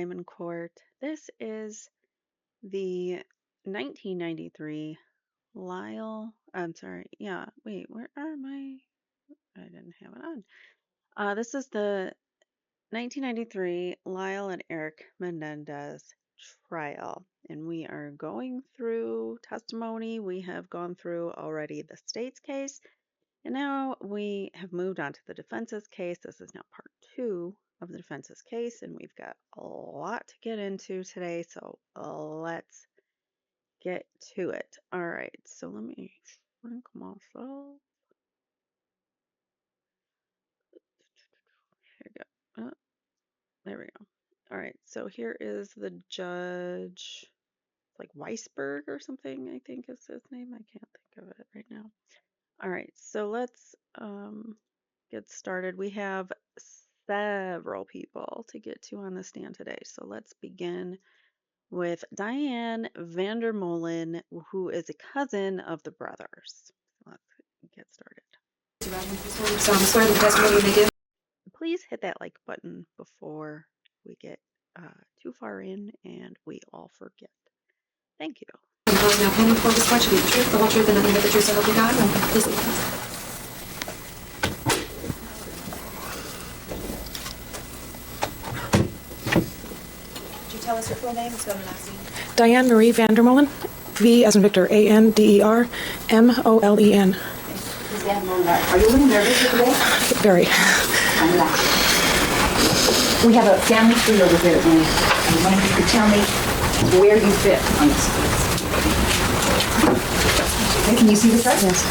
crime in court. This is the 1993 Lyle. I'm sorry. Yeah, wait, where are my? I didn't have it on. This is the 1993 Lyle and Eric Menendez trial. And we are going through testimony. We have gone through already the state's case. And now we have moved on to the defense's case. This is now part 2 of the defense's case. And we've got a lot to get into today. So let's get to it. All right. So let me shrink myself. Here we go. There we go. All right, so here is the judge, like Weisberg or something, I think is his name. I can't think of it right now. All right, so let's get started. We have several people to get to on the stand today. So let's begin with Diane Vandermolen, who is a cousin of the brothers. Let's get started. So I'm swearing the testimony they give. Please hit that like button before we get too far in and we all forget. Thank you. Now, pending before this court shall be the truth, the whole truth, and nothing but the truth, so help you God. Please leave. Could you tell us your full name and spell your last name? Diane Marie Vandermolen, V as in Victor, Andermolen. Ms. Vandermolen, are you a little nervous today? Very. I'm not. We have a family tree over here, and I wonder if you could tell me where you fit on this. Okay, can you see the chart? Yes.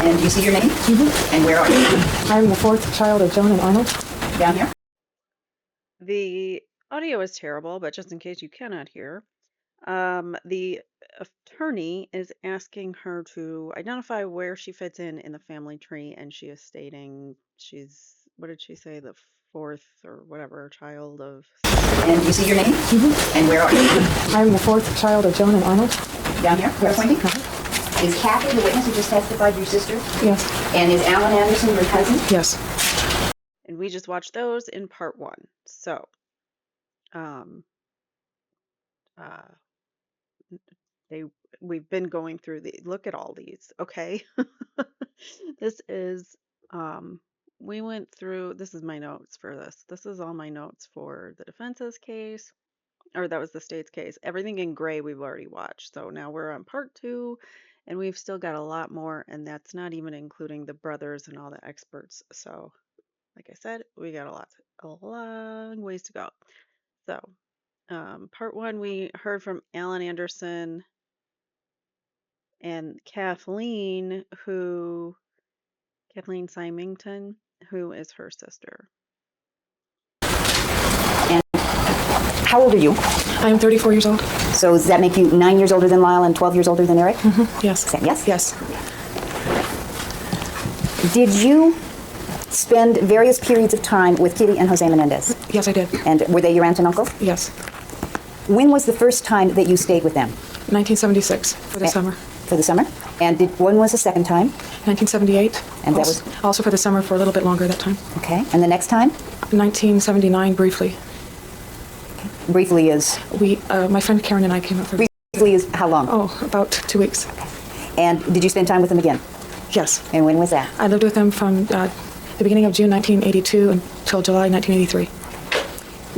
And do you see your name? Mm-hmm. And where are you? I'm the 4th child of Joan and Arnold. Down here? The audio is terrible, but just in case you cannot hear, the attorney is asking her to identify where she fits in the family tree, and she is stating she's, what did she say, the 4th or whatever child of. And do you see your name? Mm-hmm. And where are you? I'm the 4th child of Joan and Arnold. Down here? Where Yes. pointing? Is Kathy, the witness who just testified, your sister? Yes. And is Alan Anderson your cousin? Yes. And we just watched those in part 1. So, we've been going through look at all these, okay? This is, we went through, this is my notes for this. This is all my notes for the defense's case, or that was the state's case. Everything in gray we've already watched. So now we're on part 2, and we've still got a lot more, and that's not even including the brothers and all the experts. So, like I said, we got a long ways to go. So, part 1, we heard from Alan Anderson and Kathleen Symington, who is her sister. And how old are you? I am 34 years old. So does that make you 9 years older than Lyle and 12 years older than Eric? Mm-hmm. Yes. Yes? Yes. Did you spend various periods of time with Kitty and Jose Menendez? Yes, I did. And were they your aunt and uncle? Yes. When was the first time that you stayed with them? 1976 for the summer. For the summer? And when was the second time? 1978. And that also, also for the summer for a little bit longer that time. Okay. And the next time? 1979 briefly. Briefly is? My friend Karen and I came up for. Briefly is how long? Oh, about 2 weeks. And did you spend time with them again? Yes. And when was that? I lived with them from the beginning of June 1982 until July 1983.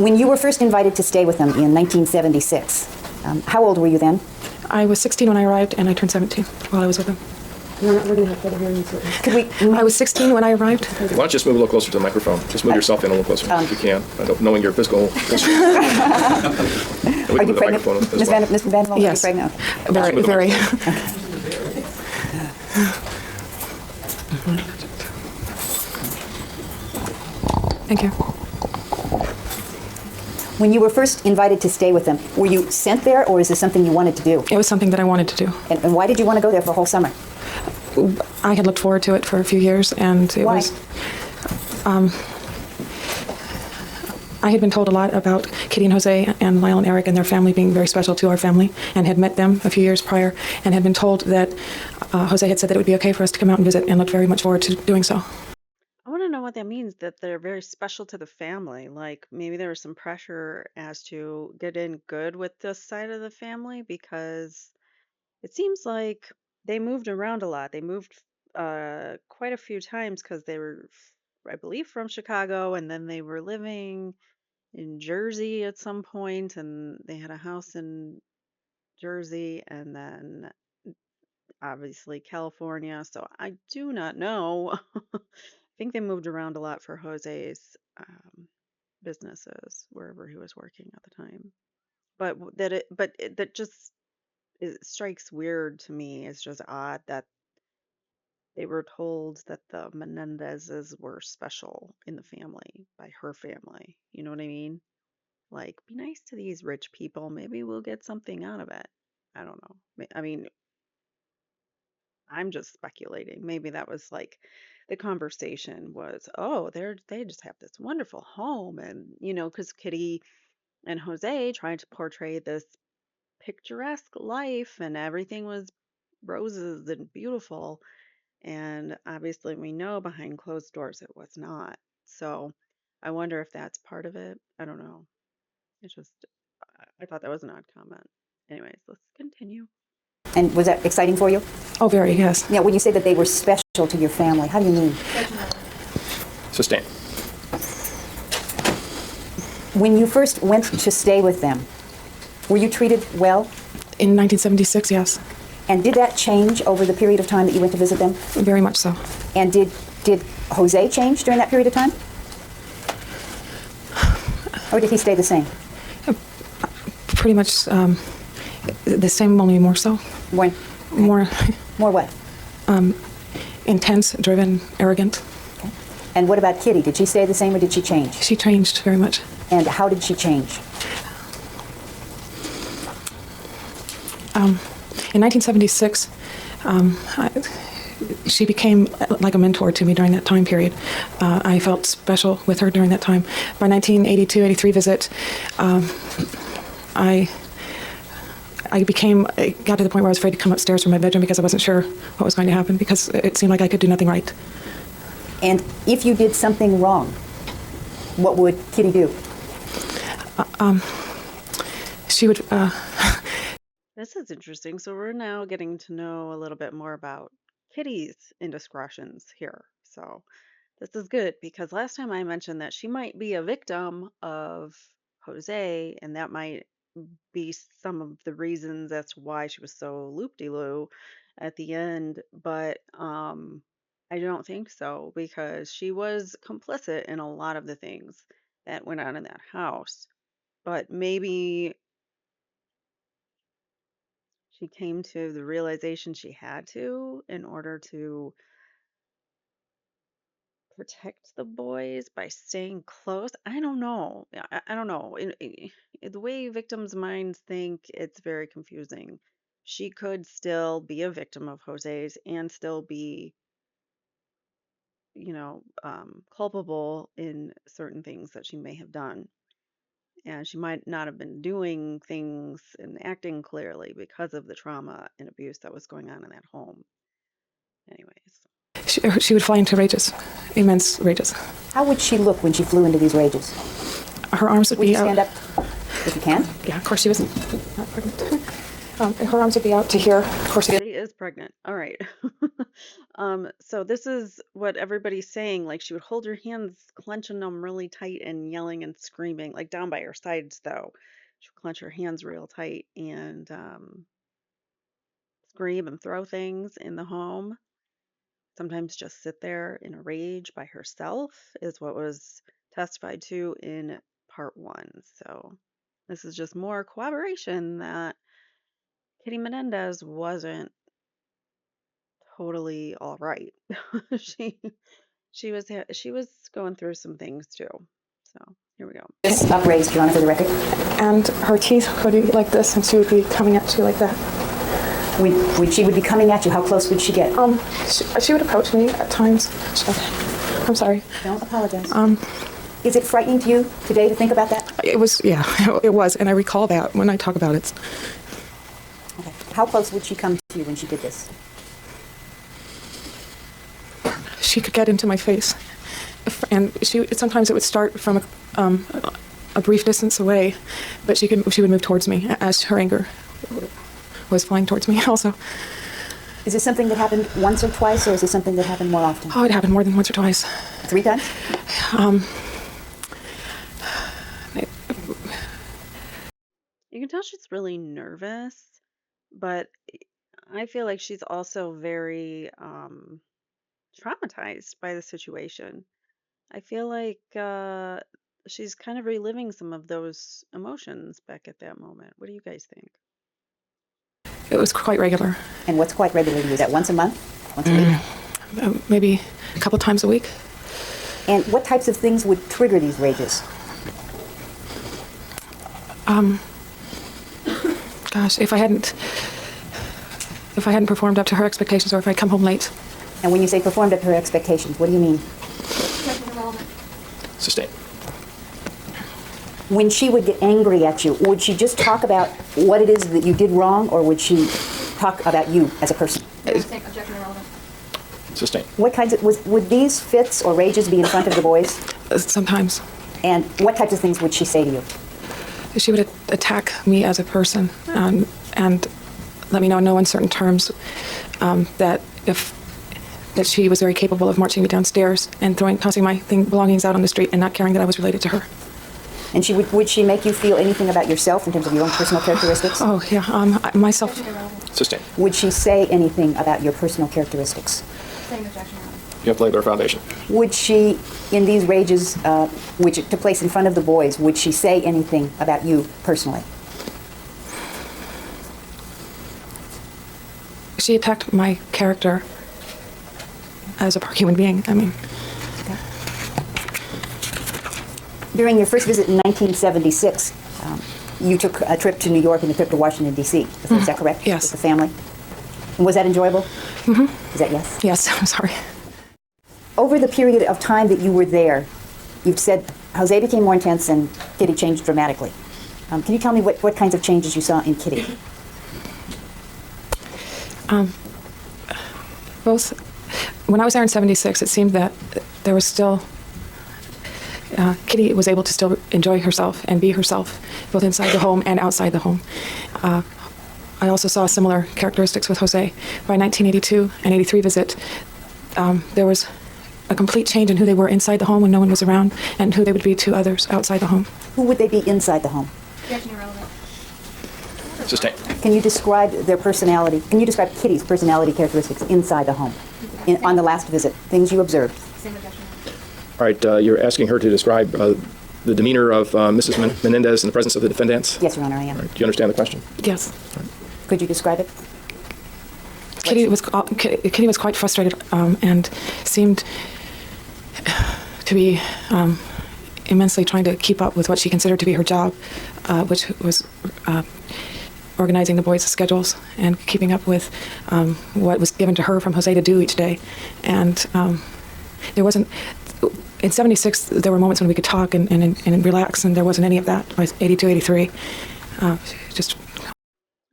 When you were first invited to stay with them in 1976, how old were you then? I was 16 when I arrived, and I turned 17 while I was with them. I was 16 when I arrived. Why don't you just move a little closer to the microphone? Just move yourself in a little closer if you can, knowing your physical history. Are you pregnant? Ms. Vandermolen, Yes. are you pregnant? Very, very. Thank you. When you were first invited to stay with them, were you sent there, or is this something you wanted to do? It was something that I wanted to do. And why did you want to go there for a whole summer? I had looked forward to it for a few years, and it Why? was. I had been told a lot about Kitty and Jose and Lyle and Eric and their family being very special to our family, and had met them a few years prior, and had been told that Jose had said that it would be okay for us to come out and visit, and looked very much forward to doing so. I want to know what that means, that they're very special to the family. Like maybe there was some pressure as to get in good with this side of the family because it seems like they moved around a lot. They moved quite a few times because they were, I believe, from Chicago, and then they were living in Jersey at some point, and they had a house in Jersey, and then obviously California. So I do not know. I think they moved around a lot for Jose's businesses wherever he was working at the time. That just it strikes weird to me. It's just odd that they were told that the Menendezes were special in the family by her family. You know what I mean? Like, be nice to these rich people. Maybe we'll get something out of it. I don't know. I mean, I'm just speculating. Maybe that was like the conversation was, oh, they just have this wonderful home, and because Kitty and Jose tried to portray this picturesque life, and everything was roses and beautiful, and obviously we know behind closed doors it was not. So I wonder if that's part of it. I don't know. It's just I thought that was an odd comment. Anyways, let's continue. And was that exciting for you? Oh, very, yes. When you say that they were special to your family, how do you mean? Sustain. When you first went to stay with them, were you treated well? In 1976, yes. And did that change over the period of time that you went to visit them? Very much so. And did Jose change during that period of time? Or did he stay the same? Pretty much the same, only more so. More what? Intense, driven, arrogant. Okay. And what about Kitty? Did she stay the same or did she change? She changed very much. And how did she change? In 1976, she became like a mentor to me during that time period. I felt special with her during that time. By 1982-83 visit, I got to the point where I was afraid to come upstairs from my bedroom because I wasn't sure what was going to happen, because it seemed like I could do nothing right. And if you did something wrong, what would Kitty do? She would... This is interesting. So we're now getting to know a little bit more about Kitty's indiscretions here. So this is good because last time I mentioned that she might be a victim of Jose, and that might be some of the reasons as to why she was so loop-de-loo at the end. But I don't think so, because she was complicit in a lot of the things that went on in that house. But maybe she came to the realization she had to in order to protect the boys by staying close. I don't know. I don't know. The way victims' minds think, it's very confusing. She could still be a victim of Jose's and still be, culpable in certain things that she may have done. And she might not have been doing things and acting clearly because of the trauma and abuse that was going on in that home. Anyways. She would fly into rages, immense rages. How would she look when she flew into these rages? Her arms would Would be you stand out. up if you can? Yeah, of course she was not pregnant. Her arms would be out to here. Of course, She is pregnant. All right. So this is what everybody's saying. Like she would hold her hands, clenching them really tight and yelling and screaming, like down by her sides though. She would clench her hands real tight and scream and throw things in the home. Sometimes just sit there in a rage by herself is what was testified to in part 1. So this is just more corroboration that Kitty Menendez wasn't totally all right. she she was going through some things too. So here we go. Just upraised, Your Honor, for the record. and her teeth would be like this, and she would be coming at you like that. When she would be coming at you, how close would she get? She would approach me at times. I'm sorry. Don't apologize. Is it frightening to you today to think about that? It was, yeah, it was, and I recall that when I talk about it. Okay. How close would she come to you when she did this? She could get into my face. and sometimes it would start from a brief distance away, but she would move towards me as her anger was flying towards me also. Is this something that happened once or twice, or is it something that happened more often? Oh, it happened more than once or twice. 3 times? You can tell she's really nervous, but I feel like she's also very traumatized by the situation. I feel like she's kind of reliving some of those emotions back at that moment. What do you guys think? It was quite regular, And what's quite regular to you? Is that once a month? Once a week? maybe a couple times a week. And what types of things would trigger these rages? Gosh, if I hadn't performed up to her expectations, or if I'd come home late. And when you say performed up to her expectations, what do you mean? Sustained. When she would get angry at you, would she just talk about what it is that you did wrong, or would she talk about you as a person? Sustained. What kinds of, would these fits or rages be in front of the boys? Sometimes And what types of things would she say to you? she would attack me as a person, and let me know in no uncertain terms that she was very capable of marching me downstairs and tossing my belongings out on the street and not caring that I was related to her. And would she make you feel anything about yourself in terms of your own personal characteristics? Oh yeah, myself. Sustained. Would she say anything about your personal characteristics? You have to lay their foundation. Would she, in these rages, which took place in front of the boys, would she say anything about you personally? She attacked my character as a human being. I mean, During your first visit in 1976, you took a trip to New York and a trip to Washington, D.C. Is that correct? Yes. With the family? And was that enjoyable? Mm-hmm. Is that yes? yes, I'm sorry. Over the period of time that you were there, you've said Jose became more intense and Kitty changed dramatically. Can you tell me what kinds of changes you saw in Kitty? Both, when I was there in '76, it seemed that there was still, Kitty was able to still enjoy herself and be herself, both inside the home and outside the home. I also saw similar characteristics with Jose. By 1982 and '83 visit, there was a complete change in who they were inside the home when no one was around, and who they would be to others outside the home. Who would they be inside the home? Sustained. Can you describe their personality? Can you describe Kitty's personality characteristics inside the home? On the last visit, things you observed. All right, you're asking her to describe the demeanor of Mrs. Menendez in the presence of the defendants? Yes, Your Honor, I am. All right, do you understand the question? Yes. Could you describe it? Kitty was quite frustrated and seemed to be immensely trying to keep up with what she considered to be her job, which was organizing the boys' schedules and keeping up with what was given to her from Jose to do each day. And there wasn't, in '76, there were moments when we could talk and relax, and there wasn't any of that. By '82, '83, just.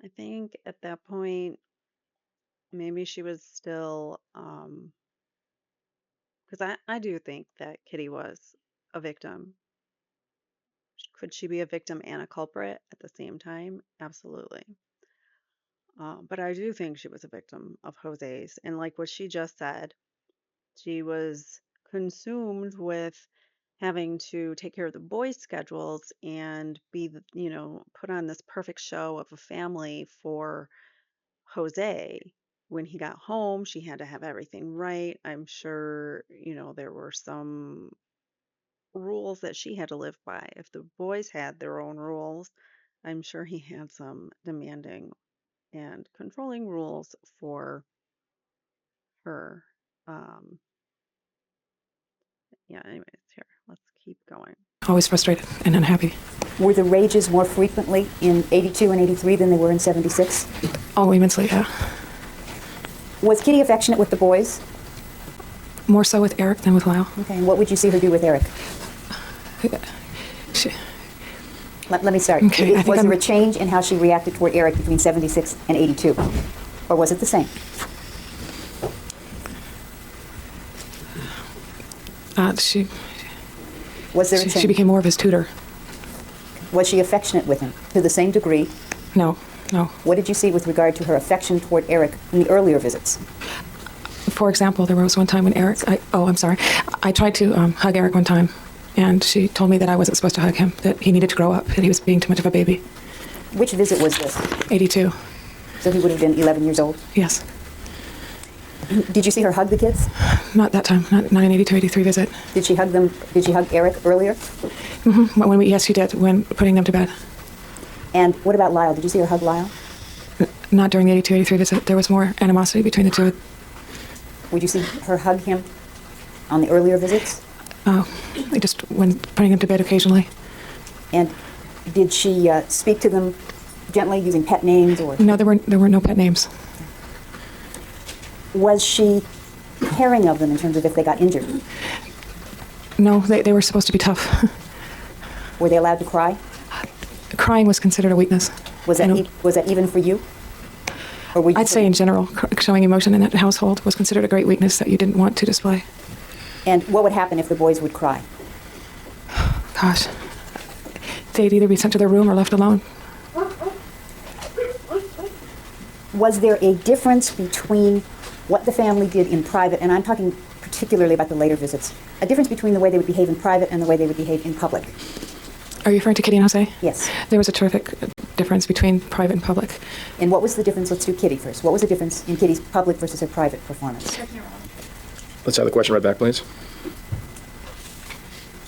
I think at that point, maybe she was still, because I do think that Kitty was a victim. Could she be a victim and a culprit at the same time? Absolutely. But I do think she was a victim of Jose's. And like what she just said, she was consumed with having to take care of the boys' schedules and be, put on this perfect show of a family for Jose. When he got home, she had to have everything right. I'm sure, there were some rules that she had to live by. If the boys had their own rules, I'm sure he had some demanding and controlling rules for her. Um, yeah, anyways, here, let's keep going. Always frustrated and unhappy. Were the rages more frequently in '82 and '83 than they were in '76? Oh, immensely, yeah. Was Kitty affectionate with the boys? More so with Eric than with Lyle. Okay, and what would you see her do with Eric? She, Let me start. Okay, Was there a change in how she reacted toward Eric between '76 and '82? Or was it the same? She Was there a change? she became more of his tutor. Was she affectionate with him to the same degree? No, no. What did you see with regard to her affection toward Eric in the earlier visits? For example, there was one time when I'm sorry. I tried to hug Eric one time, and she told me that I wasn't supposed to hug him, that he needed to grow up, that he was being too much of a baby. Which visit was this? 82. So he would have been 11 years old? Yes. Did you see her hug the kids? Not that time. Not an 82, 83 visit. Did she hug them? Did she hug Eric earlier? Yes, she did, when putting them to bed. And what about Lyle? Did you see her hug Lyle? Not during the 82, 83 visit. There was more animosity between the two. Would you see her hug him on the earlier visits? Just when putting him to bed occasionally. And did she speak to them gently using pet names or? No, there were no pet names. Was she caring of them in terms of if they got injured? No, they were supposed to be tough. Were they allowed to cry? Crying was considered a weakness. Was that even for you? Or were you I'd say in general, showing emotion in that household was considered a great weakness that you didn't want to display. And what would happen if the boys would cry? Gosh. They'd either be sent to their room or left alone. Was there a difference between what the family did in private, and I'm talking particularly about the later visits, a difference between the way they would behave in private and the way they would behave in public? Are you referring to Kitty and Jose? Yes. There was a terrific difference between private and public. And what was the difference? Let's do Kitty first. What was the difference in Kitty's public versus her private performance? Let's have the question read back, please.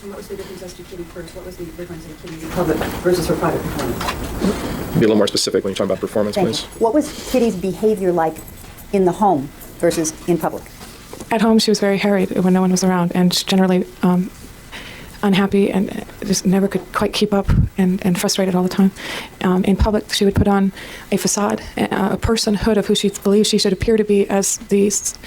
What was the difference as to Kitty first? What was the difference in Kitty's public versus her private performance? Be a little more specific when you talk about performance, Thank please. you. What was Kitty's behavior like in the home versus in public? At home, she was very harried when no one was around, and generally unhappy and just never could quite keep up and frustrated all the time. In public, she would put on a facade, a personhood of who she believes she should appear to be as these.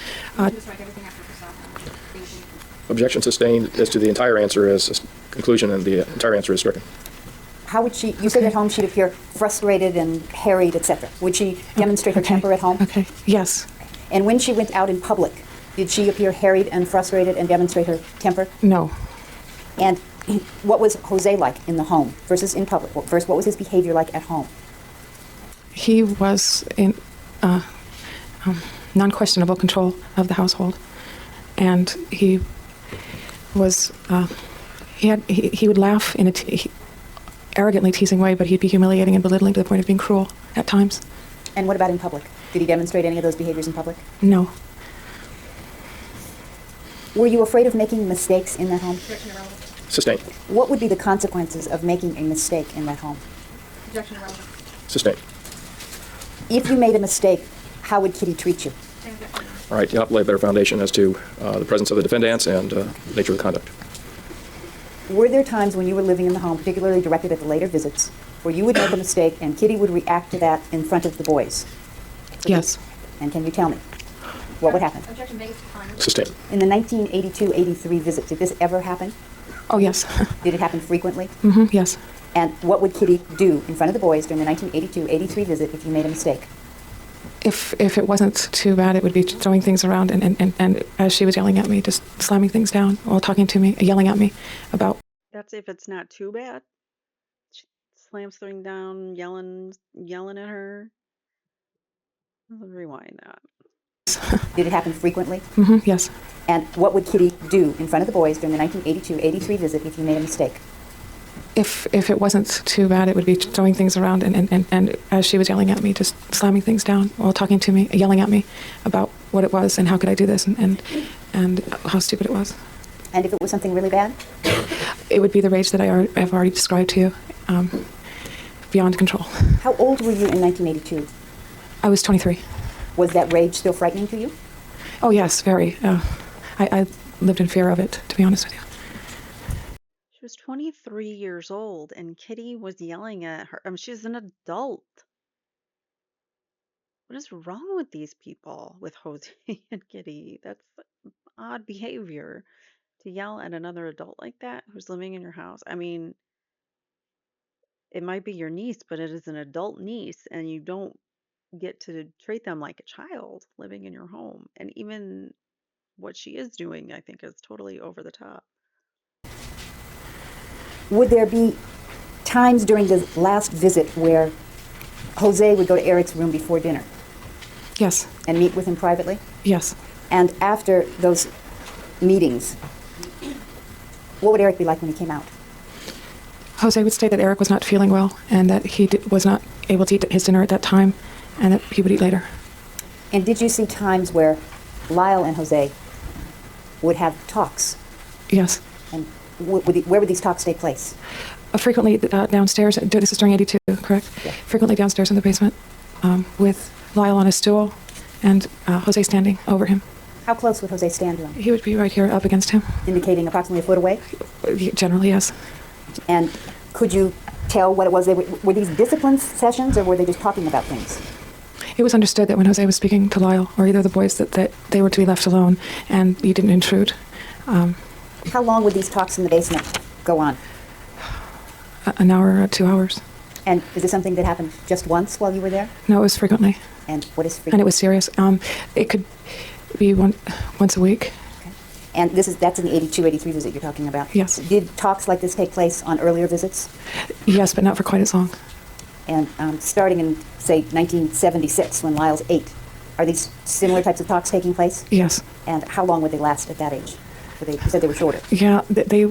Objection sustained as to the entire answer as a conclusion, and the entire answer is stricken. How would she, you said at home she'd appear frustrated and harried, etc. Would she demonstrate her temper at home? Okay, yes. And when she went out in public, did she appear harried and frustrated and demonstrate her temper? No. And what was Jose like in the home versus in public? First, what was his behavior like at home? He was in non-questionable control of the household, and he was he would laugh in a arrogantly teasing way, but he'd be humiliating and belittling to the point of being cruel at times. And what about in public? Did he demonstrate any of those behaviors in public? No. Were you afraid of making mistakes in that home? Sustained. What would be the consequences of making a mistake in that home? Sustained. If you made a mistake, how would Kitty treat you? All right, you have to lay a better foundation as to the presence of the defendants and nature of the conduct. Were there times when you were living in the home, particularly directed at the later visits, where you would make a mistake and Kitty would react to that in front of the boys? Yes. And can you tell me what would happen? Sustained. In the 1982-83 visit, did this ever happen? Oh, yes. Did it happen frequently? Yes. And what would Kitty do in front of the boys during the 1982-83 visit if you made a mistake? If it wasn't too bad, it would be throwing things around and as she was yelling at me, just slamming things down while talking to me, yelling at me about. That's if it's not too bad. She slams things down, yelling at her. Let's rewind that. Did it happen frequently? Yes. And what would Kitty do in front of the boys during the 1982-83 visit if you made a mistake? If it wasn't too bad, it would be throwing things around and as she was yelling at me, just slamming things down while talking to me, yelling at me about what it was and how could I do this and how stupid it was. And if it was something really bad? It would be the rage that I've already described to you, beyond control. How old were you in 1982? I was 23. Was that rage still frightening to you? Oh, yes, very. I lived in fear of it, to be honest with you. She was 23 years old, and Kitty was yelling at her. She's an adult. What is wrong with these people, with Jose and Kitty? That's odd behavior to yell at another adult like that who's living in your house. I mean, it might be your niece, but it is an adult niece, and you don't get to treat them like a child living in your home. And even what she is doing, I think, is totally over the top. Would there be times during the last visit where Jose would go to Eric's room before dinner Yes. and meet with him privately? Yes. And after those meetings, what would Eric be like when he came out? Jose would state that Eric was not feeling well and that he was not able to eat his dinner at that time and that he would eat later. And did you see times where Lyle and Jose would have talks? Yes. And where would these talks take place? Frequently downstairs. This is during 82, correct? Yeah. Frequently downstairs in the basement with Lyle on his stool and Jose standing over him. How close would Jose stand to him? He would be right here up against him. Indicating approximately a foot away? Generally, yes. And could you tell what it was? Were these discipline sessions, or were they just talking about things? It was understood that when Jose was speaking to Lyle or either of the boys that they were to be left alone and you didn't intrude. How long would these talks in the basement go on? An hour or 2 hours. And is it something that happened just once while you were there? No, it was frequently. And what is frequent? And it was serious. It could be once a week. Okay. And that's in the 82, 83 visit you're talking about? Yes. Did talks like this take place on earlier visits? Yes, but not for quite as long. And starting in, say, 1976, when Lyle's 8, are these similar types of talks taking place? Yes. And how long would they last at that age? You said they were shorter. Yeah, they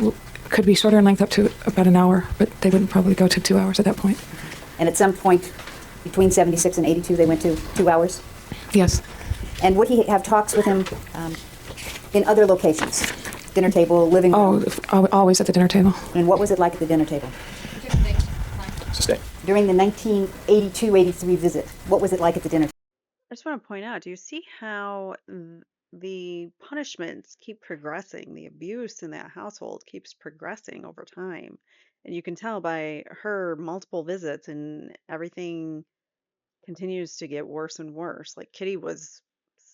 could be shorter in length up to about an hour, but they wouldn't probably go to 2 hours at that point. And at some point between 76 and 82, they went to 2 hours? Yes. And would he have talks with him in other locations? Dinner table, living room? Oh, always at the dinner table. And what was it like at the dinner table? Sustain. During the 1982-83 visit, what was it like at the dinner table? I just want to point out, do you see how the punishments keep progressing? The abuse in that household keeps progressing over time. And you can tell by her multiple visits and everything continues to get worse and worse. Like Kitty was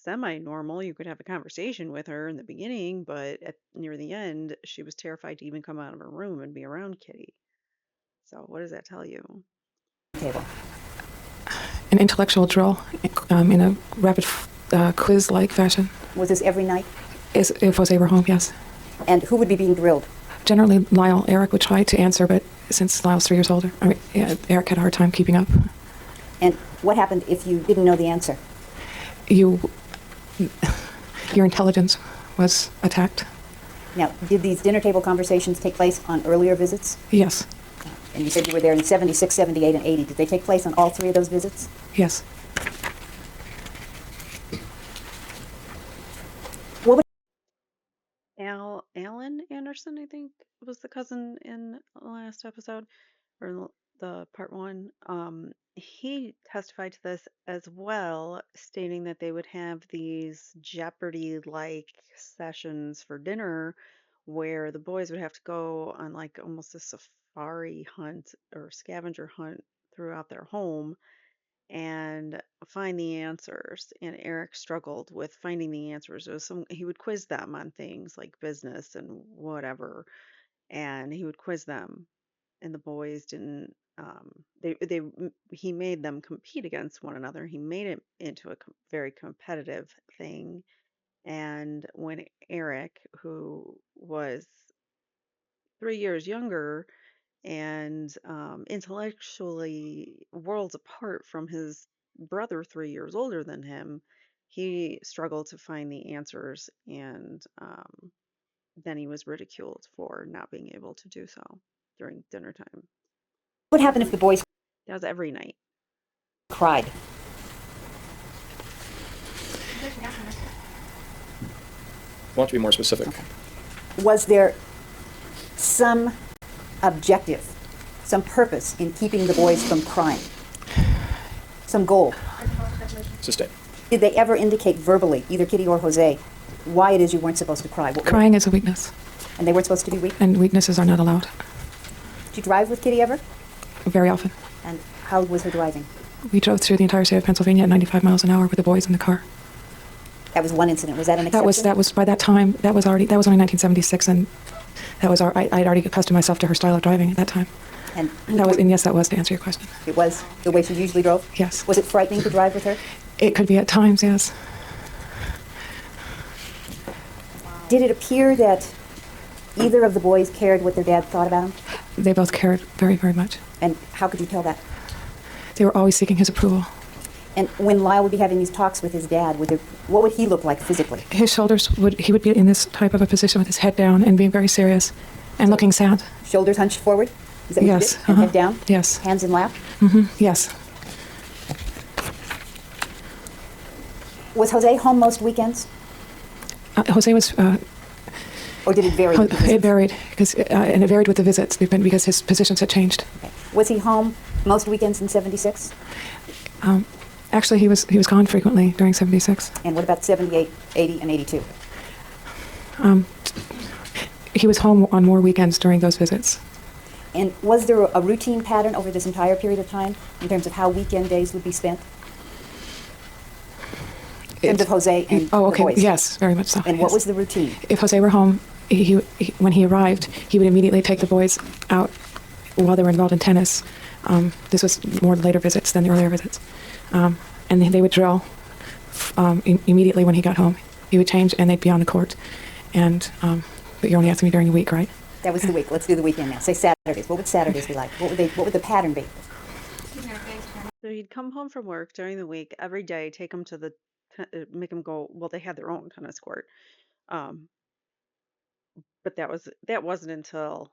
semi-normal. You could have a conversation with her in the beginning, but near the end, she was terrified to even come out of her room and be around Kitty. So what does that tell you? Table. An intellectual drill in a rapid quiz-like fashion. Was this every night? If Jose were home, yes. And who would be being drilled? Generally, Lyle. Eric would try to answer, but since Lyle's 3 years older, yeah, Eric had a hard time keeping up. And what happened if you didn't know the answer? Your intelligence was attacked. Now, did these dinner table conversations take place on earlier visits? Yes. And you said you were there in 76, 78, and 80. Did they take place on all 3 of those visits? Yes. What would Alan Anderson, I think, was the cousin in the last episode, or in the part 1. He testified to this as well, stating that they would have these Jeopardy-like sessions for dinner where the boys would have to go on like almost a safari hunt or scavenger hunt throughout their home and find the answers. And Eric struggled with finding the answers. It was he would quiz them on things like business and whatever, and he would quiz them, and the boys didn't. He made them compete against one another. He made it into a very competitive thing. And when Eric, who was 3 years younger and intellectually worlds apart from his brother 3 years older than him, he struggled to find the answers, and then he was ridiculed for not being able to do so during dinner time. happen if the boys That was every night. cried? Why don't you be more specific? Was there some objective, some purpose in keeping the boys from crying? Some goal? Sustain. Did they ever indicate verbally, either Kitty or Jose, why it is you weren't supposed to cry? Crying is a weakness, And they weren't supposed to be weak? and weaknesses are not allowed. Did you drive with Kitty ever? Very often. And how was her driving? We drove through the entire state of Pennsylvania at 95 miles an hour with the boys in the car. That was one incident. Was that an exception? That was by that time. That was only 1976, and I'd already accustomed myself to her style of driving at that time. And Yes, that was to answer your question. it was the way she usually drove? Yes. Was it frightening to drive with her? It could be at times, yes. Did it appear that either of the boys cared what their dad thought about him? They both cared very, very much. And how could you tell that? They were always seeking his approval. And when Lyle would be having these talks with his dad, what would he look like physically? His shoulders he would be in this type of a position with his head down and being very serious and looking sad. Shoulders hunched forward? Is that what Yes. you did? And head down? Yes. Hands in lap? Yes. Was Jose home most weekends? Jose was, Or did it vary? with the it visits? varied, and it varied with the visits because his positions had changed. Okay. Was he home most weekends in 76? Actually, he was gone frequently during 76. And what about 78, 80, and 82? He was home on more weekends during those visits. And was there a routine pattern over this entire period of time in terms of how weekend days would be spent? In terms of Jose and Oh, the okay. boys? Yes, very much so. And what yes. was the routine? If Jose were home, when he arrived, he would immediately take the boys out while they were involved in tennis. This was more later visits than the earlier visits. And they would drill immediately when he got home. He would change and they'd be on the court. And but you're only asking me during the week, right? That was the week. Let's do the weekend now. Say Saturdays. What would Saturdays be like? What would the pattern be? So he'd come home from work during the week every day, take them to make them go. Well, they had their own tennis court, um, but that wasn't until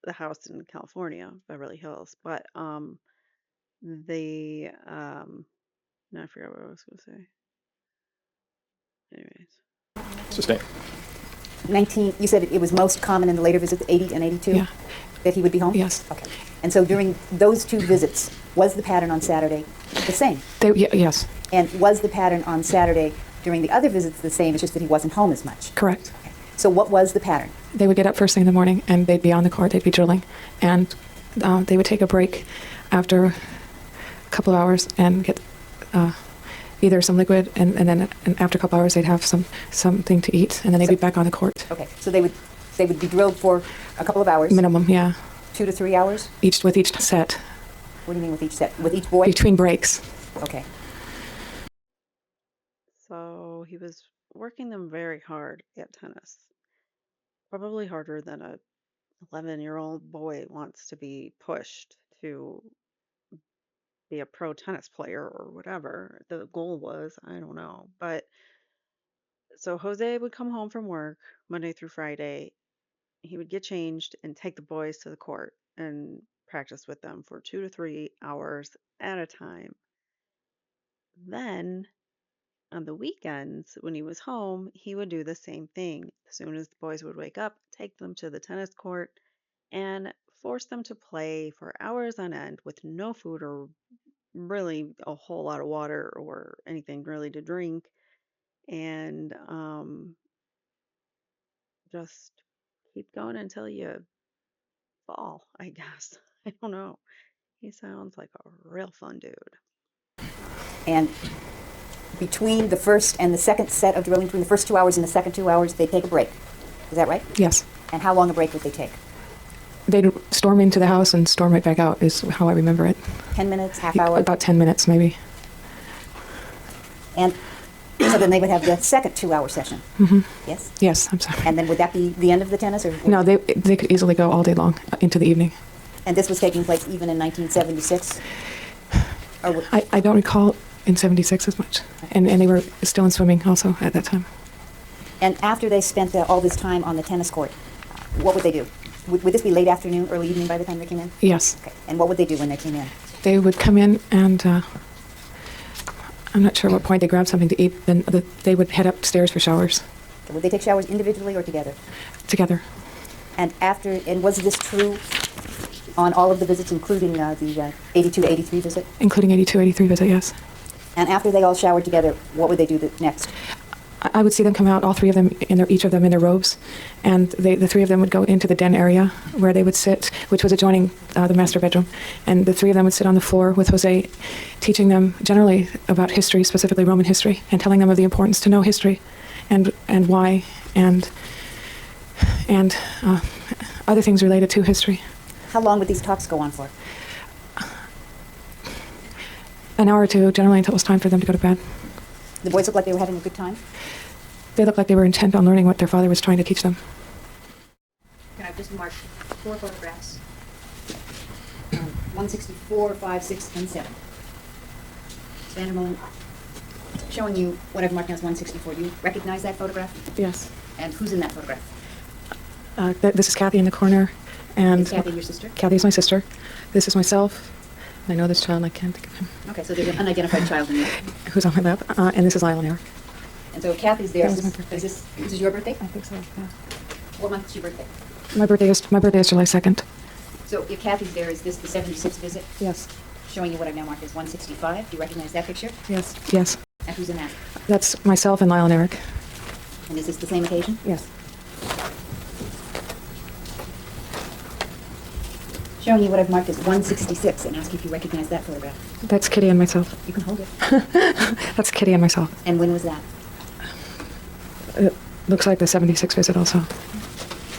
the house in California, Beverly Hills. But no, I forgot what I was going to say. Anyways, Sustain. 19, you said it was most common in the later visits, 80 and 82? Yeah. That he would be home? Yes. Okay. And so during those two visits, was the pattern on Saturday the same? Yes, And was the pattern on Saturday during the other visits the same? It's just that he wasn't home as much. correct. So what was the pattern? They would get up first thing in the morning and they'd be on the court, they'd be drilling. And they would take a break after a couple of hours and get either some liquid and then after a couple hours they'd have something to eat and then they'd be back on the court. Okay. So they would be drilled for a couple of hours? Minimum, yeah. 2 to 3 hours? With each set, What do you mean with each set? With each boy? between breaks. Okay. so he was working them very hard at tennis, probably harder than a 11-year-old boy wants to be pushed to be a pro tennis player or whatever the goal was. I don't know. But so Jose would come home from work Monday through Friday. He would get changed and take the boys to the court and practice with them for 2 to 3 hours at a time. Then on the weekends, when he was home, he would do the same thing. As soon as the boys would wake up, take them to the tennis court and force them to play for hours on end with no food or really a whole lot of water or anything really to drink. And just keep going until you fall, I guess. I don't know. He sounds like a real fun dude. And between the first and the second set of drilling, between the first 2 hours and the second 2 hours, they take a break. Is that right? Yes. And how long a break would they take? They'd storm into the house and storm right back out is how I remember it. 10 minutes, half hour? About 10 minutes maybe. And so then they would have the second 2-hour session? Mm-hmm. Yes? Yes, I'm sorry. And then would that be the end of the tennis? Or No, they could easily go all day long into the evening. And this was taking place even in 1976? Or I don't recall in 76 as much. And they were still in swimming also at that time. and after they spent all this time on the tennis court, what would they do? Would this be late afternoon, early evening by the time they came in? Yes. Okay. And what would they do when they came in? They would come in and I'm not sure what point they grabbed something to eat. Then they would head upstairs for showers Would they take showers individually or together? together. And was this true on all of the visits, including the 82, 83 visit? Including 82, 83 visit, yes. And after they all showered together, what would they do next? I would see them come out, all three of them, each of them in their robes, and the three of them would go into the den area where they would sit, which was adjoining the master bedroom, and the three of them would sit on the floor with Jose, teaching them generally about history, specifically Roman history, and telling them of the importance to know history, and why, and other things related to history. How long would these talks go on for? An hour or two, generally until it was time for them to go to bed. The boys looked like they were having a good time? They looked like they were intent on learning what their father was trying to teach them. And I've just marked 4 photographs. 164, 5, 6, and 7. Stand a moment. Showing you what I've marked now as 164. You recognize that photograph? Yes. And who's in that photograph? This is Kathy in the corner, and Is Kathy your sister? Kathy is my sister. This is myself. I know this child. I can't think of him. Okay, so there's an unidentified child in there. Who's on my lap? And this is Lyle and Eric. And so Kathy's there. That Is was my this, birthday. this is your birthday? I think so. Yeah. What month is your birthday? My birthday is July 2nd. So if Kathy's there, is this the 76th visit? Yes. Showing you what I've now marked as 165. Do you recognize that picture? Yes. Yes. And who's in that? That's myself and Lyle and Eric. And is this the same occasion? Yes. Showing you what I've marked as 166 and ask you if you recognize that photograph. That's Kitty and myself. You can hold it. That's Kitty and myself. And when was that? It looks like the 76 visit also.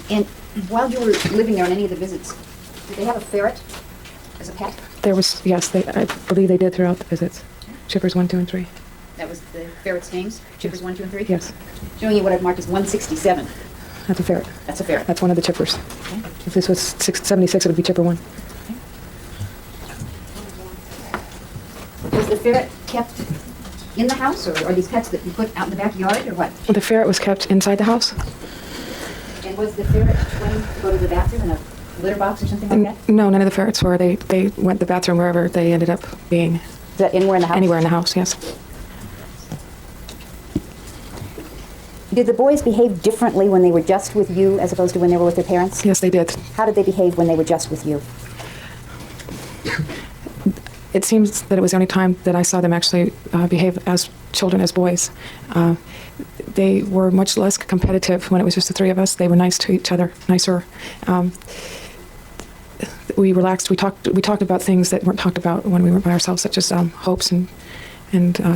And while you were living there on any of the visits, did they have a ferret as a pet? There was, yes, I believe they did throughout the visits. Chippers 1, 2, and 3. That was the ferret's names? Chippers 1, 2, and 3? Yes. Showing you what I've marked as 167. That's a ferret. That's a ferret. That's one of the chippers. Okay. If this was 76, it would be chipper 1. Was the ferret kept in the house, or are these pets that you put out in the backyard, or what? The ferret was kept inside the house. And was the ferret trained to go to the bathroom in a litter box or something like that? No, none of the ferrets were. They went to the bathroom wherever they ended up being. Is that anywhere in the house? Anywhere in the house, yes. Did the boys behave differently when they were just with you as opposed to when they were with their parents? Yes, they did. How did they behave when they were just with you? It seems that it was the only time that I saw them actually behave as children, as boys. They were much less competitive when it was just the three of us. They were nice to each other, nicer. We relaxed. We talked about things that weren't talked about when we were by ourselves, such as hopes and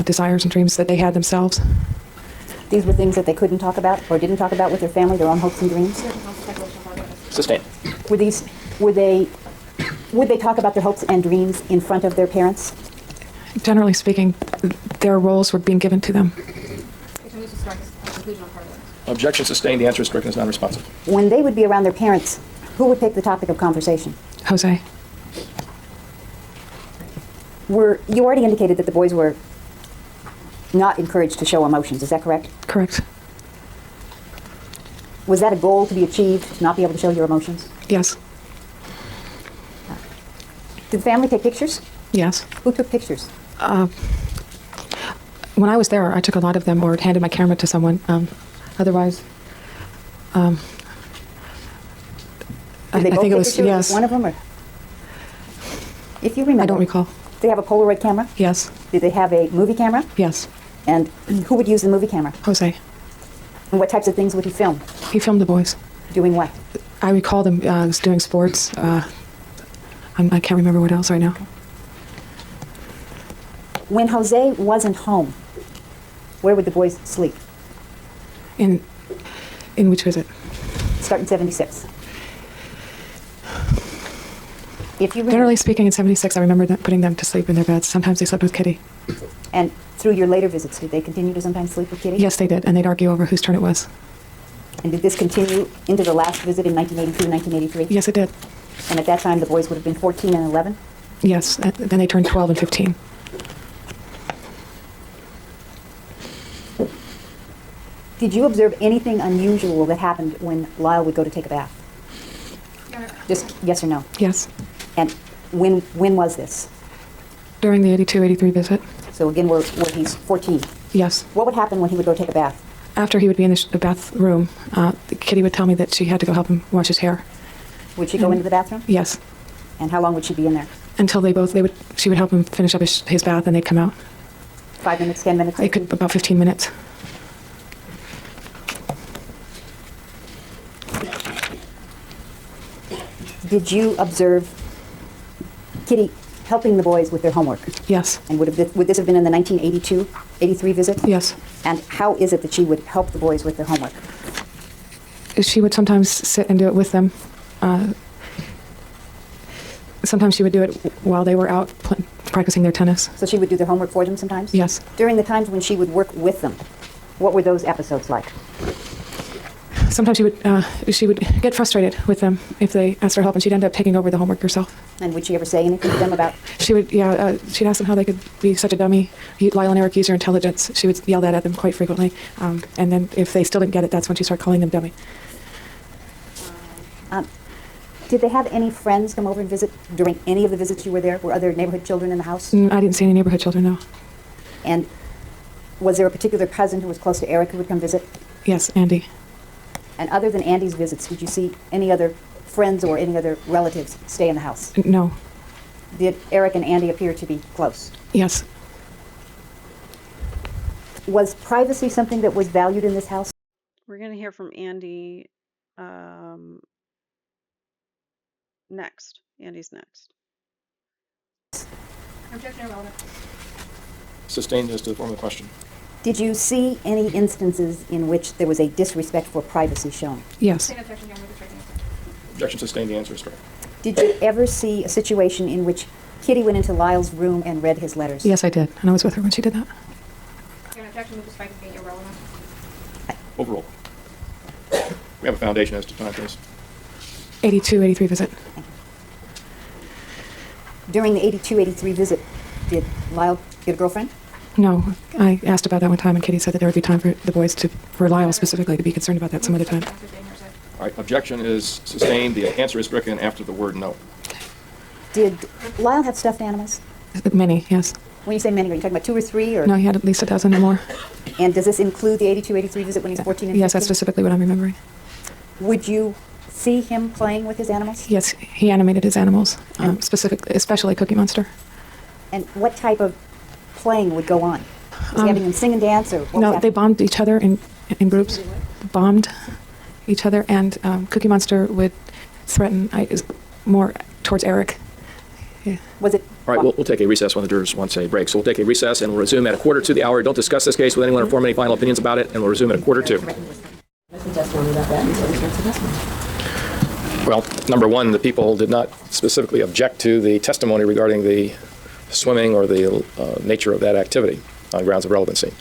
desires and dreams that they had themselves. These were things that they couldn't talk about or didn't talk about with their family, their own hopes and dreams? Sustained. Would they talk about their hopes and dreams in front of their parents? Generally speaking, their roles were being given to them. Objection sustained. The answer is stricken as non-responsive. When they would be around their parents, who would pick the topic of conversation? Jose. You already indicated that the boys were not encouraged to show emotions, is that correct? Correct. Was that a goal to be achieved, to not be able to show your emotions? Yes. Did the family take pictures? Yes. Who took pictures? When I was there, I took a lot of them or handed my camera to someone. Otherwise, Did they I both think take it was, pictures? yes. One of them, or? If you remember. I don't recall. Did they have a Polaroid camera? Yes. Did they have a movie camera? Yes. And who would use the movie camera? Jose. And what types of things would he film? He filmed the boys. Doing what? I recall them doing sports. I can't remember what else right now. When Jose wasn't home, where would the boys sleep? In which visit? Start in 76. If you remember, Generally speaking, in 76, I remember putting them to sleep in their beds. Sometimes they slept with Kitty. and through your later visits, did they continue to sometimes sleep with Kitty? Yes, they did, and they'd argue over whose turn it was. And did this continue into the last visit in 1982 and 1983? Yes, it did. And at that time, the boys would have been 14 and 11? Yes, then they turned 12 and 15. Did you observe anything unusual that happened when Lyle would go to take a bath? Just yes or no? Yes. And when was this? During the 82, 83 visit. So again, where he's 14. Yes. What would happen when he would go take a bath? After he would be in the bathroom, Kitty would tell me that she had to go help him wash his hair. Would she go into the bathroom? Yes. And how long would she be in there? Until she would help him finish up his bath, and they'd come out. 5 minutes, 10 minutes? About 15 minutes. Did you observe Kitty helping the boys with their homework? Yes. And would this have been in the 1982, 83 visit? Yes. And how is it that she would help the boys with their homework? She would sometimes sit and do it with them. Sometimes she would do it while they were out practicing their tennis. So she would do their homework for them sometimes? Yes. During the times when she would work with them, What were those episodes like? Sometimes she would get frustrated with them if they asked for help, and she'd end up taking over the homework herself. And would she ever say anything to them about? She'd ask them how they could be such a dummy. Lyle and Eric use their intelligence. She would yell that at them quite frequently. And then if they still didn't get it, that's when she started calling them dummy. Did they have any friends come over and visit during any of the visits you were there? Were other neighborhood children in the house? I didn't see any neighborhood children, no. And was there a particular cousin who was close to Eric who would come visit? Yes, Andy. And other than Andy's visits, did you see any other friends or any other relatives stay in the house? No. Did Eric and Andy appear to be close? Yes. Was privacy something that was valued in this house? We're going to hear from Andy next. Andy's next. Objection irrelevant. Sustained as to the form of the question. Did you see any instances in which there was a disrespect for privacy shown? Yes. Same objection here. Move the striking answer. Objection sustained. The answer is strike. Did you ever see a situation in which Kitty went into Lyle's room and read his letters? Yes, I did. And I was with her when she did that. Here, an objection. Move the strike as being irrelevant. Overruled. We have a foundation as to time, please. 82, 83 visit. During the 82-83 visit, did Lyle get a girlfriend? No, I asked about that one time, and Kitty said that there would be time for the boys for Lyle specifically, to be concerned about that some other time. Answer being hearsay. All right. Objection is sustained. The answer is stricken after the word no. Did Lyle have stuffed animals? Many, yes. When you say many, are you talking about 2 or 3? Or? No, he had at least a dozen or more. And does this include the 82-83 visit when he was 14 and 15? Yes, that's specifically what I'm remembering. Would you see him playing with his animals? Yes, he animated his animals, specifically, especially Cookie Monster. And what type of playing would go on? Was he having them sing and dance? Or what was No, they happening? bombed each other in groups. Bombed each other, and Cookie Monster would threaten more towards Eric. Yeah. Was it? All right, we'll take a recess when the jurors want a break. So we'll take a recess and we'll resume at 1:45. Don't discuss this case with anyone or form any final opinions about it, and we'll resume at 1:45. Well, number one, the people did not specifically object to the testimony regarding the swimming or the nature of that activity on grounds of relevancy.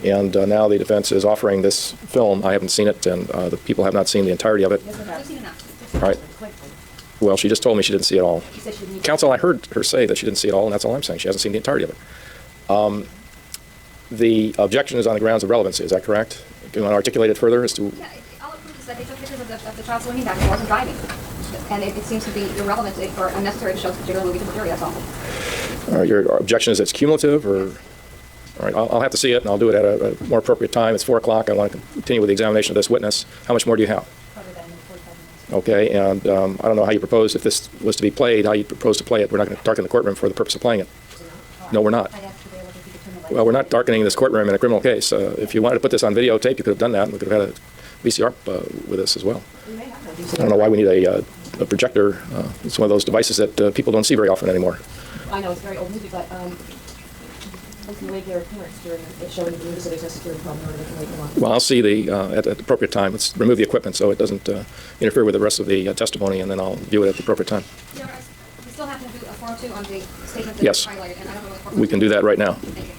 And now the defense is offering this film. I haven't seen it, and the people have not seen the entirety of it. All right. Well, she just told me she didn't see it all. Counsel, I heard her say that she didn't see it all, and that's all I'm saying. She hasn't seen the entirety of it. The objection is on the grounds of relevancy. Is that correct? Do you want to articulate it further as to? Yeah, all it proves is that they took pictures of the child swimming back and wasn't driving. And it seems to be irrelevant or unnecessary to show this particular movie to the jury, that's all. Your objection is it's cumulative, or? All right, I'll have to see it, and I'll do it at a more appropriate time. It's 4 o'clock. I want to continue with the examination of this witness. How much more do you have? Okay, and I don't know how you propose, if this was to be played, how you propose to play it. We're not going to darken the courtroom for the purpose of playing it. No, we're not. Well, we're not darkening this courtroom in a criminal case. If you wanted to put this on videotape, you could have done that, and we could have had a VCR with us as well. I don't know why we need a projector. It's one of those devices that people don't see very often anymore. I know it's very old movie, but they can waive their appearance during it showing the movie, so there's no security problem, or they can waive them on. Well, I'll see at the appropriate time. Let's remove the equipment so it doesn't interfere with the rest of the testimony, and then I'll view it at the appropriate time. We still have to do a 402 on the statement that Yes. was highlighted, and I don't know what We can do that right now. Thank you.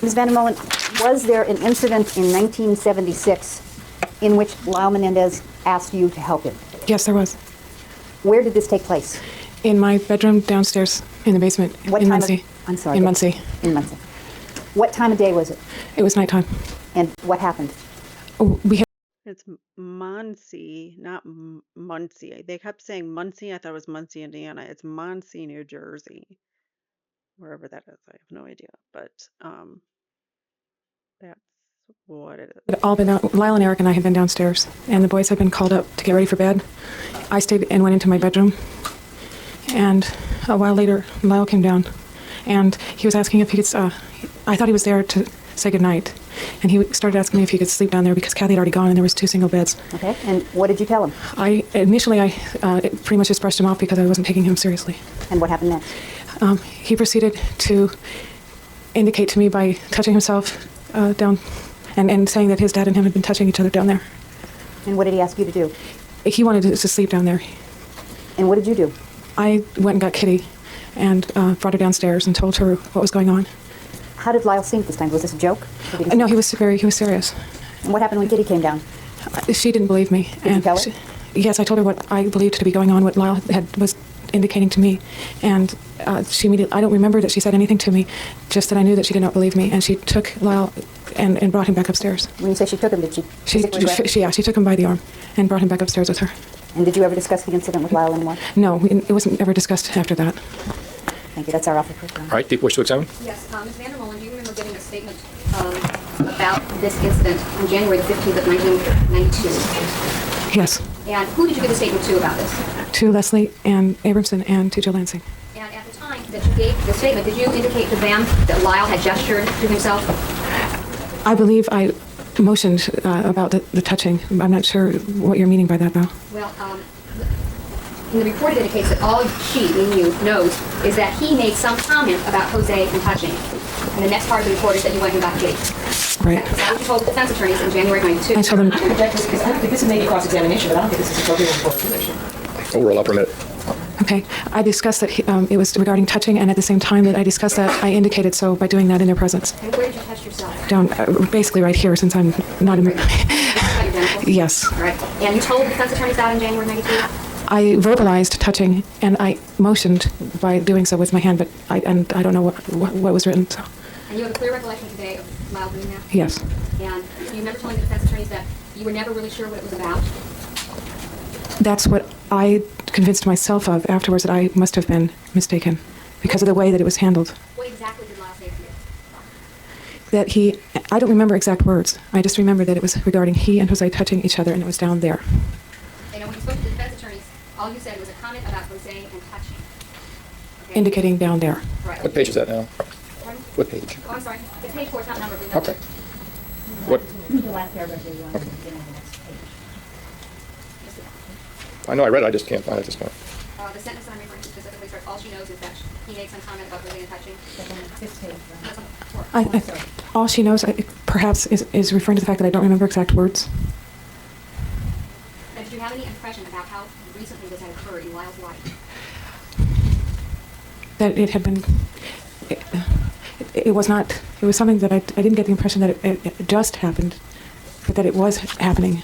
Ms. Van der Molen, was there an incident in 1976 in which Lyle Menendez asked you to help him? Yes, there was. Where did this take place? In my bedroom downstairs in the basement What in time Muncie. I'm sorry. In Muncie. In Muncie. What time of day was it? It was nighttime. And what happened? We had It's Muncie, not Muncie. They kept saying Muncie. I thought it was Muncie, Indiana. It's Muncie, New Jersey. Wherever that is, I have no idea. But that's what it is. all been out. Lyle and Eric and I had been downstairs, and the boys had been called up to get ready for bed. I stayed and went into my bedroom, and a while later, Lyle came down, and he was asking if he could. I thought he was there to say goodnight. And he started asking me if he could sleep down there because Kathy had already gone and there was 2 single beds. Okay, and what did you tell him? Initially, I pretty much just brushed him off because I wasn't taking him seriously. And what happened next? He proceeded to indicate to me by touching himself down and saying that his dad and him had been touching each other down there. And what did he ask you to do? He wanted to sleep down there. And what did you do? I went and got Kitty and brought her downstairs and told her what was going on. How did Lyle seem this time? Was this a joke? Or did he- No, he was serious. And what happened when Kitty came down? She didn't believe me. Did you tell her? Yes, I told her what I believed to be going on, what Lyle was indicating to me. And she immediately, I don't remember that she said anything to me, just that I knew that she did not believe me. And she took Lyle and brought him back upstairs. When you say she took him, did she physically grab him? She took him by the arm and brought him back upstairs with her. And did you ever discuss the incident with Lyle anymore? No, it wasn't ever discussed after that. Thank you. That's our offer for All right, people wish to examine? Yes, Ms. Vandermolen, do you remember giving a statement about this incident on January the 15th of 1992? Yes, And who did you give a statement to about this? to Leslie and Abramson and to Joe Lansing. And at the time that you gave the statement, did you indicate to them that Lyle had gestured to himself? I believe I motioned about the touching. I'm not sure what you're meaning by that, though. Well, in the report it indicates that all she, meaning you, knows is that he made some comment about Jose and touching. And the next part of the report is that you went and got Kitty. Right. Is that what you told the defense attorneys in January of 92? I told them, I'm going to object this because I don't think this is maybe cross-examination, but I don't think this is appropriate for a conviction. Oh, we're up for a minute. okay, I discussed that it was regarding touching, and at the same time that I discussed that, I indicated so by doing that in their presence. And where did you touch yourself? Down, basically right here, since I'm not in This is how your genitals? Yes. All right. And you told the defense attorneys that in January 92? I verbalized touching, and I motioned by doing so with my hand, but I don't know what was written, so, And you have a clear recollection today of Lyle doing that? yes. And you remember telling the defense attorneys that you were never really sure what it was about? That's what I convinced myself of afterwards, that I must have been mistaken because of the way that it was handled. What exactly did Lyle say to you? That I don't remember exact words. I just remember that it was regarding he and Jose touching each other, and it was down there. And when you spoke to the defense attorneys, all you said was a comment about Jose and touching. Okay? Indicating down there. Right. What page is that now? Pardon? What page? Oh, I'm sorry. It's page 4. It's not numbered. But Okay. What? The last paragraph that you want to begin on the next page. I know I read it, I just can't find it at this point. The sentence that I'm referring to specifically starts, all she knows is that he made some comment about Jose and touching. That's on the floor. All she knows, perhaps, is referring to the fact that I don't remember exact words. And did you have any impression about how recently this had occurred in Lyle's life? That it had been. It was not. It was something that I didn't get the impression that it just happened, but that it was happening.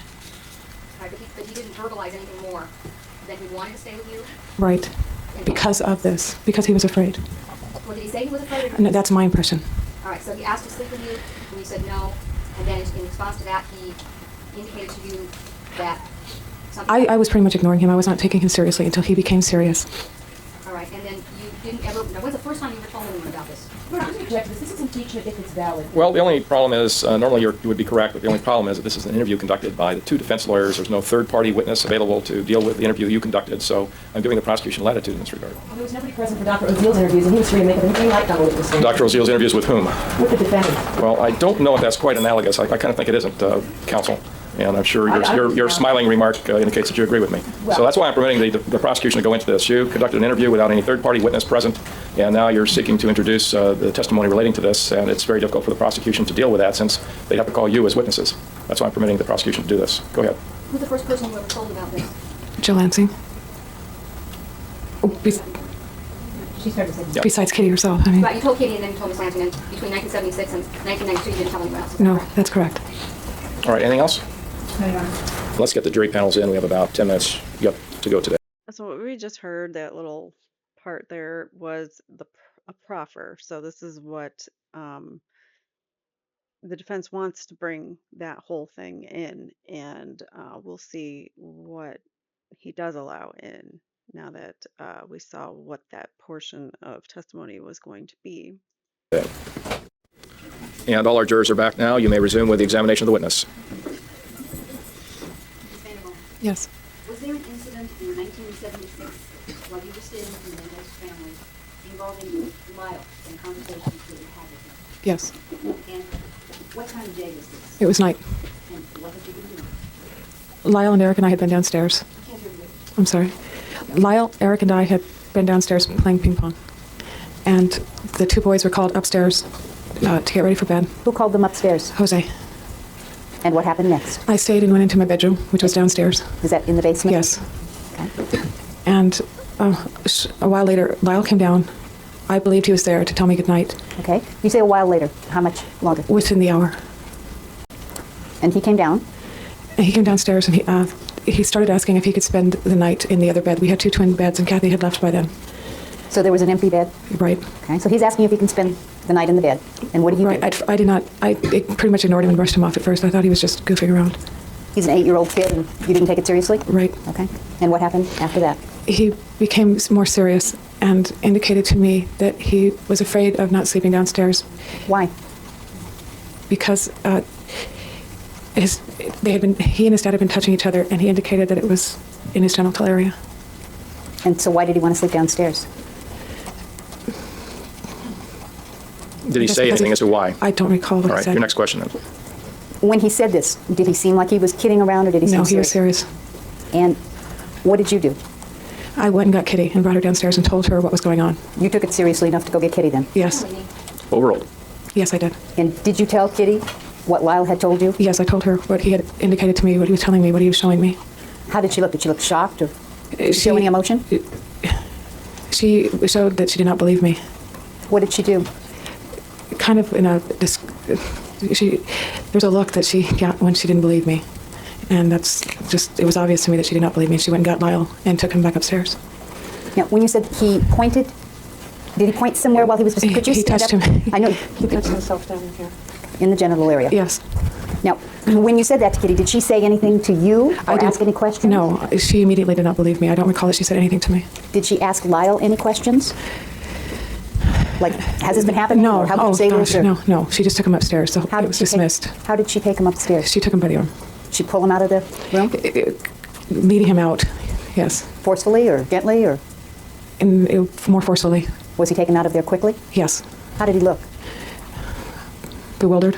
Right, but he didn't verbalize anything more than he wanted to stay with you? Right. Because of this. Because he was afraid. Well, did he say he was afraid? No, that's my impression. All right, so he asked to sleep with you, and you said no, and then in response to that, he indicated to you that something... I was pretty much ignoring him. I was not taking him seriously until he became serious. All right, and then you didn't ever... Now, when's the first time you ever told anyone about this? I'm going to object to this. This is impeachment if it's valid. Well, the only problem is, normally you would be correct, but the only problem is that this is an interview conducted by the two defense lawyers. There's no third-party witness available to deal with the interview you conducted, so I'm giving the prosecution latitude in this regard. Well, there was nobody present for Dr. Oziel's interviews, and he was free to make anything like Dr. Oziel's statement. Dr. Oziel's interviews with whom? With the defendant. Well, I don't know if that's quite analogous. I kind of think it isn't, counsel. And I'm sure your smiling remark indicates that you agree with me. So that's why I'm permitting the prosecution to go into this. You conducted an interview without any third-party witness present, and now you're seeking to introduce the testimony relating to this, and it's very difficult for the prosecution to deal with that since they'd have to call you as witnesses. That's why I'm permitting the prosecution to do this. Go ahead. Who's the first person you ever told about this? Jill Lansing. Oh, She started saying, Yeah. besides Kitty herself. I mean, Right, you told Katie and then you told Miss Lansing, and between 1976 and 1992, you didn't tell anyone else. no, that's correct. All right, anything else? Let's get the jury panels in. We have about 10 minutes yet to go today. So what we just heard, that little part there, was a proffer. So this is what the defense wants to bring that whole thing in, and we'll see what he does allow in now that we saw what that portion of testimony was going to be. And all our jurors are back now. You may resume with the examination of the witness. Yes. Was there an incident in 1976 while you were staying with the Menendez family involving Lyle and conversations that you had with him? Yes. And what time of day was this? It was night. And what did you do? Lyle and Eric and I had been downstairs. I'm sorry. Lyle, Eric, and I had been downstairs playing ping pong. And the two boys were called upstairs to get ready for bed. Who called them upstairs? Jose. And what happened next? I stayed and went into my bedroom, which was downstairs. Was that in the basement? Yes. Okay. And a while later, Lyle came down. I believed he was there to tell me goodnight Okay. You say a while later. How much longer? within the hour. And he came down. And he came downstairs and he started asking if he could spend the night in the other bed. We had two twin beds and Kathy had left by then. So there was an empty bed. Right. Okay. So he's asking if he can spend the night in the bed. And what did he Right. do? I did not. I pretty much ignored him and brushed him off at first. I thought he was just goofing around. He's an 8-year-old kid, and you didn't take it seriously? Right. Okay. And what happened after that? He became more serious and indicated to me that he was afraid of not sleeping downstairs Why? because he and his dad had been touching each other, and he indicated that it was in his genital area. And so why did he want to sleep downstairs? Did he Just say because anything as to why? I don't recall what All he right, said. your next question then. When he said this, did he seem like he was kidding around, or did he seem No, he was serious? serious. And what did you do? I went and got Kitty and brought her downstairs and told her what was going on. You took it seriously enough to go get Kitty then? Yes. Overruled. Yes, I did. And did you tell Kitty what Lyle had told you? Yes, I told her what he had indicated to me, what he was telling me, what he was showing me. How did she look? Did she look shocked, or did she show any emotion? She showed that she did not believe me. What did she do? Kind of in a... There's a look that she got when she didn't believe me. And that's just... It was obvious to me that she did not believe me. She went and got Lyle and took him back upstairs. Now, when you said he pointed, did he point somewhere while he was... Could you He stand touched up? him. I know. He touched himself down here. In the genital area? Yes. Now, when you said that to Kitty, did she say anything to you or didn't- ask any questions? No, she immediately did not believe me. I don't recall that she said anything to me. Did she ask Lyle any questions? Like, has this been happening? No. Or how would Oh, you say gosh, this? Or no. She just took him upstairs, so how it did was she dismissed. how did she take him upstairs? She took him by the arm. She pull him out of the room Leading him out, yes. forcefully or gently, or And more forcefully, was he taken out of there quickly? yes. How did he look? Bewildered?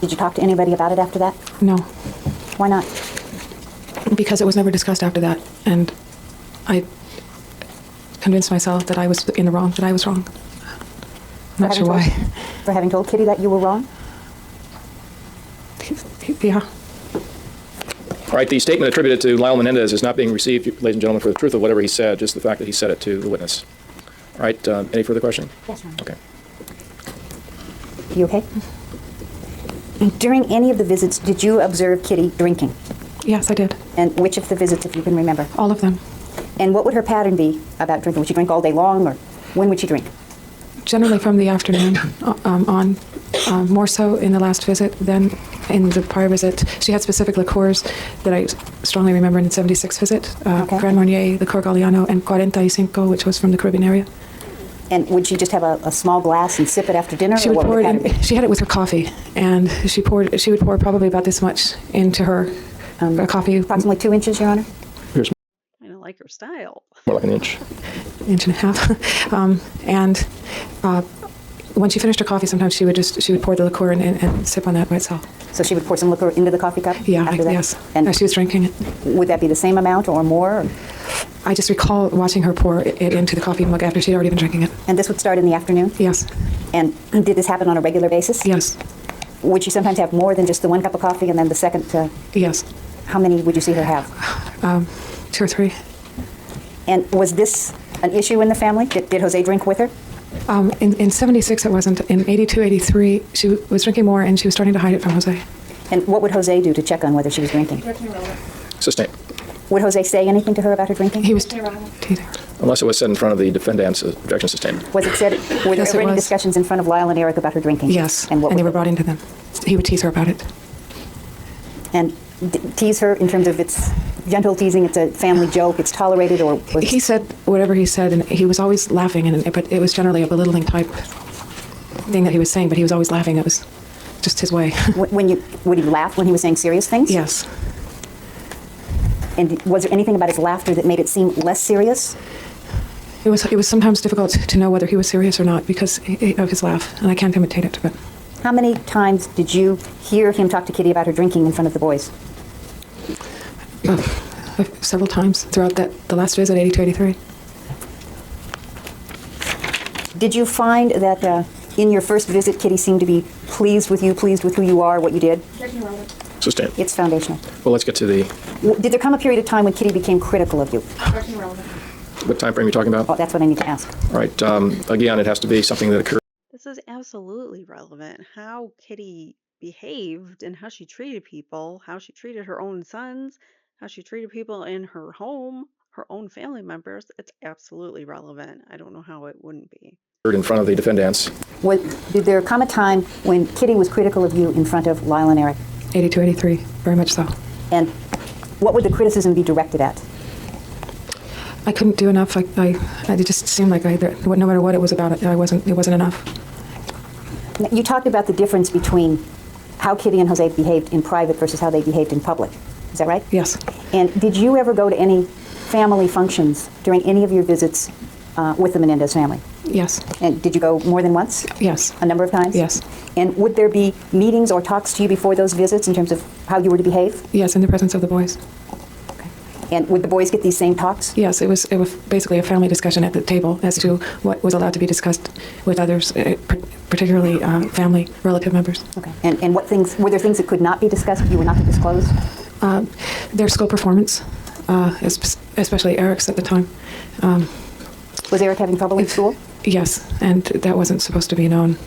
Did you talk to anybody about it after that? No. Why not? Because it was never discussed after that. And I convinced myself that I was in the wrong, that I was wrong. I'm not sure why. For having told Kitty that you were wrong? Yeah. All right, the statement attributed to Lyle Menendez is not being received, ladies and gentlemen, for the truth of whatever he said, just the fact that he said it to the witness. All right, any further questioning? Yes, Your Honor. Okay. You okay? During any of the visits, did you observe Kitty drinking? Yes, I did. And which of the visits, if you can remember? All of them. And what would her pattern be about drinking? Would she drink all day long, or when would she drink? Generally from the afternoon on, more so in the last visit than in the prior visit. She had specific liqueurs that I strongly remember in the 76 visit. Okay. Grand Marnier, Licor Galliano, and 45, which was from the Caribbean area. And would she just have a small glass and sip it after dinner? She or would what pour the it pattern in, be? she had it with her coffee, and she would pour probably about this much into her coffee, Approximately 2 inches, Your Honor? I don't like her style. More like an inch. inch and a half. And when she finished her coffee, sometimes she would pour the liqueur and sip on that by itself. So she would pour some liquor into the coffee cup? Yeah, after that? yes. And As she was drinking it. would that be the same amount or more? Or? I just recall watching her pour it into the coffee mug after she'd already been drinking it. And this would start in the afternoon? Yes, And did this happen on a regular basis? yes, Would she sometimes have more than just the 1 cup of coffee, and then the second, yes. how many would you see her have? 2 or 3. And was this an issue in the family? Did Jose drink with her? In 76, it wasn't. In 82, 83, she was drinking more, and she was starting to hide it from Jose. And what would Jose do to check on whether she was drinking? Sustained. Would Jose say anything to her about her drinking? He was... Unless it was said in front of the defendant's objection sustained. Was it said, were there Yes, ever it any was. discussions in front of Lyle and Eric about her drinking? Yes, And what they were were brought into them. He would tease her about it. And tease her in terms of it's gentle teasing, it's a family joke, it's tolerated, or was He said whatever he said, and he was always laughing, but it was generally a belittling type thing that he was saying, but he was always laughing. It was just his way. would he laugh when he was saying serious things? Yes. And was there anything about his laughter that made it seem less serious? It was sometimes difficult to know whether he was serious or not because of his laugh, and I can't imitate it. But How many times did you hear him talk to Kitty about her drinking in front of the boys? several times throughout the last visit, 82, 83. Did you find that in your first visit, Kitty seemed to be pleased with you, pleased with who you are, what you did? Sustained. It's foundational. Well, let's get to the, Did there come a period of time when Kitty became critical of you? what time frame are you talking about? Oh, that's what I need to ask. All right. Again, it has to be something that occurred. This is absolutely relevant. How Kitty behaved and how she treated people, how she treated her own sons, how she treated people in her home, her own family members. It's absolutely relevant. I don't know how it wouldn't be. In front of the defendants. Did there come a time when Kitty was critical of you in front of Lyle and Eric? 82, 83, very much so. And what would the criticism be directed at? I couldn't do enough. It just seemed like no matter what it was about, it wasn't enough. You talked about the difference between how Kitty and Jose behaved in private versus how they behaved in public. Is that right? Yes. And did you ever go to any family functions during any of your visits with the Menendez family? Yes. And did you go more than once? Yes. A number of times? Yes. And would there be meetings or talks to you before those visits in terms of how you were to behave? Yes, in the presence of the boys. And would the boys get these same talks? Yes, it was basically a family discussion at the table as to what was allowed to be discussed with others, particularly family, relative members. Okay. And what things, were there things that could not be discussed, you were not to disclose? Their school performance, especially Eric's at the time. Was Eric having trouble in school? Yes, and that wasn't supposed to be known.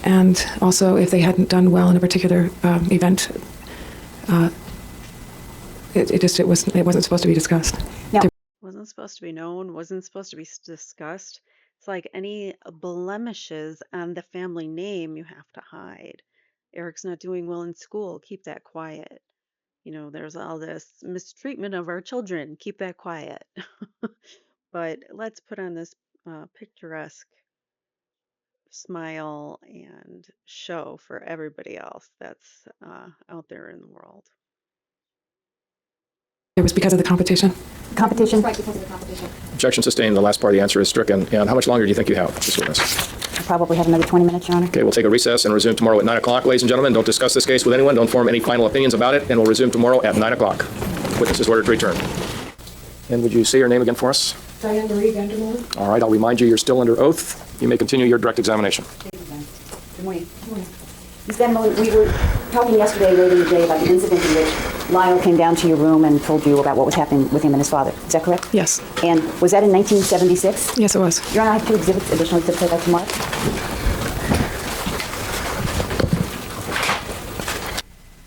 And also, if they hadn't done well in a particular event, it wasn't supposed to be discussed. Now, Wasn't supposed to be known, wasn't supposed to be discussed. It's like any blemishes on the family name you have to hide. Eric's not doing well in school, keep that quiet. You know, there's all this mistreatment of our children, keep that quiet. But let's put on this picturesque smile and show for everybody else that's out there in the world. It was because of the competition. competition? Right, because of the competition. Objection sustained. The last part of the answer is stricken. And how much longer do you think you have, this witness? I probably have another 20 minutes, Your Honor. Okay, we'll take a recess and resume tomorrow at 9 o'clock. Ladies and gentlemen, don't discuss this case with anyone. Don't form any final opinions about it. And we'll resume tomorrow at 9 o'clock. Witness is ordered to return. And would you say your name again for us? Diane Marie Vandermoor. All right, I'll remind you, you're still under oath. You may continue your direct examination. Good morning. Ms. Vandermolen, we were talking yesterday, late in the day, about the incident in which Lyle came down to your room and told you about what was happening with him and his father. Is that correct? Yes. And was that in 1976? Yes, it was. Your Honor, I have two exhibits, additional exhibits I'd like to mark.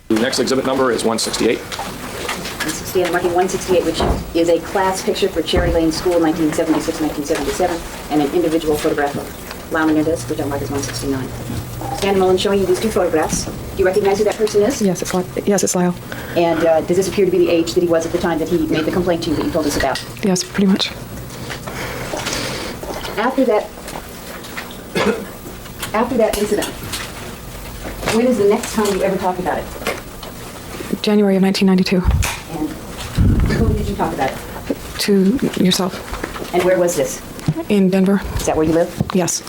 The next exhibit number is 168. 168, I'm marking 168, which is a class picture for Cherry Lane School, 1976-1977, and an individual photograph of Lyle Menendez, which I'll mark as 169. Ms. Vandermolen, showing you these two photographs. Do you recognize who that person is? Yes, it's Lyle. And does this appear to be the age that he was at the time that he made the complaint to you that you told us about? Yes, pretty much. After that incident, when is the next time you ever talked about it? January of 1992. And who did you talk about it? To yourself. And where was this? In Denver. Is that where you live? Yes.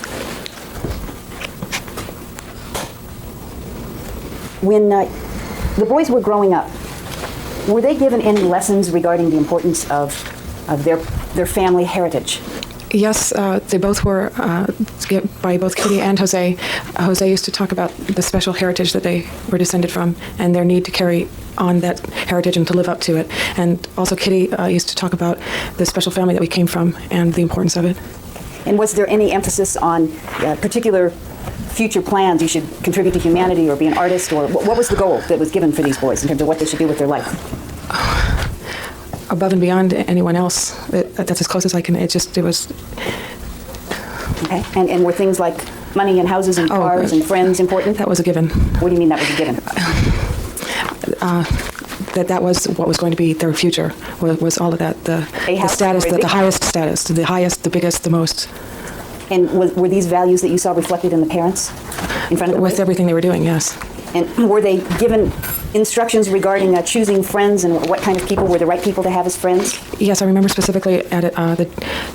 When the boys were growing up, were they given any lessons regarding the importance of their family heritage? Yes, they both were, by both Kitty and Jose. Jose used to talk about the special heritage that they were descended from and their need to carry on that heritage and to live up to it. And also Kitty used to talk about the special family that we came from and the importance of it. And was there any emphasis on particular future plans? You should contribute to humanity or be an artist, or what was the goal that was given for these boys in terms of what they should do with their life? Above and beyond anyone else. That's as close as I can. It was... Okay. And were things like money and houses and cars and friends important? That was a given. What do you mean that was a given? That was what was going to be their future, was all of that. The status, the highest status, the highest, the biggest, the most. And were these values that you saw reflected in the parents in front of the boys? With everything they were doing, yes. And were they given instructions regarding choosing friends and what kind of people were the right people to have as friends? Yes, I remember specifically at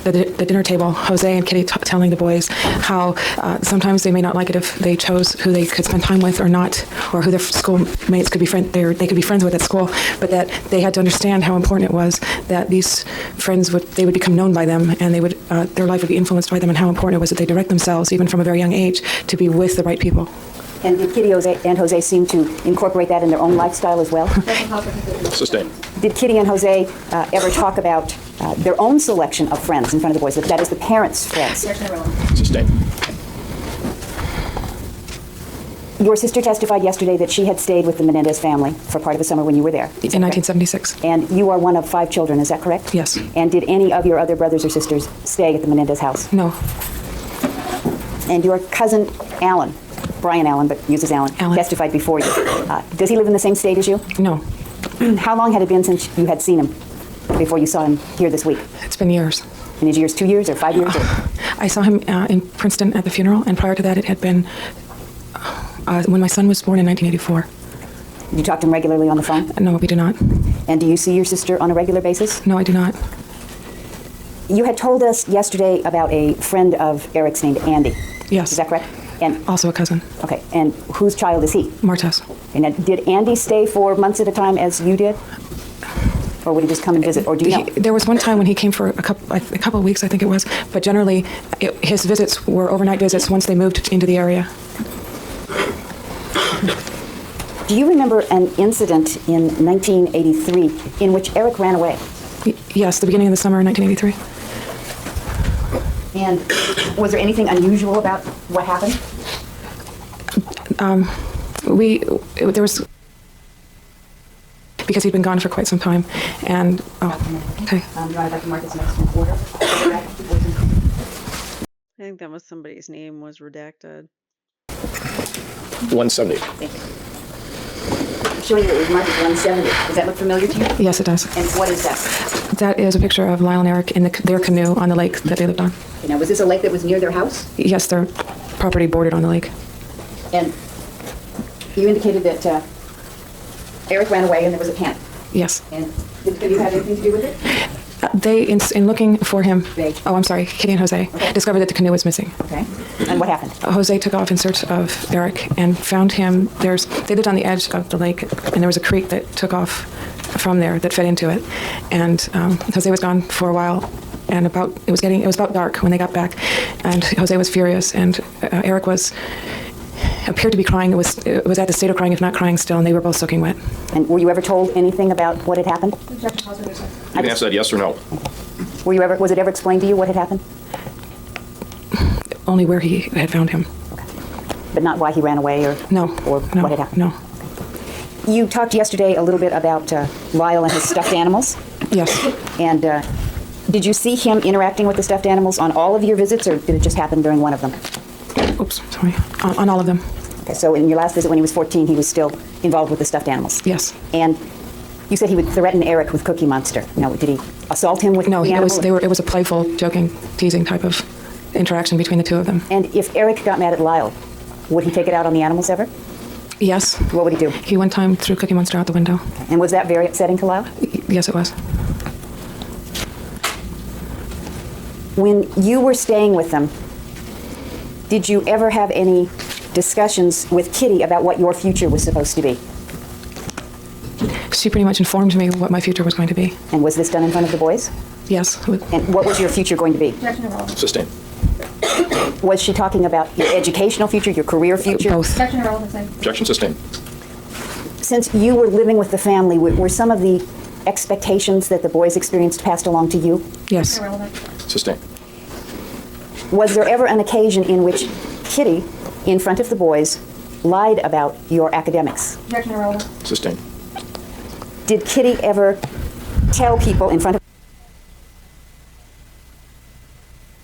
the dinner table, Jose and Kitty telling the boys how sometimes they may not like it if they chose who they could spend time with or not, or who their schoolmates could be they could be friends with at school, but that they had to understand how important it was that these friends they would become known by them, and their life would be influenced by them, and how important it was that they direct themselves, even from a very young age, to be with the right people. And did Kitty and Jose seem to incorporate that in their own lifestyle as well? Sustained. Did Kitty and Jose ever talk about their own selection of friends in front of the boys? That is, the parents' friends. Sustained. Your sister testified yesterday that she had stayed with the Menendez family for part of the summer when you were there. In 1976. And you are one of 5 children, is that correct? Yes. And did any of your other brothers or sisters stay at the Menendez house? No. And your cousin Alan, Brian Allen, but uses Alan, testified before you. Does he live in the same state as you? No. How long had it been since you had seen him before you saw him here this week? It's been years. In his years, 2 years or 5 years? I saw him in Princeton at the funeral, and prior to that it had been when my son was born in 1984. You talk to him regularly on the phone? No, we do not. And do you see your sister on a regular basis? No, I do not. You had told us yesterday about a friend of Eric's named Andy. Yes. Is that correct? And also a cousin. Okay. And whose child is he? Marta's. And did Andy stay for months at a time as you did? Or would he just come and visit? Or do you know? There was one time when he came for a couple of weeks, I think it was. But generally, his visits were overnight visits once they moved into the area. Do you remember an incident in 1983 in which Eric ran away? Yes, the beginning of the summer of 1983. And was there anything unusual about what happened? There was, because he'd been gone for quite some time, and okay. You want to mark this next in order? I think that was somebody's name was redacted. 170. Thank you. Showing that it was marked as 170. Does that look familiar to you? Yes, it does. And what is that? That is a picture of Lyle and Eric in their canoe on the lake that they lived on. Okay, now, was this a lake that was near their house? Yes, their property bordered on the lake. And you indicated that Eric ran away and there was a panic. Yes. And did you have anything to do with it? They, in looking for him, They. oh, I'm sorry, Kitty and Jose, discovered that the canoe was missing. Okay. And what happened? Jose took off in search of Eric and found him. They lived on the edge of the lake, and there was a creek that took off from there that fed into it. And Jose was gone for a while, and it was about dark when they got back, and Jose was furious, and Eric appeared to be crying. It was at the state of crying, if not crying still, and they were both soaking wet. And were you ever told anything about what had happened? You can answer that yes or no. Was it ever explained to you what had happened? Only where he had found him. Okay. But not why he ran away or No. what had happened? No. You talked yesterday a little bit about Lyle and his stuffed animals. Yes. And did you see him interacting with the stuffed animals on all of your visits, or did it just happen during one of them? Oops, sorry. On all of them. Okay, so in your last visit when he was 14, he was still involved with the stuffed animals? Yes. And you said he would threaten Eric with Cookie Monster. Now, did he assault him with No, the animal? it was a playful, joking, teasing type of interaction between the two of them. And if Eric got mad at Lyle, would he take it out on the animals ever? Yes. What would he do? He one time threw Cookie Monster out the window. And was that very upsetting to Lyle? Yes, it was. When you were staying with them, did you ever have any discussions with Kitty about what your future was supposed to be? She pretty much informed me what my future was going to be. And was this done in front of the boys? Yes. And what was your future going to be? Sustained. Was she talking about your educational future, your career future? Both. Objection to relevancy. Objection sustained. Since you were living with the family, were some of the expectations that the boys experienced passed along to you? Yes. Sustained. Was there ever an occasion in which Kitty, in front of the boys, lied about your academics? Objection to relevance. Sustained. Did Kitty ever tell people in front of...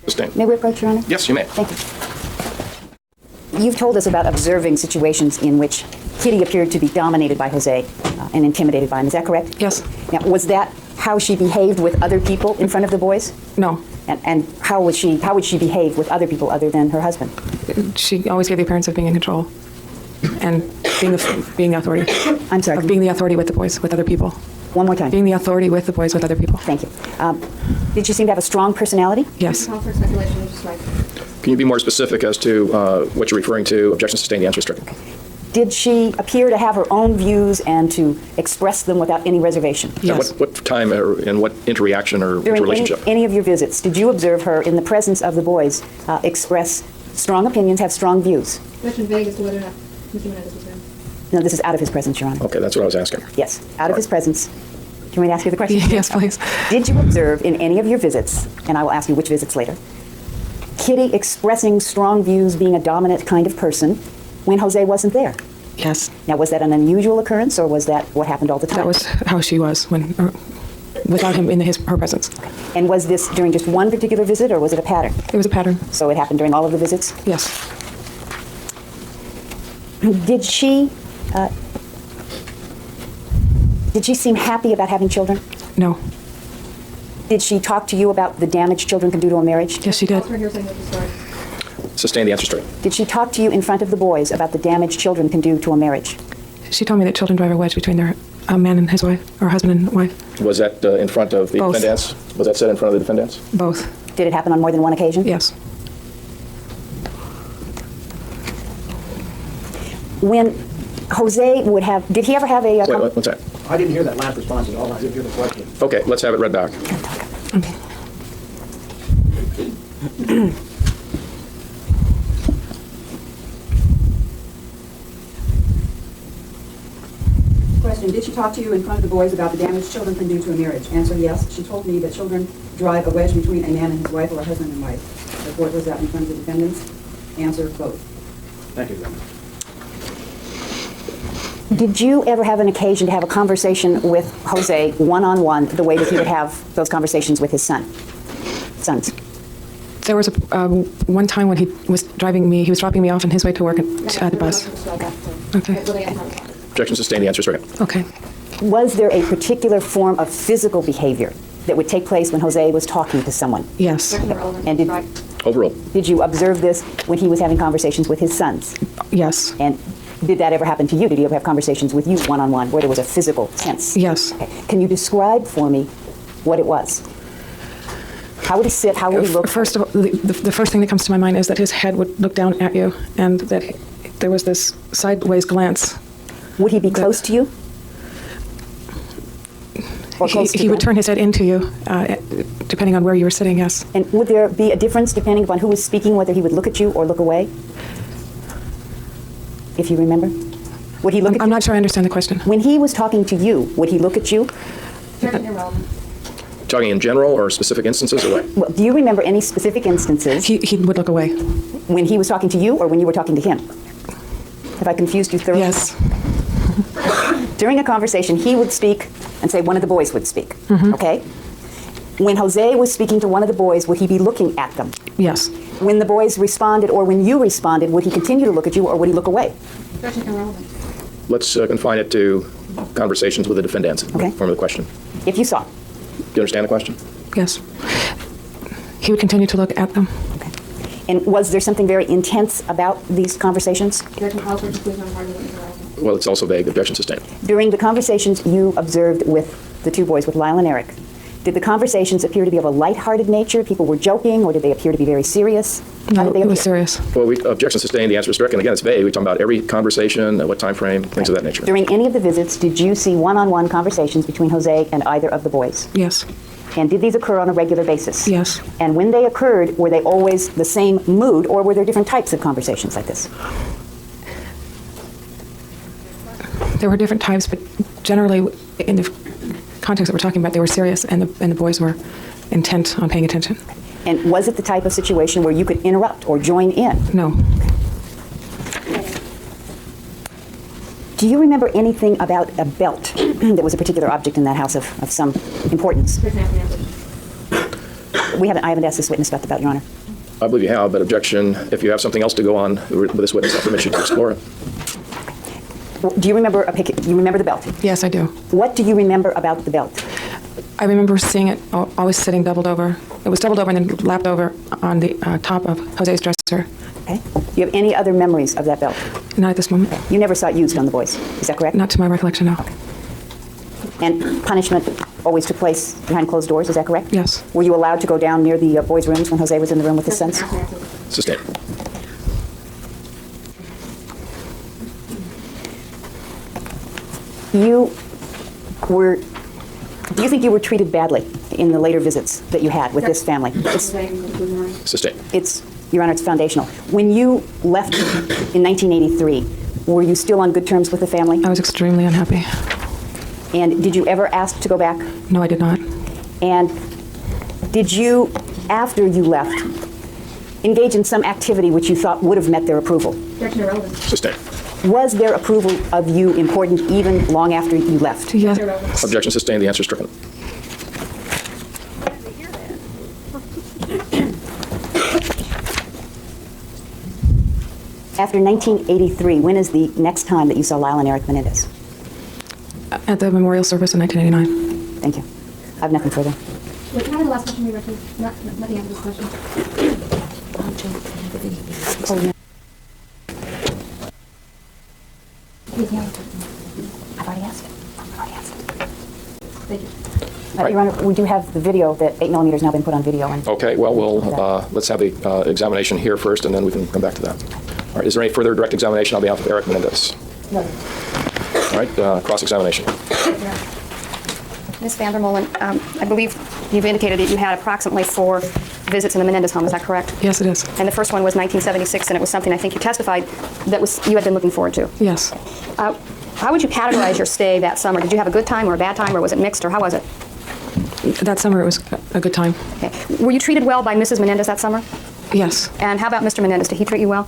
Sustained. May we approach, Your Honor? Yes, you may. Thank you. You've told us about observing situations in which Kitty appeared to be dominated by Jose and intimidated by him. Is that correct? Yes. Now, was that how she behaved with other people in front of the boys? No. And how would she behave with other people other than her husband? She always gave the appearance of being in control. And being the authority. I'm sorry. Of being the authority with the boys, with other people. One more time. Being the authority with the boys, with other people. Thank you. Did she seem to have a strong personality? Yes. Call for speculation, just like. Can you be more specific as to what you're referring to? Objection sustained. The answer is stricken. Did she appear to have her own views and to express them without any reservation? Yes. What time and what interaction or During relationship? any of your visits, did you observe her in the presence of the boys express strong opinions, have strong views? Question vague as to whether or not Mr. Menendez was there. No, this is out of his presence, Your Honor. Okay, that's what I was asking. Yes, out of his presence. Do you want me to ask you the question? Yes, please. Did you observe in any of your visits, and I will ask you which visits later, Kitty expressing strong views, being a dominant kind of person when Jose wasn't there? Yes. Now, was that an unusual occurrence, or was that what happened all the time? That was how she was without him in her presence. And was this during just one particular visit, or was it a pattern? It was a pattern. So it happened during all of the visits? Yes. Did she seem happy about having children? No. Did she talk to you about the damage children can do to a marriage? Yes, she did. Call for hearsay, Mr. Stark. Sustain the answer straight. Did she talk to you in front of the boys about the damage children can do to a marriage? She told me that children drive a wedge between their man and his wife, or husband and wife. Was that in front of the Both. defendants? Was that said in front of the defendants? Both. Did it happen on more than one occasion? Yes. When Jose would have, did he ever have a... Wait, one second. I didn't hear that last response at all. I didn't hear the question. Okay, let's have it read back. Okay. Question, did she talk to you in front of the boys about the damage children can do to a marriage? Answer, yes. She told me that children drive a wedge between a man and his wife, or a husband and wife. The court was that in front of the defendants? Answer, both. Thank you, Your Honor. Did you ever have an occasion to have a conversation with Jose one-on-one the way that he would have those conversations with his sons? There was one time when he was dropping me off on his way to work at the bus. Okay. Objection sustained. The answer is straight. Okay. Was there a particular form of physical behavior that would take place when Jose was talking to someone? Yes. And Overruled. did you observe this when he was having conversations with his sons? Yes. And did that ever happen to you? Did he ever have conversations with you one-on-one where there was a physical sense? Yes. Okay. Can you describe for me what it was? How would he sit? How would he look? First of all, the first thing that comes to my mind is that his head would look down at you, and that there was this sideways glance. Would he be close to you? Or close to He would them? turn his head into you, depending on where you were sitting, yes. And would there be a difference depending upon who was speaking, whether he would look at you or look away? If you remember? Would he look at I'm you? not sure I understand the question. When he was talking to you, would he look at you? Very irrelevant. Talking in general or specific instances or what? Well, do you remember any specific instances He would look away. when he was talking to you or when you were talking to him? Have I confused you thoroughly? Yes. During a conversation, he would speak and say one of the boys would speak, Mm-hmm. okay? When Jose was speaking to one of the boys, would he be looking at them? Yes. When the boys responded or when you responded, would he continue to look at you or would he look away? Question irrelevant. Let's confine it to conversations with the defendants. Okay. Form of the question. If you saw. Do you understand the question? Yes. He would continue to look at them. Okay. And was there something very intense about these conversations? Objection, call for conclusion on part of the irrelevant. Well, it's also vague. Objection sustained. During the conversations you observed with the two boys, with Lyle and Eric, did the conversations appear to be of a lighthearted nature? People were joking, or did they appear to be very serious? How No, did they it was appear? serious. Well, objection sustained. The answer is stricken. And again, it's vague. We're talking about every conversation, what time frame, things of that nature. During any of the visits, did you see one-on-one conversations between Jose and either of the boys? Yes. And did these occur on a regular basis? Yes. And when they occurred, were they always the same mood, or were there different types of conversations like this? There were different types, but generally, in the context that we're talking about, they were serious, and the boys were intent on paying attention. And was it the type of situation where you could interrupt or join in? No. Do you remember anything about a belt that was a particular object in that house of some importance? Question after answer. I haven't asked this witness about the belt, Your Honor. I believe you have, but objection, if you have something else to go on with this witness, I permit you to explore it. Do you remember you remember the belt? Yes, I do. What do you remember about the belt? I remember seeing it always sitting doubled over. It was doubled over and then lapped over on the top of Jose's dresser. Okay. Do you have any other memories of that belt? Not at this moment. You never saw it used on the boys, is that correct? Not to my recollection, no. And punishment always took place behind closed doors, is that correct? Yes. Were you allowed to go down near the boys' rooms when Jose was in the room with his sons? Sustained. Do you think you were treated badly in the later visits that you had with this family? Sustained. Your Honor, it's foundational. When you left in 1983, were you still on good terms with the family? I was extremely unhappy. And did you ever ask to go back? No, I did not. And did you, after you left, engage in some activity which you thought would have met their approval? Objection irrelevant. Sustained. Was their approval of you important even long after you left? Yes. Objection sustained. The answer is stricken. After 1983, when is the next time that you saw Lyle and Eric Menendez? At the memorial service in 1989. Thank you. I have nothing further. Wait, can I have the last question reread, please? Not the answer to this question. Oh, yeah. Please, yeah. I've already asked. Thank you. Right. Your Honor, we do have the video, that 8mm has now been put on video. And Okay, well, let's have the examination here first, and then we can come back to that. All right, is there any further direct examination on behalf of Eric Menendez? No. All right, cross-examination. Ms. Vandermolen, I believe you've indicated that you had approximately 4 visits in the Menendez home. Is that correct? Yes, it is. And the first one was 1976, and it was something I think you testified that you had been looking forward to. Yes. How would you categorize your stay that summer? Did you have a good time or a bad time, or was it mixed, or how was it? That summer it was a good time. Okay. Were you treated well by Mrs. Menendez that summer? Yes. And how about Mr. Menendez? Did he treat you well?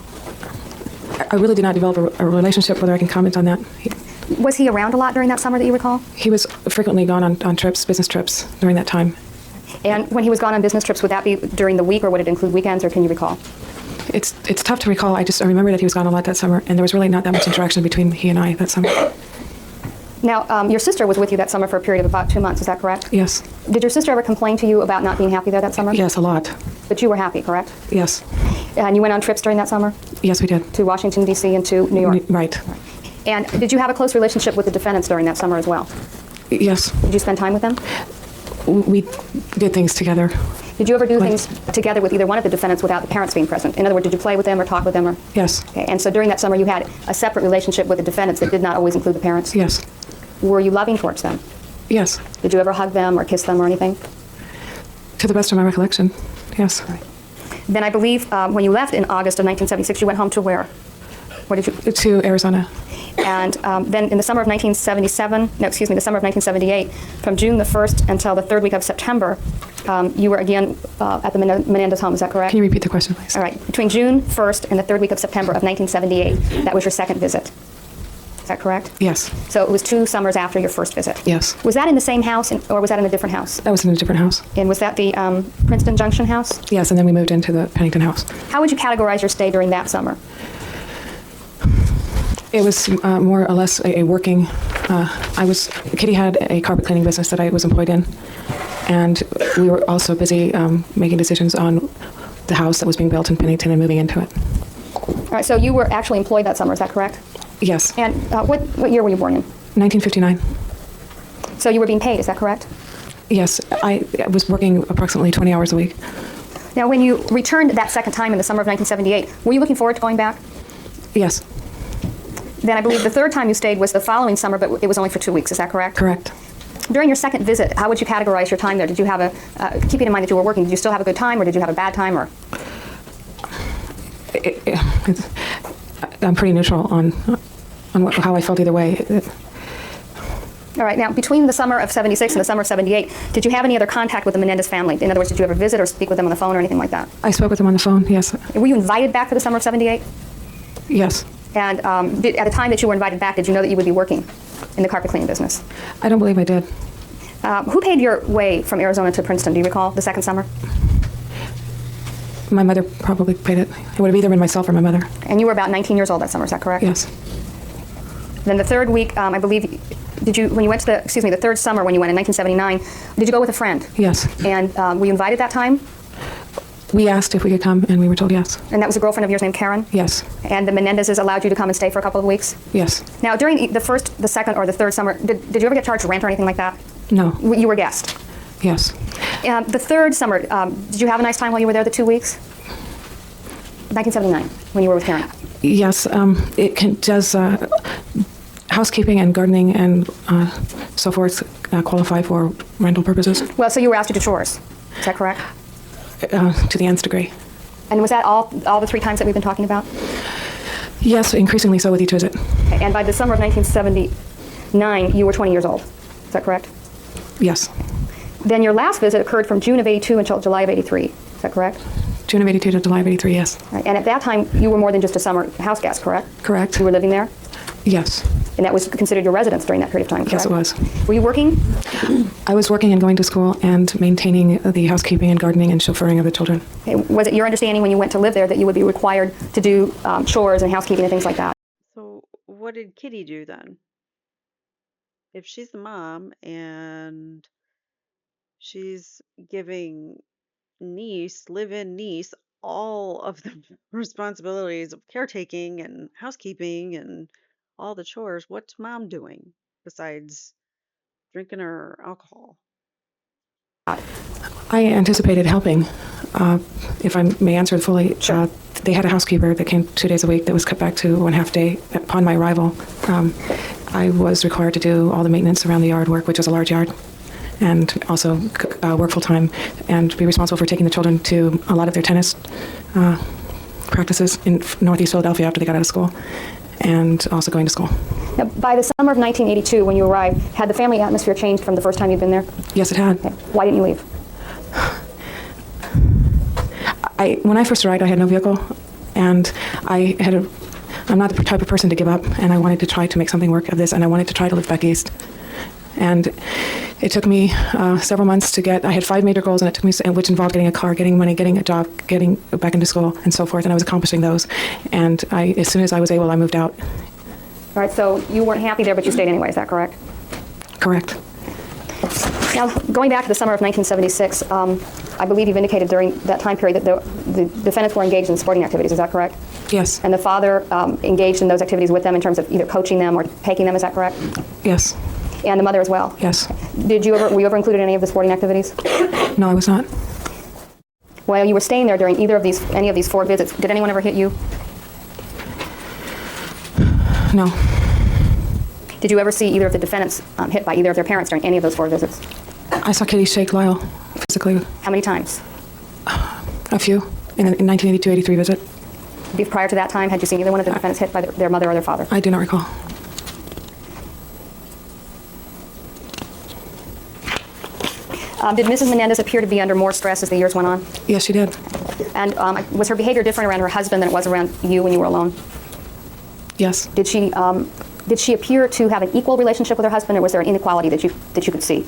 I really did not develop a relationship, whether I can comment on that. Was he around a lot during that summer that you recall? He was frequently gone on trips, business trips, during that time. And when he was gone on business trips, would that be during the week, or would it include weekends, or can you recall? It's tough to recall. I remember that he was gone a lot that summer, and there was really not that much interaction between he and I that summer. Now, your sister was with you that summer for a period of about 2 months, is that correct? Yes. Did your sister ever complain to you about not being happy there that summer? Yes, a lot. But you were happy, correct? Yes. And you went on trips during that summer? Yes, we did. To Washington, D.C. and to New York? Right. And did you have a close relationship with the defendants during that summer as well? Yes. Did you spend time with them? We did things together. Did you ever do things together with either one of the defendants without the parents being present? In other words, did you play with them or talk with them? Or? Yes. Okay. And so during that summer, you had a separate relationship with the defendants that did not always include the parents? Yes. Were you loving towards them? Yes. Did you ever hug them or kiss them or anything? To the best of my recollection, yes. Right. Then I believe when you left in August of 1976, you went home to where? Where did you? To Arizona. And then in the summer of 1978, from June the 1st until the 3rd week of September, you were again at the Menendez home, is that correct? Can you repeat the question, please? All right. Between June 1st and the 3rd week of September of 1978, that was your second visit. Is that correct? Yes. So it was 2 summers after your first visit? Yes. Was that in the same house, or was that in a different house? That was in a different house. And was that the Princeton Junction house? Yes, and then we moved into the Pennington house. How would you categorize your stay during that summer? It was more or less a working, Kitty had a carpet cleaning business that I was employed in, and we were also busy making decisions on the house that was being built in Pennington and moving into it. All right, so you were actually employed that summer, is that correct? Yes. And what year were you born in? 1959. So you were being paid, is that correct? Yes, I was working approximately 20 hours a week. Now, when you returned that second time in the summer of 1978, were you looking forward to going back? Yes. Then I believe the third time you stayed was the following summer, but it was only for 2 weeks, is that correct? Correct. During your second visit, how would you categorize your time there? Did you have keeping in mind that you were working, did you still have a good time, or did you have a bad time, or? I'm pretty neutral on how I felt either way. All right, now, between the summer of 76 and the summer of 78, did you have any other contact with the Menendez family? In other words, did you ever visit or speak with them on the phone or anything like that? I spoke with them on the phone, yes. Were you invited back for the summer of 78? Yes. And at the time that you were invited back, did you know that you would be working in the carpet cleaning business? I don't believe I did. Who paid your way from Arizona to Princeton? Do you recall the second summer? My mother probably paid it. It would have either been myself or my mother. And you were about 19 years old that summer, is that correct? Yes. Then the third week, I believe, when you went to the third summer when you went in 1979, did you go with a friend? Yes. And were you invited that time? We asked if we could come, and we were told yes. And that was a girlfriend of yours named Karen? Yes. And the Menendezes allowed you to come and stay for a couple of weeks? Yes. Now, during the first, the second, or the third summer, did you ever get charged rent or anything like that? No. You were a guest? Yes. The third summer, did you have a nice time while you were there, the 2 weeks? 1979, when you were with Karen? Yes. Does housekeeping and gardening and so forth qualify for rental purposes? Well, so you were asked to do chores, is that correct? To the nth degree. And was that all the 3 times that we've been talking about? Yes, increasingly so with each visit. Okay, and by the summer of 1979, you were 20 years old, is that correct? Yes. Then your last visit occurred from June of 82 until July of 83, is that correct? June of 82 to July of 83, yes. Right, and at that time, you were more than just a summer house guest, correct? Correct. You were living there? Yes. And that was considered your residence during that period of time, correct? Yes, it was. Were you working? I was working and going to school and maintaining the housekeeping and gardening and chauffeuring of the children. Okay, was it your understanding when you went to live there that you would be required to do chores and housekeeping and things like that? So what did Kitty do then? If she's the mom and she's giving live-in niece, all of the responsibilities of caretaking and housekeeping and all the chores, what's mom doing besides drinking her alcohol? I anticipated helping. If I may answer it fully, Sure. they had a housekeeper that came 2 days a week that was cut back to 1/2 day upon my arrival. I was required to do all the maintenance around the yard work, which was a large yard, and also work full-time and be responsible for taking the children to a lot of their tennis practices in Northeast Philadelphia after they got out of school, and also going to school. Now, by the summer of 1982, when you arrived, had the family atmosphere changed from the first time you'd been there? Yes, it had. Okay. Why didn't you leave? When I first arrived, I had no vehicle, and I'm not the type of person to give up, and I wanted to try to make something work of this, and I wanted to try to live back east. And it took me several months to I had 5 major goals, and it took me, which involved getting a car, getting money, getting a job, getting back into school, and so forth, and I was accomplishing those. And as soon as I was able, I moved out. All right, so you weren't happy there, but you stayed anyway, is that correct? Correct. Now, going back to the summer of 1976, I believe you've indicated during that time period that the defendants were engaged in sporting activities, is that correct? Yes. And the father engaged in those activities with them in terms of either coaching them or taking them, is that correct? Yes. And the mother as well? Yes. Were you ever included in any of the sporting activities? No, I was not. While you were staying there during any of these 4 visits, did anyone ever hit you? No. Did you ever see either of the defendants hit by either of their parents during any of those 4 visits? I saw Kitty shake Lyle physically How many times? a few in the 1982-83 visit. Prior to that time, had you seen either one of the defendants hit by their mother or their father? I do not recall. Did Mrs. Menendez appear to be under more stress as the years went on? Yes, she did. And was her behavior different around her husband than it was around you when you were alone? Yes. Did she appear to have an equal relationship with her husband, or was there an inequality that you could see?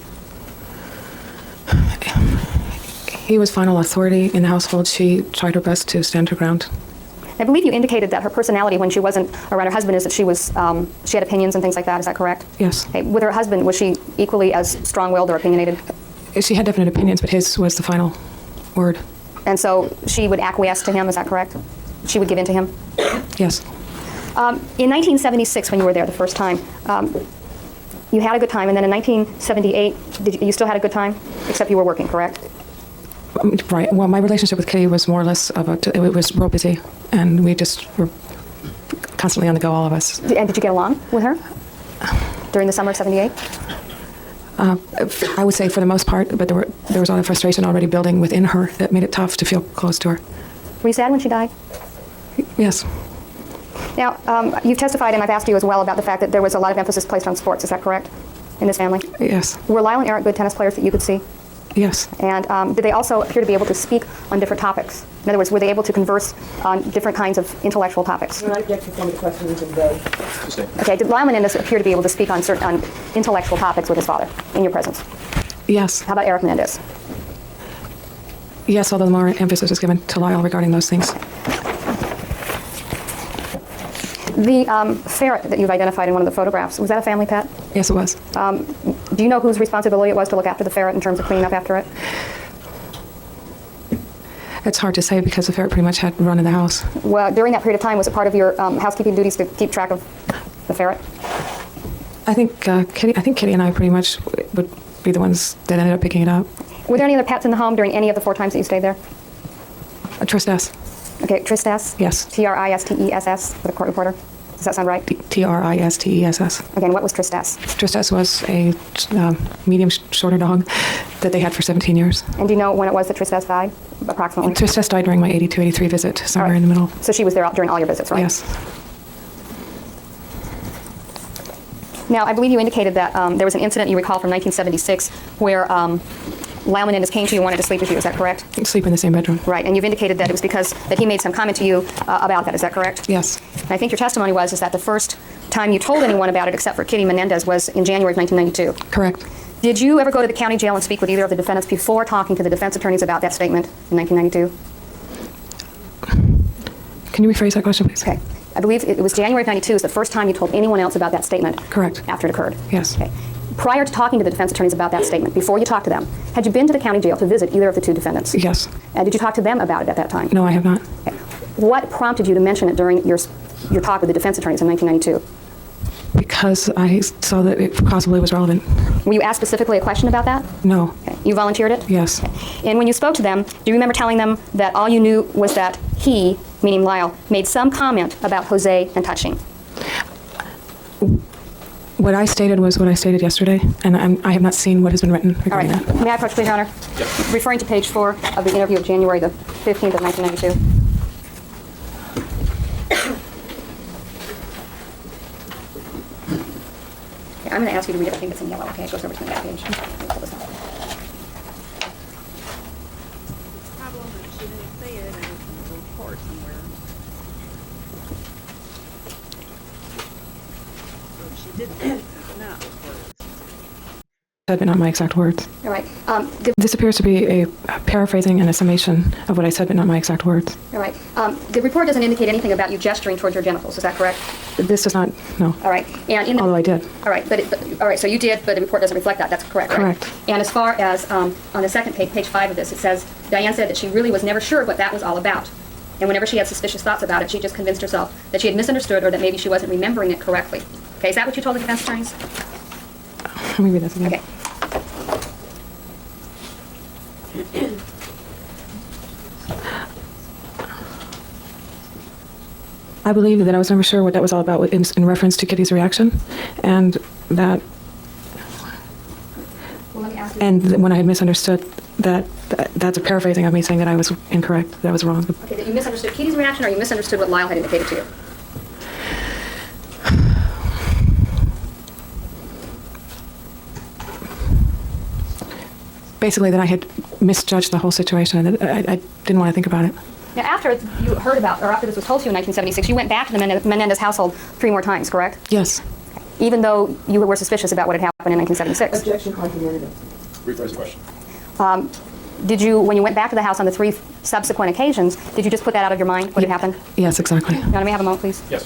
He was final authority in the household. She tried her best to stand her ground. I believe you indicated that her personality when she wasn't around her husband is that she had opinions and things like that. Is that correct? Yes. Okay. With her husband, was she equally as strong-willed or opinionated? She had definite opinions, but his was the final word. And so she would acquiesce to him, is that correct? She would give in to him? Yes. In 1976, when you were there the first time, you had a good time, and then in 1978, you still had a good time, except you were working, correct? Right. Well, my relationship with Kitty was more or less it was real busy, and we just were constantly on the go, all of us. And did you get along with her during the summer of '78? I would say for the most part, but there was a lot of frustration already building within her that made it tough to feel close to her. Were you sad when she died? Yes. Now, you've testified, and I've asked you as well about the fact that there was a lot of emphasis placed on sports. Is that correct in this family? Yes. Were Lyle and Eric good tennis players that you could see? Yes. And did they also appear to be able to speak on different topics? In other words, were they able to converse on different kinds of intellectual topics? When I get to some of the questions and go. Okay, did Lyle Menendez appear to be able to speak on certain intellectual topics with his father in your presence? Yes. How about Eric Menendez? Yes, although more emphasis was given to Lyle regarding those things. The ferret that you've identified in one of the photographs, was that a family pet? Yes, it was. Do you know whose responsibility it was to look after the ferret in terms of cleaning up after it? It's hard to say because the ferret pretty much had run in the house. Well, during that period of time, was it part of your housekeeping duties to keep track of the ferret? I think Kitty and I pretty much would be the ones that ended up picking it up. Were there any other pets in the home during any of the 4 times that you stayed there? Tristess. Okay, Tristess? Yes. Tristess for the court reporter. Does that sound right? Tristess. Okay, and what was Tristess? Tristess was a medium shorter dog that they had for 17 years. And do you know when it was that Tristess died, approximately? Tristess died during my 82-83 visit, somewhere All right. in the middle. So she was there during all your visits, right? Yes. Now, I believe you indicated that there was an incident you recall from 1976 where Lyle Menendez came to you and wanted to sleep with you. Is that correct? Sleep in the same bedroom. Right, and you've indicated that it was because that he made some comment to you about that. Is that correct? Yes. And I think your testimony was that the first time you told anyone about it, except for Kitty Menendez, was in January of 1992. Correct. Did you ever go to the county jail and speak with either of the defendants before talking to the defense attorneys about that statement in 1992? Can you rephrase that question, please? Okay. I believe it was January of 92 is the first time you told anyone else about that statement. Correct. After it occurred. Yes. Okay. Prior to talking to the defense attorneys about that statement, before you talked to them, had you been to the county jail to visit either of the 2 defendants? Yes. Did you talk to them about it at that time? No, I have not. Okay. What prompted you to mention it during your talk with the defense attorneys in 1992? Because I saw that it possibly was relevant. Were you asked specifically a question about that? No. Okay. You volunteered it? Yes. Okay. And when you spoke to them, do you remember telling them that all you knew was that he, meaning Lyle, made some comment about Jose and touching? What I stated was what I stated yesterday, and I have not seen what has been written All right. regarding that. May I approach, please, Your Honor? Yep. Referring to page 4 of the interview of January the 15th of 1992. Okay, I'm going to ask you to read everything that's in yellow, okay? It goes over to the next page. Pull this out. Problem is she didn't say it and it's in the report somewhere. So she did say it, it's not reported. Said, but not my exact words. All right. This appears to be a paraphrasing and a summation of what I said, but not my exact words. All right. The report doesn't indicate anything about you gesturing towards your genitals. Is that correct? This does not, no. All right. And in the, Although I did. All right. All right. So you did, but the report doesn't reflect that. That's correct, right? Correct. And as far as on the second page, page 5 of this, it says Diane said that she really was never sure what that was all about. And whenever she had suspicious thoughts about it, she just convinced herself that she had misunderstood or that maybe she wasn't remembering it correctly. Okay. Is that what you told the defense attorneys? Let me read this again. Okay. I believe that I was never sure what that was all about in reference to Kitty's reaction, and that, Well, let me ask you. and when I had misunderstood that, that's a paraphrasing of me saying that I was incorrect, that I was wrong. Okay, that you misunderstood Kitty's reaction or you misunderstood what Lyle had indicated to you? Basically, that I had misjudged the whole situation, and that I didn't want to think about it. Now, after you heard about, or after this was told to you in 1976, you went back to the Menendez household 3 more times, correct? Yes. Even though you were suspicious about what had happened in 1976. Objection, argumentative. Rephrase the question. Did you, when you went back to the house on the 3 subsequent occasions, did you just put that out of your mind, what had happened? Yes, exactly. Now, let me have a moment, please. Yes.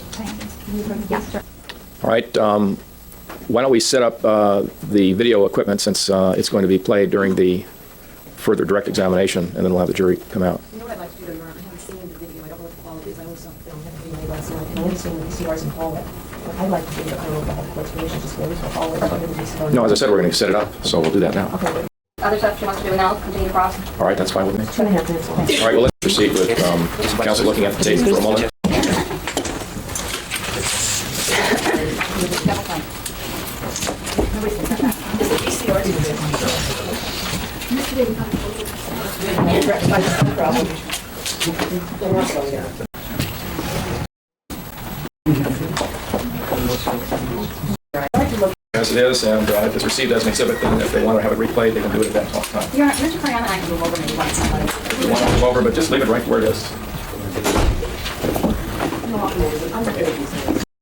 Yes, sure. All right. Why don't we set up the video equipment since it's going to be played during the further direct examination, and then we'll have the jury come out. You know what I'd like to do, Your Honor? I haven't seen the video. I don't know what the quality is. I always don't have a video last night. And I haven't seen the VCRs in hallway. But I'd like to see the whole explanation just goes to hallway. No, as I said, we're going to set it up, so we'll do that now. Okay, but Other stuff she wants to do, and then I'll continue to cross. All right, that's fine with me. 2.5 minutes long. All right, well, let's proceed with counsel looking at the tape for a moment. As it is, and if it's received as an exhibit, then if they want to have it replayed, they can do it at that time. Your Honor, Mr. Coriana and I can move over maybe once. You want to move over, but just leave it right where it is.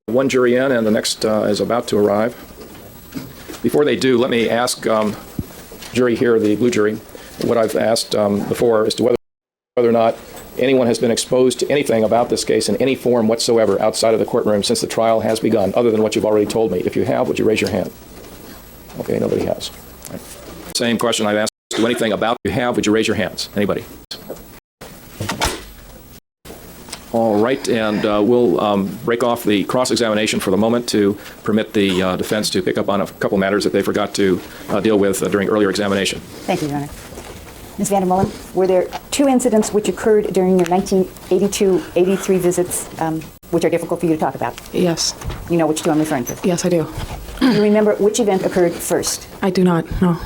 One jury in, and the next is about to arrive. Before they do, let me ask jury here, the blue jury, what I've asked before as to whether or not anyone has been exposed to anything about this case in any form whatsoever outside of the courtroom since the trial has begun, other than what you've already told me. If you have, would you raise your hand? Okay, nobody has. Right. Same question I've asked. Do anything about you have, would you raise your hands? Anybody? All right, and we'll break off the cross-examination for the moment to permit the defense to pick up on a couple matters that they forgot to deal with during earlier examination. Thank you, Your Honor. Ms. Vandermolen, were there two incidents which occurred during your 1982-83 visits which are difficult for you to talk about? Yes. You know which two I'm referring to? Yes, I do. Do you remember which event occurred first? I do not, no.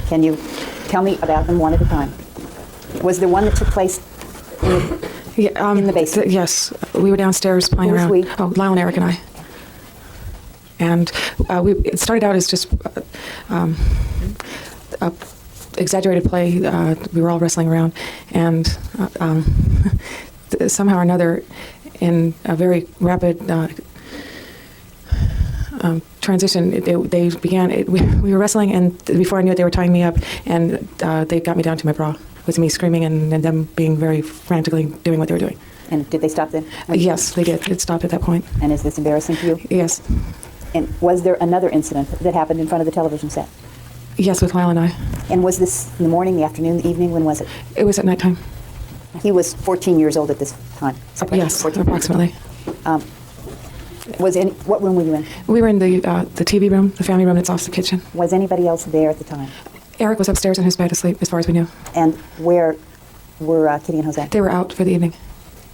Can you tell me about them one at a time? Was there one that took place Yeah, in the basement? Yes. We were downstairs playing Who was around. we? Oh, Lyle and Eric and I. And it started out as just a exaggerated play. We were all wrestling around, and somehow or another, in a very rapid transition, they began. We were wrestling, and before I knew it, they were tying me up, and they got me down to my bra with me screaming and them being very frantically doing what they were doing. And did they stop then? Yes, they did. It stopped at that point. And is this embarrassing to you? Yes. And was there another incident that happened in front of the television set? Yes, with Lyle and I. And was this in the morning, the afternoon, the evening? When was it? It was at nighttime. He was 14 years old at this time. Is that right? Yes, 14. approximately. What room were you in? We were in the TV room, the family room that's off the kitchen. Was anybody else there at the time? Eric was upstairs in his bed asleep, as far as we knew. And where were Kitty and Jose? They were out for the evening.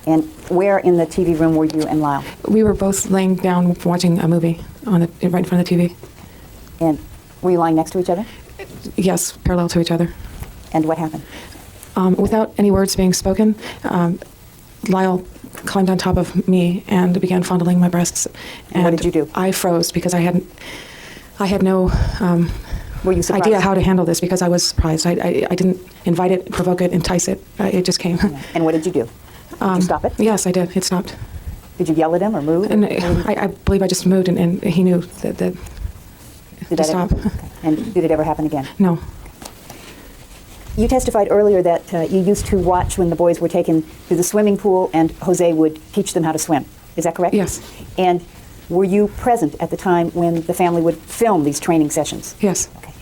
And where in the TV room were you and Lyle? We were both laying down watching a movie right in front of the TV. And were you lying next to each other? Yes, parallel to each other. And what happened? Without any words being spoken, Lyle climbed on top of me and began fondling my breasts. And what did you do? I froze because I had no Were you surprised? idea how to handle this because I was surprised. I didn't invite it, provoke it, entice it. It just came. And what did you do? Did you stop it? Yes, I did. It stopped. Did you yell at him or move? And I believe I just moved, and he knew that Did to that stop. Ever, and did it ever happen again? No. You testified earlier that you used to watch when the boys were taken to the swimming pool and Jose would teach them how to swim. Is that correct? Yes. And were you present at the time when the family would film these training sessions? Yes. Okay.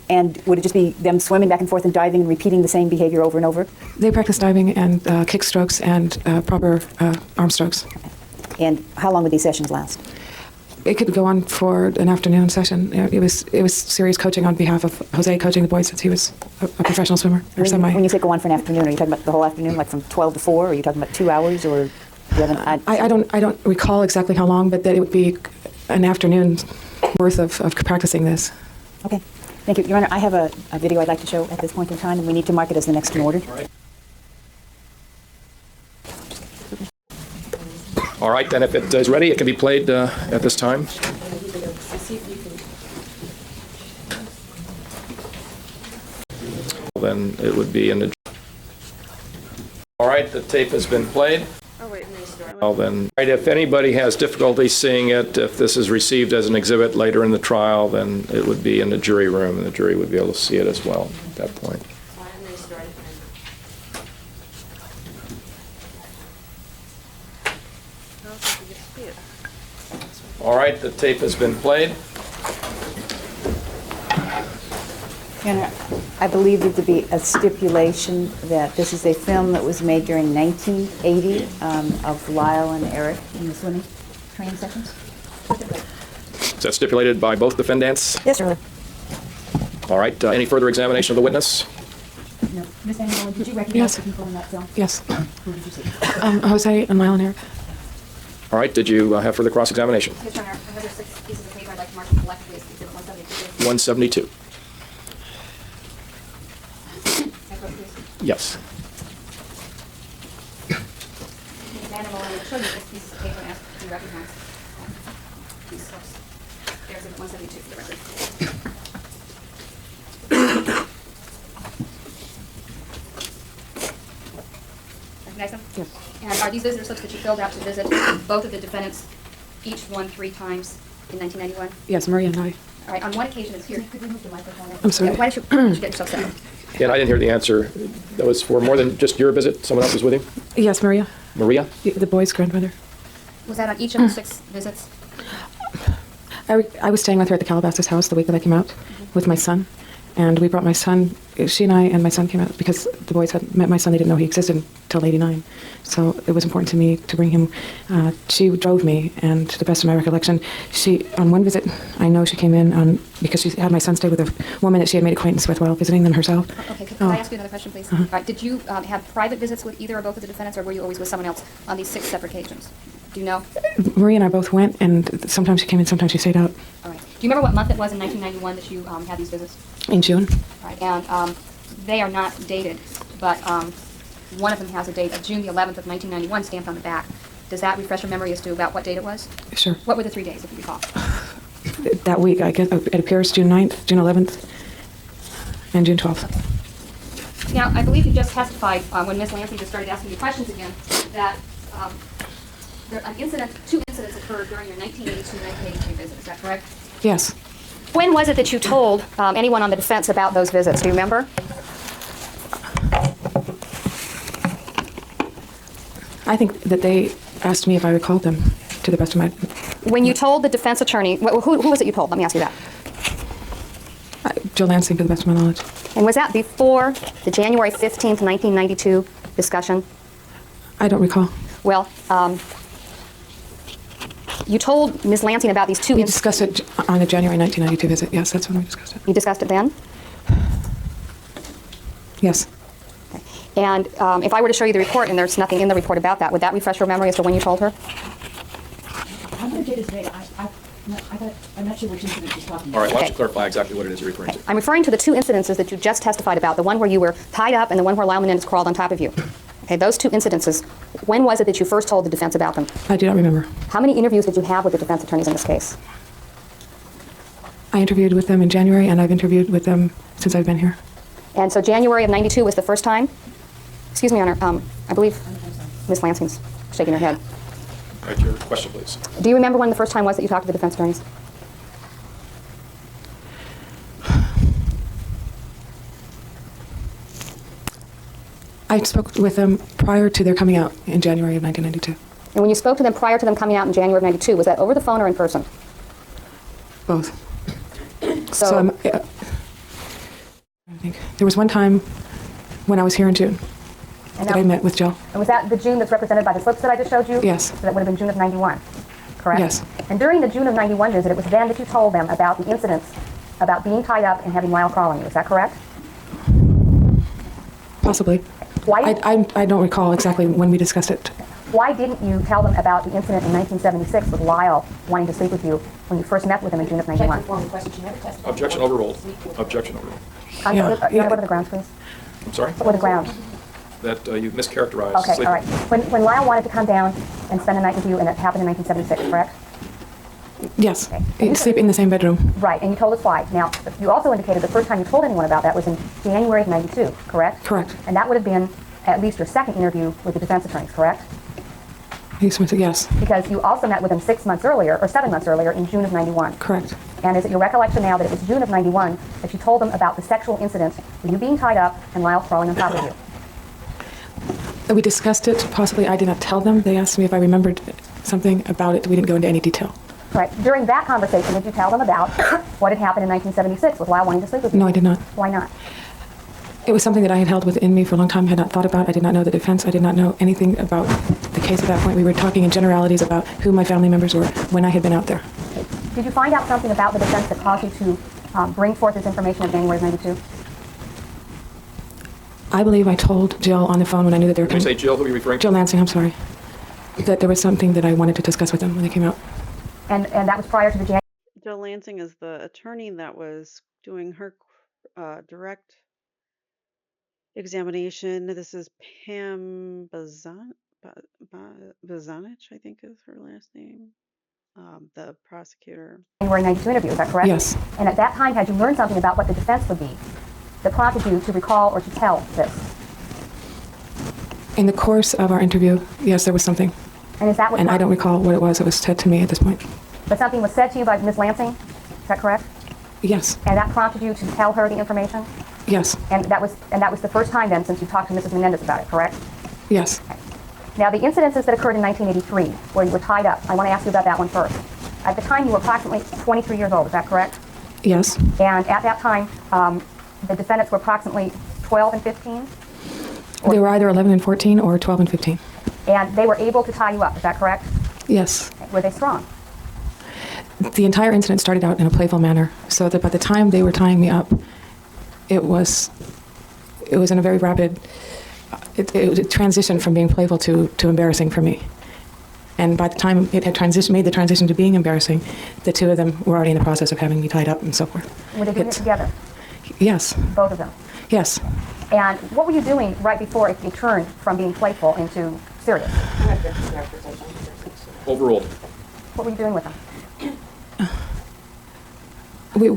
And would it just be them swimming back and forth and diving and repeating the same behavior over and over? They practiced diving and kick strokes and proper arm strokes. And how long would these sessions last? It could go on for an afternoon session. It was serious coaching on behalf of Jose, coaching the boys since he was a professional swimmer or semi. When you say go on for an afternoon, are you talking about the whole afternoon, like from 12 to 4? Or are you talking about 2 hours? Or do you have an, I don't recall exactly how long, but that it would be an afternoon worth of practicing this. Okay. Thank you. Your Honor, I have a video I'd like to show at this point in time, and we need to mark it as the next in order. All right, then if it is ready, it can be played at this time. Then it would be in the... All right, the tape has been played. Well then, right, if anybody has difficulty seeing it, if this is received as an exhibit later in the trial, then it would be in the jury room, and the jury would be able to see it as well at that point. All right, the tape has been played. Your Honor, I believe there to be a stipulation that this is a film that was made during 1980 of Lyle and Eric in the swimming training sessions. Is that stipulated by both defendants? Yes, sir. All right, any further examination of the witness? No. Ms. Vandermolen, did you recognize Yes. the people in that film? Yes. Who did you see? Jose and Lyle and Eric. All right, did you have further cross-examination? Yes, Your Honor, another 6 pieces of paper I'd like to mark collectively as Exhibit 172. 172. Next one, please. Yes. Ms. Vandermolen, I will show you this piece of paper and ask if you recognize these sources. There's Exhibit 172 for the record. Recognize them? Yes. And are these visitor slips that you filled out to visit both of the defendants, each one 3 times in 1991? Yes, Maria and I. All right, on one occasion it's here. Could we move the microphone in? I'm sorry. Yeah, why don't you get yourself set up? And I didn't hear the answer. That was for more than just your visit? Someone else was with you? Yes, Maria, Maria? the boy's grandmother. Was that on each of the 6 visits? I was staying with her at the Calabasas house the week that I came out with my son, and we brought my son she and I and my son came out because the boys had met my son. They didn't know he existed until '89. So it was important to me to bring him. She drove me, and to the best of my recollection, she, on one visit, I know she came in because she had my son stay with a woman that she had made acquaintance with while visiting them herself. Okay, can I ask you another question, please? All right, did you have private visits with either or both of the defendants, or were you always with someone else on these 6 separate occasions? Do you know? Marie and I both went, and sometimes she came in, sometimes she stayed out. All right. Do you remember what month it was in 1991 that you had these visits? In June. All right, and they are not dated, but one of them has a date of June the 11th of 1991 stamped on the back. Does that refresh your memory as to about what date it was? Sure. What were the 3 days, if you recall? That week, I guess it appears June 9th, June 11th, and June 12th. Okay. Now, I believe you just testified when Ms. Lansing just started asking you questions again that two incidents occurred during your 1982-1983 visit. Is that correct? Yes. When was it that you told anyone on the defense about those visits? Do you remember? I think that they asked me if I recalled them, to the best of my... When you told the defense attorney, who was it you told? Let me ask you that. Jill Lansing, to the best of my knowledge. And was that before the January 15th, 1992 discussion? I don't recall. Well, you told Ms. Lansing about these two We incidents. discussed it on the January 1992 visit. Yes, that's when we discussed it. You discussed it then? Yes. And if I were to show you the report and there's nothing in the report about that, would that refresh your memory as to when you told her? I'm going to get his date. I'm not sure which incident she's talking about. All right, why don't Okay. you clarify exactly what it is you're referring to? I'm referring to the two incidences that you just testified about, the one where you were tied up and the one where Lyle Menendez crawled on top of you. Okay, those two incidences, when was it that you first told the defense about them? I do not remember. How many interviews did you have with the defense attorneys in this case? I interviewed with them in January, and I've interviewed with them since I've been here. And so January of 92 was the first time? Excuse me, Your Honor, I believe Ms. Lansing's shaking her head. All right, your question, please. Do you remember when the first time was that you talked to the defense attorneys? I spoke with them prior to their coming out in January of 1992. And when you spoke to them prior to them coming out in January of 92, was that over the phone or in person? Both. So, I think there was one time when I was here in June and that I met with Jill. And was that the June that's represented by the slips that I just showed you? Yes. So that would have been June of 91, correct? Yes. And during the June of 91 visit, it was then that you told them about the incidents about being tied up and having Lyle crawl on you. Is that correct? Possibly. Why, I don't recall exactly when we discussed it. why didn't you tell them about the incident in 1976 with Lyle wanting to sleep with you when you first met with him in June of Check 91? the form of question. She never testified. Objection overruled. Objection overruled. Yeah, What are the grounds, please? I'm sorry? What are the grounds? That you mischaracterized Okay, sleeping. all right. When Lyle wanted to come down and spend the night with you, and it happened in 1976, correct? Yes. Okay. Sleep in the same bedroom. Right, and you told us why. Now, you also indicated the first time you told anyone about that was in January of 92, correct? Correct. And that would have been at least your second interview with the defense attorneys, correct? Yes. Because you also met with them 6 months earlier, or 7 months earlier, in June of 91. Correct. And is it your recollection now that it was June of 91 that you told them about the sexual incident with you being tied up and Lyle crawling on top of you? We discussed it, possibly. I did not tell them. They asked me if I remembered something about it. We didn't go into any detail. Right. During that conversation, did you tell them about what had happened in 1976 with Lyle wanting to sleep with you? No, I did not. Why not? It was something that I had held within me for a long time, had not thought about. I did not know the defense. I did not know anything about the case at that point. We were talking in generalities about who my family members were when I had been out there. Did you find out something about the defense that caused you to bring forth this information in January of 92? I believe I told Jill on the phone when I knew that they were When you coming. say Jill, who are you referring to? Jill Lansing, I'm sorry. That there was something that I wanted to discuss with them when they came out. And that was prior to the January. Jill Lansing is the attorney that was doing her direct examination. This is Pam Bazanich, I think is her last name. The prosecutor. January 92 interview, is that correct? Yes. And at that time, had you learned something about what the defense would be that prompted you to recall or to tell this? In the course of our interview, yes, there was something. And is that what? And I don't recall what it was that was said to me at this point. But something was said to you by Ms. Lansing, is that correct? Yes. And that prompted you to tell her the information? Yes. And that was the first time then since you talked to Mrs. Menendez about it, correct? Yes. Now, the incidences that occurred in 1983, where you were tied up, I want to ask you about that one first. At the time, you were approximately 23 years old, is that correct? Yes. And at that time, the defendants were approximately 12 and 15, They were either 11 and 14 or 12 and 15. and they were able to tie you up. Is that correct? Yes. Were they strong? The entire incident started out in a playful manner, so that by the time they were tying me up, it was in a very rapid, it transitioned from being playful to embarrassing for me. And by the time it had made the transition to being embarrassing, the two of them were already in the process of having me tied up and so forth. Were they doing it together, Yes. both of them? Yes. And what were you doing right before it turned from being playful into serious? Overruled. What were you doing with them? We, All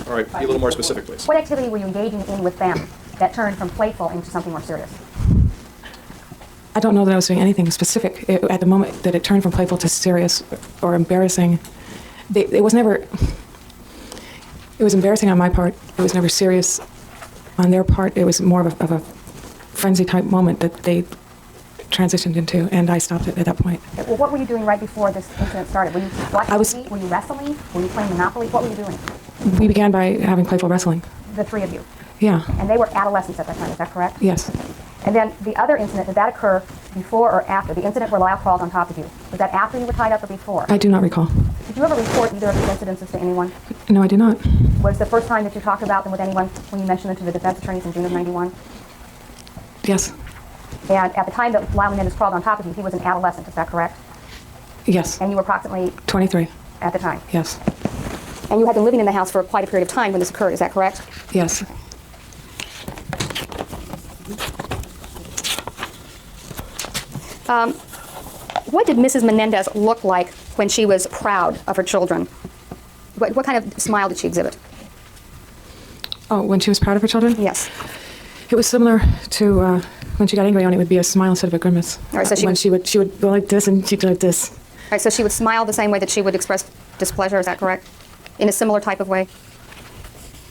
right, be a little more specific, please. What activity were you engaging in with them that turned from playful into something more serious? I don't know that I was doing anything specific. At the moment that it turned from playful to serious or embarrassing, it was never, it was embarrassing on my part. It was never serious on their part. It was more of a frenzy type moment that they transitioned into, and I stopped it at that point. Well, what were you doing right before this incident started? Were you watching TV? Were you wrestling? Were you playing Monopoly? What were you doing? We began by having playful wrestling. The three of you. Yeah. And they were adolescents at that time, is that correct? Yes. And then the other incident, did that occur before or after? The incident where Lyle crawled on top of you. Was that after you were tied up or before? I do not recall. Did you ever report either of these incidences to anyone? No, I do not. Was the first time that you talked about them with anyone when you mentioned them to the defense attorneys in June of '91? Yes. And at the time that Lyle Menendez crawled on top of you, he was an adolescent, is that correct? Yes. And you were approximately 23. at the time? Yes. And you had been living in the house for quite a period of time when this occurred, is that correct? Yes. What did Mrs. Menendez look like when she was proud of her children? What kind of smile did she exhibit? Oh, when she was proud of her children? Yes. It was similar to when she got angry, only it would be a smile instead of a grimace. All right, so when she would go like this and she'd go like this. All right, so she would smile the same way that she would express displeasure, is that correct? In a similar type of way?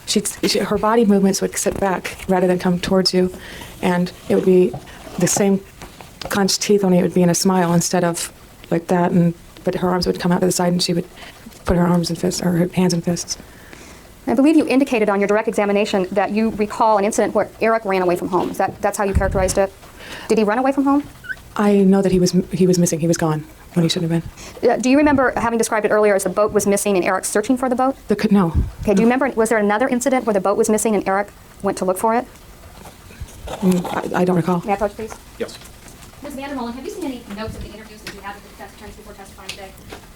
Her body movements would sit back rather than come towards you, and it would be the same clenched teeth, only it would be in a smile instead of like that. But her arms would come out to the side, and she would put her arms in fists, or her hands in fists. I believe you indicated on your direct examination that you recall an incident where Eric ran away from home. That's how you characterized it? Did he run away from home? I know that he was missing. He was gone when he shouldn't have been. Do you remember having described it earlier as the boat was missing and Eric searching for the boat? No. Okay, do you remember, was there another incident where the boat was missing and Eric went to look for it? I don't recall. May I approach, please? Yes. Ms. Vandermolen, have you seen any notes of the interviews that you had with the defense attorneys before testifying today?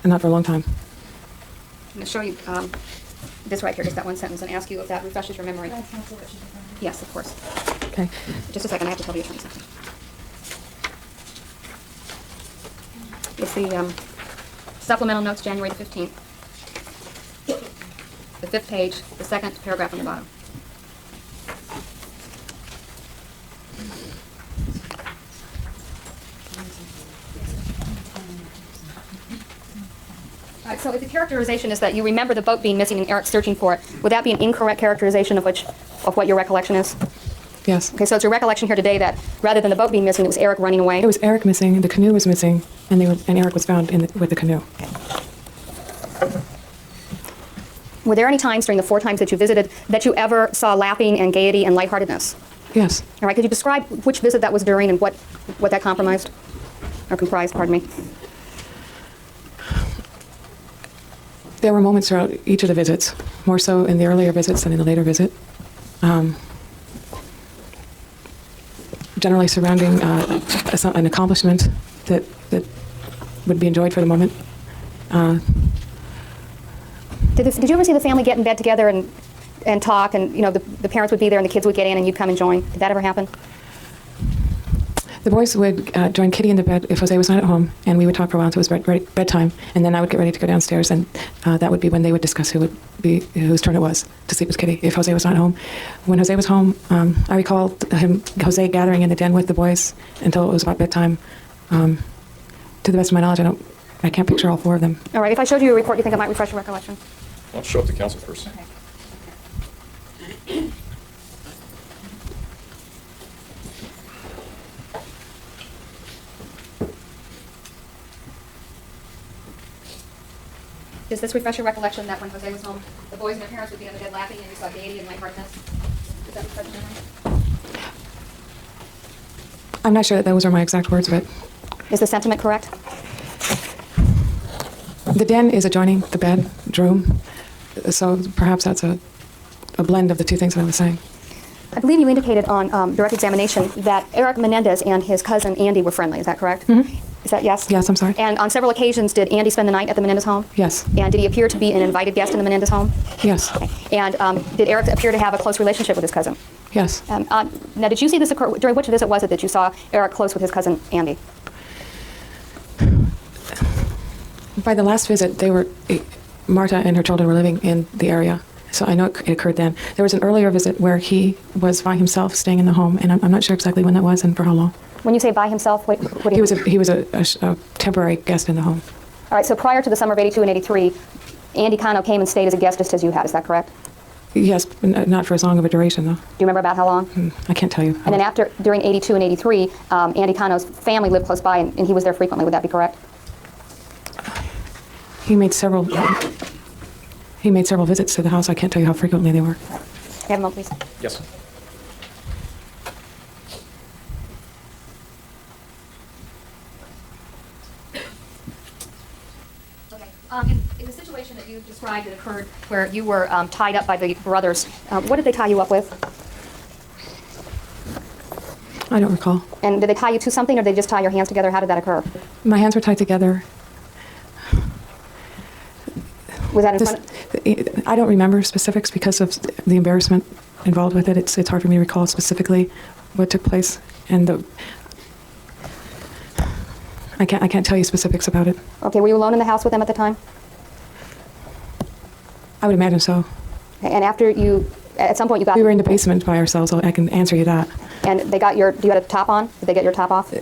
Not for a long time. I'm going to show you this right here, just that one sentence, and ask you if that refreshes your memory. Yes, of course. Okay. Just a second, I have to tell the attorney something. It's the supplemental notes, January the 15th. The 5th page, the 2nd paragraph on the bottom. All right, so if the characterization is that you remember the boat being missing and Eric searching for it, would that be an incorrect characterization of what your recollection is? Yes. Okay, so it's your recollection here today that rather than the boat being missing, it was Eric running away? It was Eric missing, the canoe was missing, and Eric was found with the canoe. Were there any times during the 4 times that you visited that you ever saw laughing and gaiety and lightheartedness? Yes. All right, could you describe which visit that was during and what that compromised? Or comprised, pardon me. There were moments throughout each of the visits, more so in the earlier visits than in the later visit. Generally surrounding an accomplishment that would be enjoyed for the moment. Did you ever see the family get in bed together and talk, and the parents would be there and the kids would get in and you'd come and join? Did that ever happen? The boys would join Kitty in the bed if Jose was not at home, and we would talk for a while until it was bedtime, and then I would get ready to go downstairs, and that would be when they would discuss whose turn it was to sleep with Kitty if Jose was not home. When Jose was home, I recall Jose gathering in the den with the boys until it was about bedtime. To the best of my knowledge, I can't picture all 4 of them. All right, if I showed you a report, do you think it might refresh your recollection? I'll show it to counsel first. Okay. Does this refresh your recollection that when Jose was home, the boys and their parents would be on the bed laughing and you saw gaiety and lightheartedness? Does that refresh your memory? I'm not sure that those are my exact words, but Is the sentiment correct? the den is adjoining the bedroom, so perhaps that's a blend of the two things that I was saying. I believe you indicated on direct examination that Eric Menendez and his cousin Andy were friendly. Is that correct? Mm-hmm. Is that yes? Yes, I'm sorry. And on several occasions, did Andy spend the night at the Menendez home? Yes. And did he appear to be an invited guest in the Menendez home? Yes. And did Eric appear to have a close relationship with his cousin? Yes. Now, did you see this occur? During which visit was it that you saw Eric close with his cousin Andy? By the last visit, Marta and her children were living in the area, so I know it occurred then. There was an earlier visit where he was by himself staying in the home, and I'm not sure exactly when that was and for how long. When you say by himself, what do you mean? He was a temporary guest in the home. All right, so prior to the summer of 82 and 83, Andy Cano came and stayed as a guest just as you had. Is that correct? Yes, but not for as long of a duration, though. Do you remember about how long? I can't tell you. And then during 82 and 83, Andy Cano's family lived close by, and he was there frequently. Would that be correct? He made several visits to the house. I can't tell you how frequently they were. Have a moment, please. Yes. Okay. In the situation that you described that occurred where you were tied up by the brothers, what did they tie you up with? I don't recall. And did they tie you to something, or did they just tie your hands together? How did that occur? My hands were tied together. Was that in front? I don't remember specifics because of the embarrassment involved with it. It's hard for me to recall specifically what took place, and I can't tell you specifics about it. Okay, were you alone in the house with them at the time? I would imagine so. Okay, and after at some point you got... We were in the basement by ourselves, so I can answer you that. And they got do you have a top on? Did they get your top off?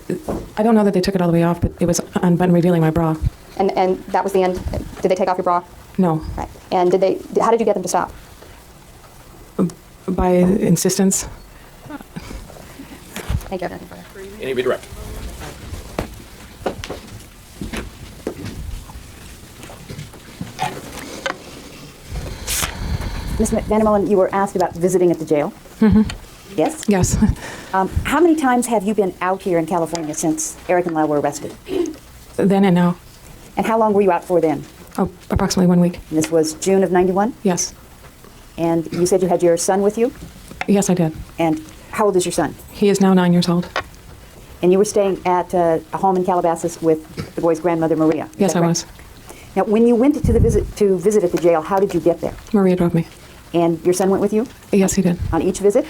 I don't know that they took it all the way off, but it was unbuttoned, revealing my bra. And that was the end? Did they take off your bra? No. Right. And how did you get them to stop? By insistence. Thank you. Any be direct. Ms. Vandermolen, you were asked about visiting at the jail. Mm-hmm. Yes? Yes. How many times have you been out here in California since Eric and Lyle were arrested? Then and now. And how long were you out for then? Oh, approximately 1 week. And this was June of 91? Yes. And you said you had your son with you? Yes, I did. And how old is your son? He is now 9 years old. And you were staying at a home in Calabasas with the boy's grandmother, Maria? Is Yes, that I right? was. Now, when you went to visit at the jail, how did you get there? Maria drove me. And your son went with you Yes, he did. on each visit?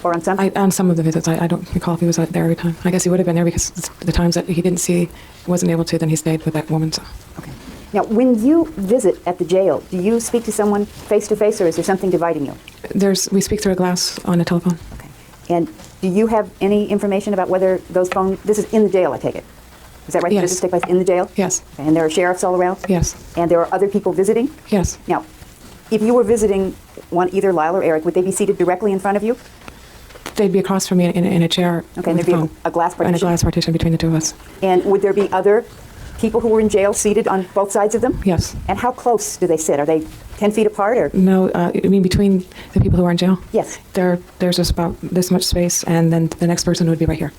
Or on some? On some of the visits. I don't recall if he was there every time. I guess he would have been there because the times that he didn't see, wasn't able to, then he stayed with that woman. So. Okay. Now, when you visit at the jail, do you speak to someone face to face, or is there something dividing you? We speak through a glass on a telephone. Okay. And do you have any information about whether those phones? This is in the jail, I take it. Is that right? Yes. Does this take place in the jail? Yes. Okay. And there are sheriffs all around? Yes. And there are other people visiting? Yes. Now, if you were visiting either Lyle or Eric, would they be seated directly in front of you? They'd be across from me in a chair. Okay, and with there'd be phone. a glass partition? And a glass partition between the two of us. And would there be other people who were in jail seated on both sides of them? Yes. And how close do they sit? Are they 10 feet apart, or? No, I mean between the people who are in jail? Yes. There's just about this much space, and then the next person would be right here.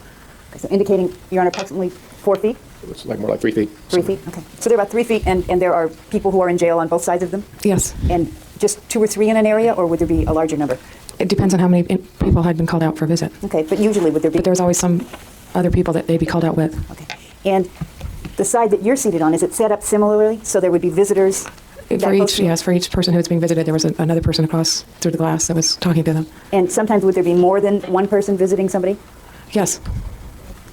Okay, so indicating you're on approximately 4 feet? It's like more like 3 feet. 3 feet, okay. So they're about 3 feet, and there are people who are in jail on both sides of them? Yes. And just 2 or 3 in an area, or would there be a larger number? It depends on how many people had been called out for a visit. Okay, but usually would there be? But there's always some other people that they'd be called out with. Okay. And the side that you're seated on, is it set up similarly, so there would be visitors? For each person who was being visited, there was another person across through the glass that was talking to them. And sometimes would there be more than one person visiting somebody? Yes.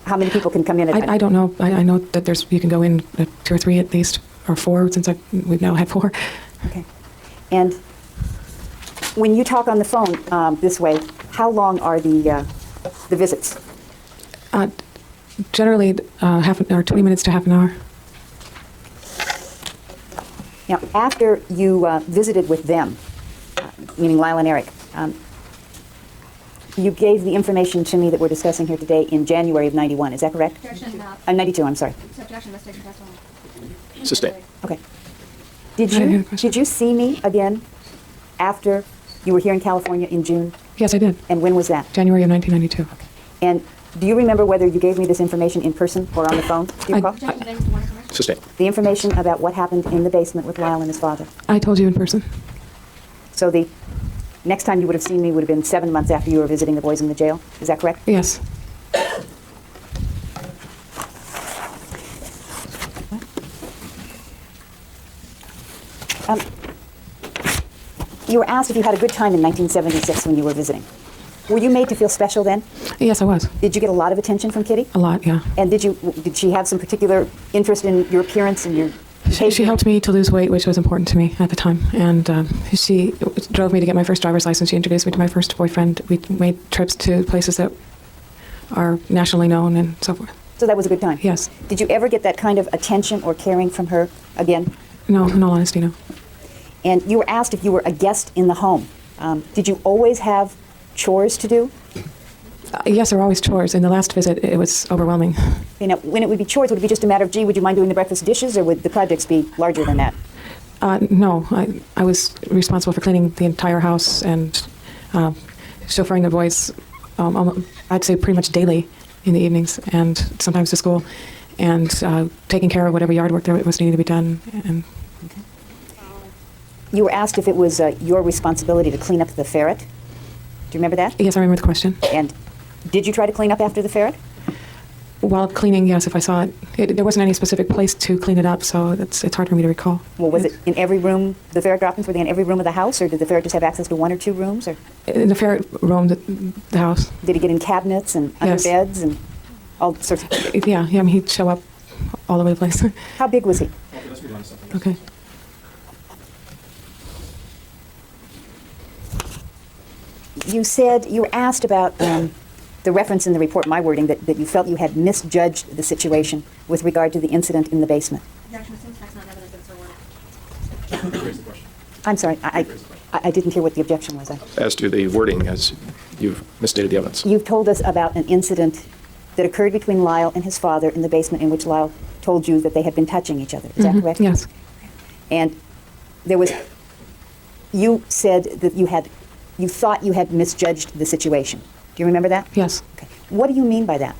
How many people can come in at a time? I don't know. I know that you can go in 2 or 3 at least, or 4 since we've now had 4. Okay. And when you talk on the phone this way, how long are the visits? Generally, 20 minutes to half an hour. Now, after you visited with them, meaning Lyle and Eric, you gave the information to me that we're discussing here today in January of 91. Is that correct? Objection. 92, I'm sorry. Objection. Let's take the testimony. Sustained. Okay. Did I didn't hear you the question. did you see me again after you were here in California in June? Yes, I did. And when was that? January of 1992. And do you remember whether you gave me this information in person or on the phone? Do you recall? Objection, James, you want to correct? Sustained. The information about what happened in the basement with Lyle and his father. I told you in person. So the next time you would have seen me would have been 7 months after you were visiting the boys in the jail. Is that correct? Yes. You were asked if you had a good time in 1976 when you were visiting. Were you made to feel special then? Yes, I was. Did you get a lot of attention from Kitty? A lot, yeah. And did she have some particular interest in your appearance and your She behavior? helped me to lose weight, which was important to me at the time. And she drove me to get my first driver's license. She introduced me to my first boyfriend. We made trips to places that are nationally known and so forth. So that was a good time? Yes. Did you ever get that kind of attention or caring from her again? No, in all honesty, no. And you were asked if you were a guest in the home. Did you always have chores to do? Yes, there were always chores. In the last visit, it was overwhelming. You know, when it would be chores, would it be just a matter of, gee, would you mind doing the breakfast dishes, or would the projects be larger than that? No, I was responsible for cleaning the entire house and chauffeuring the boys, I'd say pretty much daily in the evenings and sometimes to school, and taking care of whatever yard work there was needing to be done. And You were asked if it was your responsibility to clean up the ferret. Do you remember that? yes, I remember the question. And did you try to clean up after the ferret? While cleaning, yes, if I saw it, there wasn't any specific place to clean it up, so it's hard for me to recall. Well, was it in every room, the ferret droppings, were they in every room of the house, or did the ferret just have access to 1 or 2 rooms? Or In the ferret roamed the house. did he get in cabinets and under Yes. beds and all sorts of... Yeah, I mean, he'd show up all over the place. How big was he? Okay. You said, you were asked about the reference in the report, my wording, that you felt you had misjudged the situation with regard to the incident in the basement. Objection, since that's not evidence, it's a word. I'm sorry, I didn't hear what the objection was. As to the wording, as you've misstated the evidence. You've told us about an incident that occurred between Lyle and his father in the basement, in which Lyle told you that they had been touching each other. Is that correct? Yes. And there was, you said that you thought you had misjudged the situation. Do you remember that? Yes. Okay. What do you mean by that?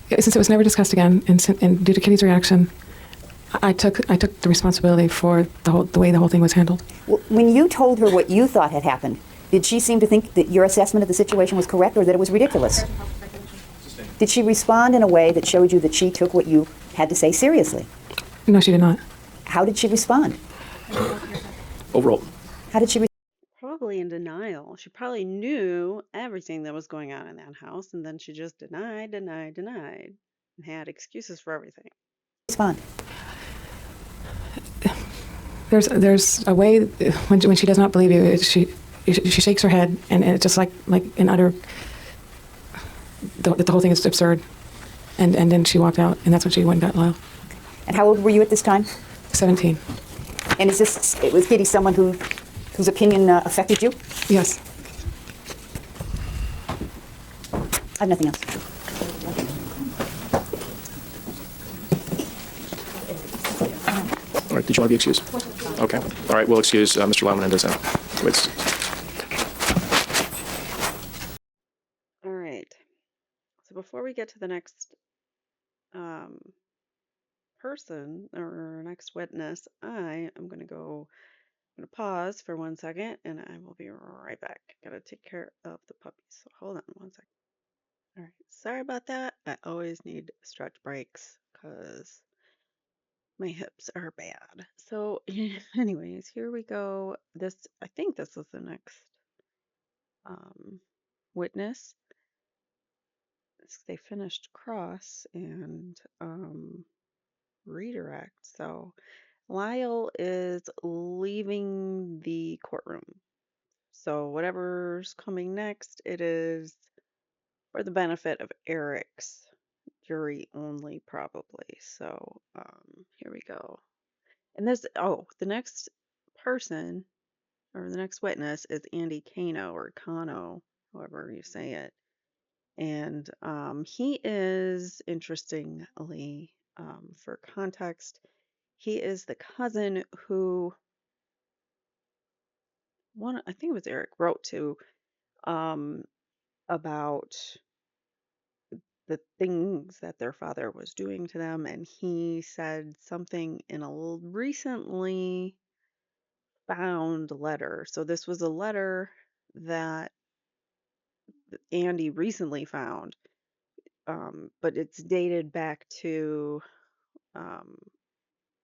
Since it was never discussed again, and due to Kitty's reaction, I took the responsibility for the way the whole thing was handled. When you told her what you thought had happened, did she seem to think that your assessment of the situation was correct, or that it was ridiculous? Did she respond in a way that showed you that she took what you had to say seriously? No, she did not. How did she respond? Overall, How did she respond? Probably in denial. She probably knew everything that was going on in that house, and then she just denied, and had excuses for everything. There's a way when she does not believe you, she shakes her head, and it's just like in utter the whole thing is absurd, and then she walked out, and that's when she went and got Lyle. And how old were you at this time? 17. And was Kitty someone whose opinion affected you? Yes. I have nothing else. all right, did you want to be excused? Okay. All right, we'll excuse Mr. Menendez now. All right. So before we get to the next person or next witness, I am going to pause for 1 second, and I will be right back. Gotta take care of the puppies. So hold on 1 second. All right. Sorry about that. I always need stretch breaks because my hips are bad. So, anyways, here we go. I think this is the next witness. They finished cross and redirect. So, Lyle is leaving the courtroom. So, whatever's coming next, it is for the benefit of Eric's jury only, probably. So, here we go. And the next person or the next witness is Andy Cano or Cano, however you say it. And he is, interestingly, for context, he is the cousin who I think it was Eric, wrote to um, about the things that their father was doing to them. And he said something in a recently found letter. So this was a letter that Andy recently found, but it's dated back to um,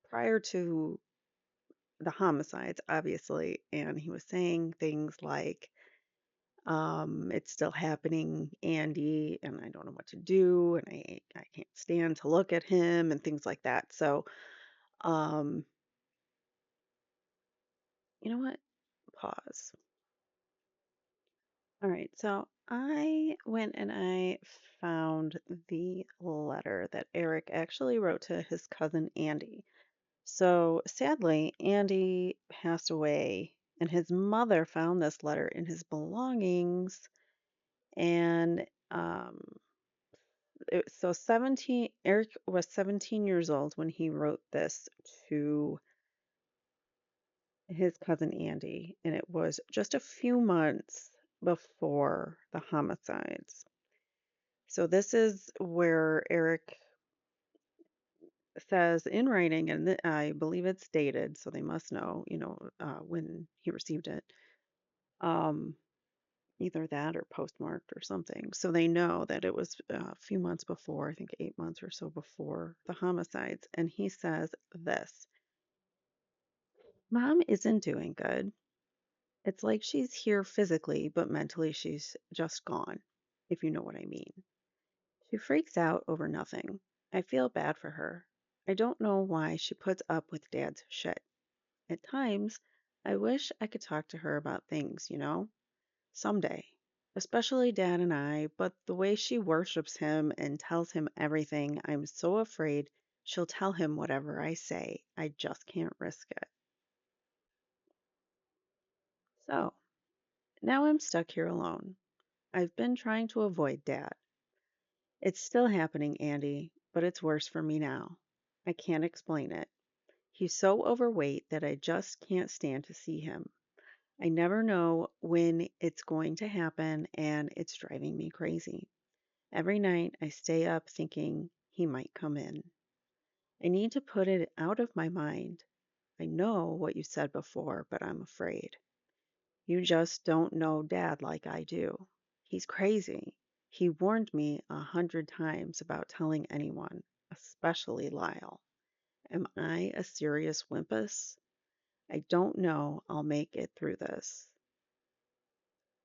prior to the homicides, obviously. And he was saying things like, it's still happening, Andy, and I don't know what to do, and I can't stand to look at him, and things like that. So, um, you know what? Pause. All right, so I went and I found the letter that Eric actually wrote to his cousin Andy. So sadly, Andy passed away, and his mother found this letter in his belongings, and so 17, Eric was 17 years old when he wrote this to his cousin Andy, and it was just a few months before the homicides. So this is where Eric says in writing, and I believe it's dated, so they must know, when he received it. Um, Either that or postmarked or something. So they know that it was a few months before, I think 8 months or so before the homicides. And he says this: Mom isn't doing good. It's like she's here physically, but mentally she's just gone, if you know what I mean. She freaks out over nothing. I feel bad for her. I don't know why she puts up with Dad's shit. At times, I wish I could talk to her about things, someday. Especially Dad and I, but the way she worships him and tells him everything, I'm so afraid she'll tell him whatever I say. I just can't risk it. So, now I'm stuck here alone. I've been trying to avoid Dad. It's still happening, Andy, but it's worse for me now. I can't explain it. He's so overweight that I just can't stand to see him. I never know when it's going to happen, and it's driving me crazy. Every night I stay up thinking he might come in. I need to put it out of my mind. I know what you said before, but I'm afraid. You just don't know Dad like I do. He's crazy. He warned me 100 times about telling anyone, especially Lyle. Am I a serious wimpus? I don't know I'll make it through this.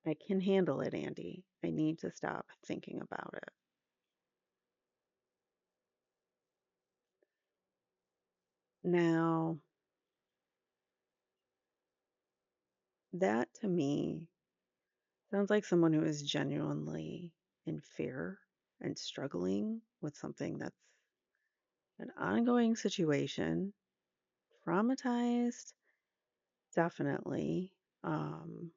I can handle it, Andy. I need to stop thinking about it. Now, that to me sounds like someone who is genuinely in fear and struggling with something that's an ongoing situation, traumatized, definitely. Um,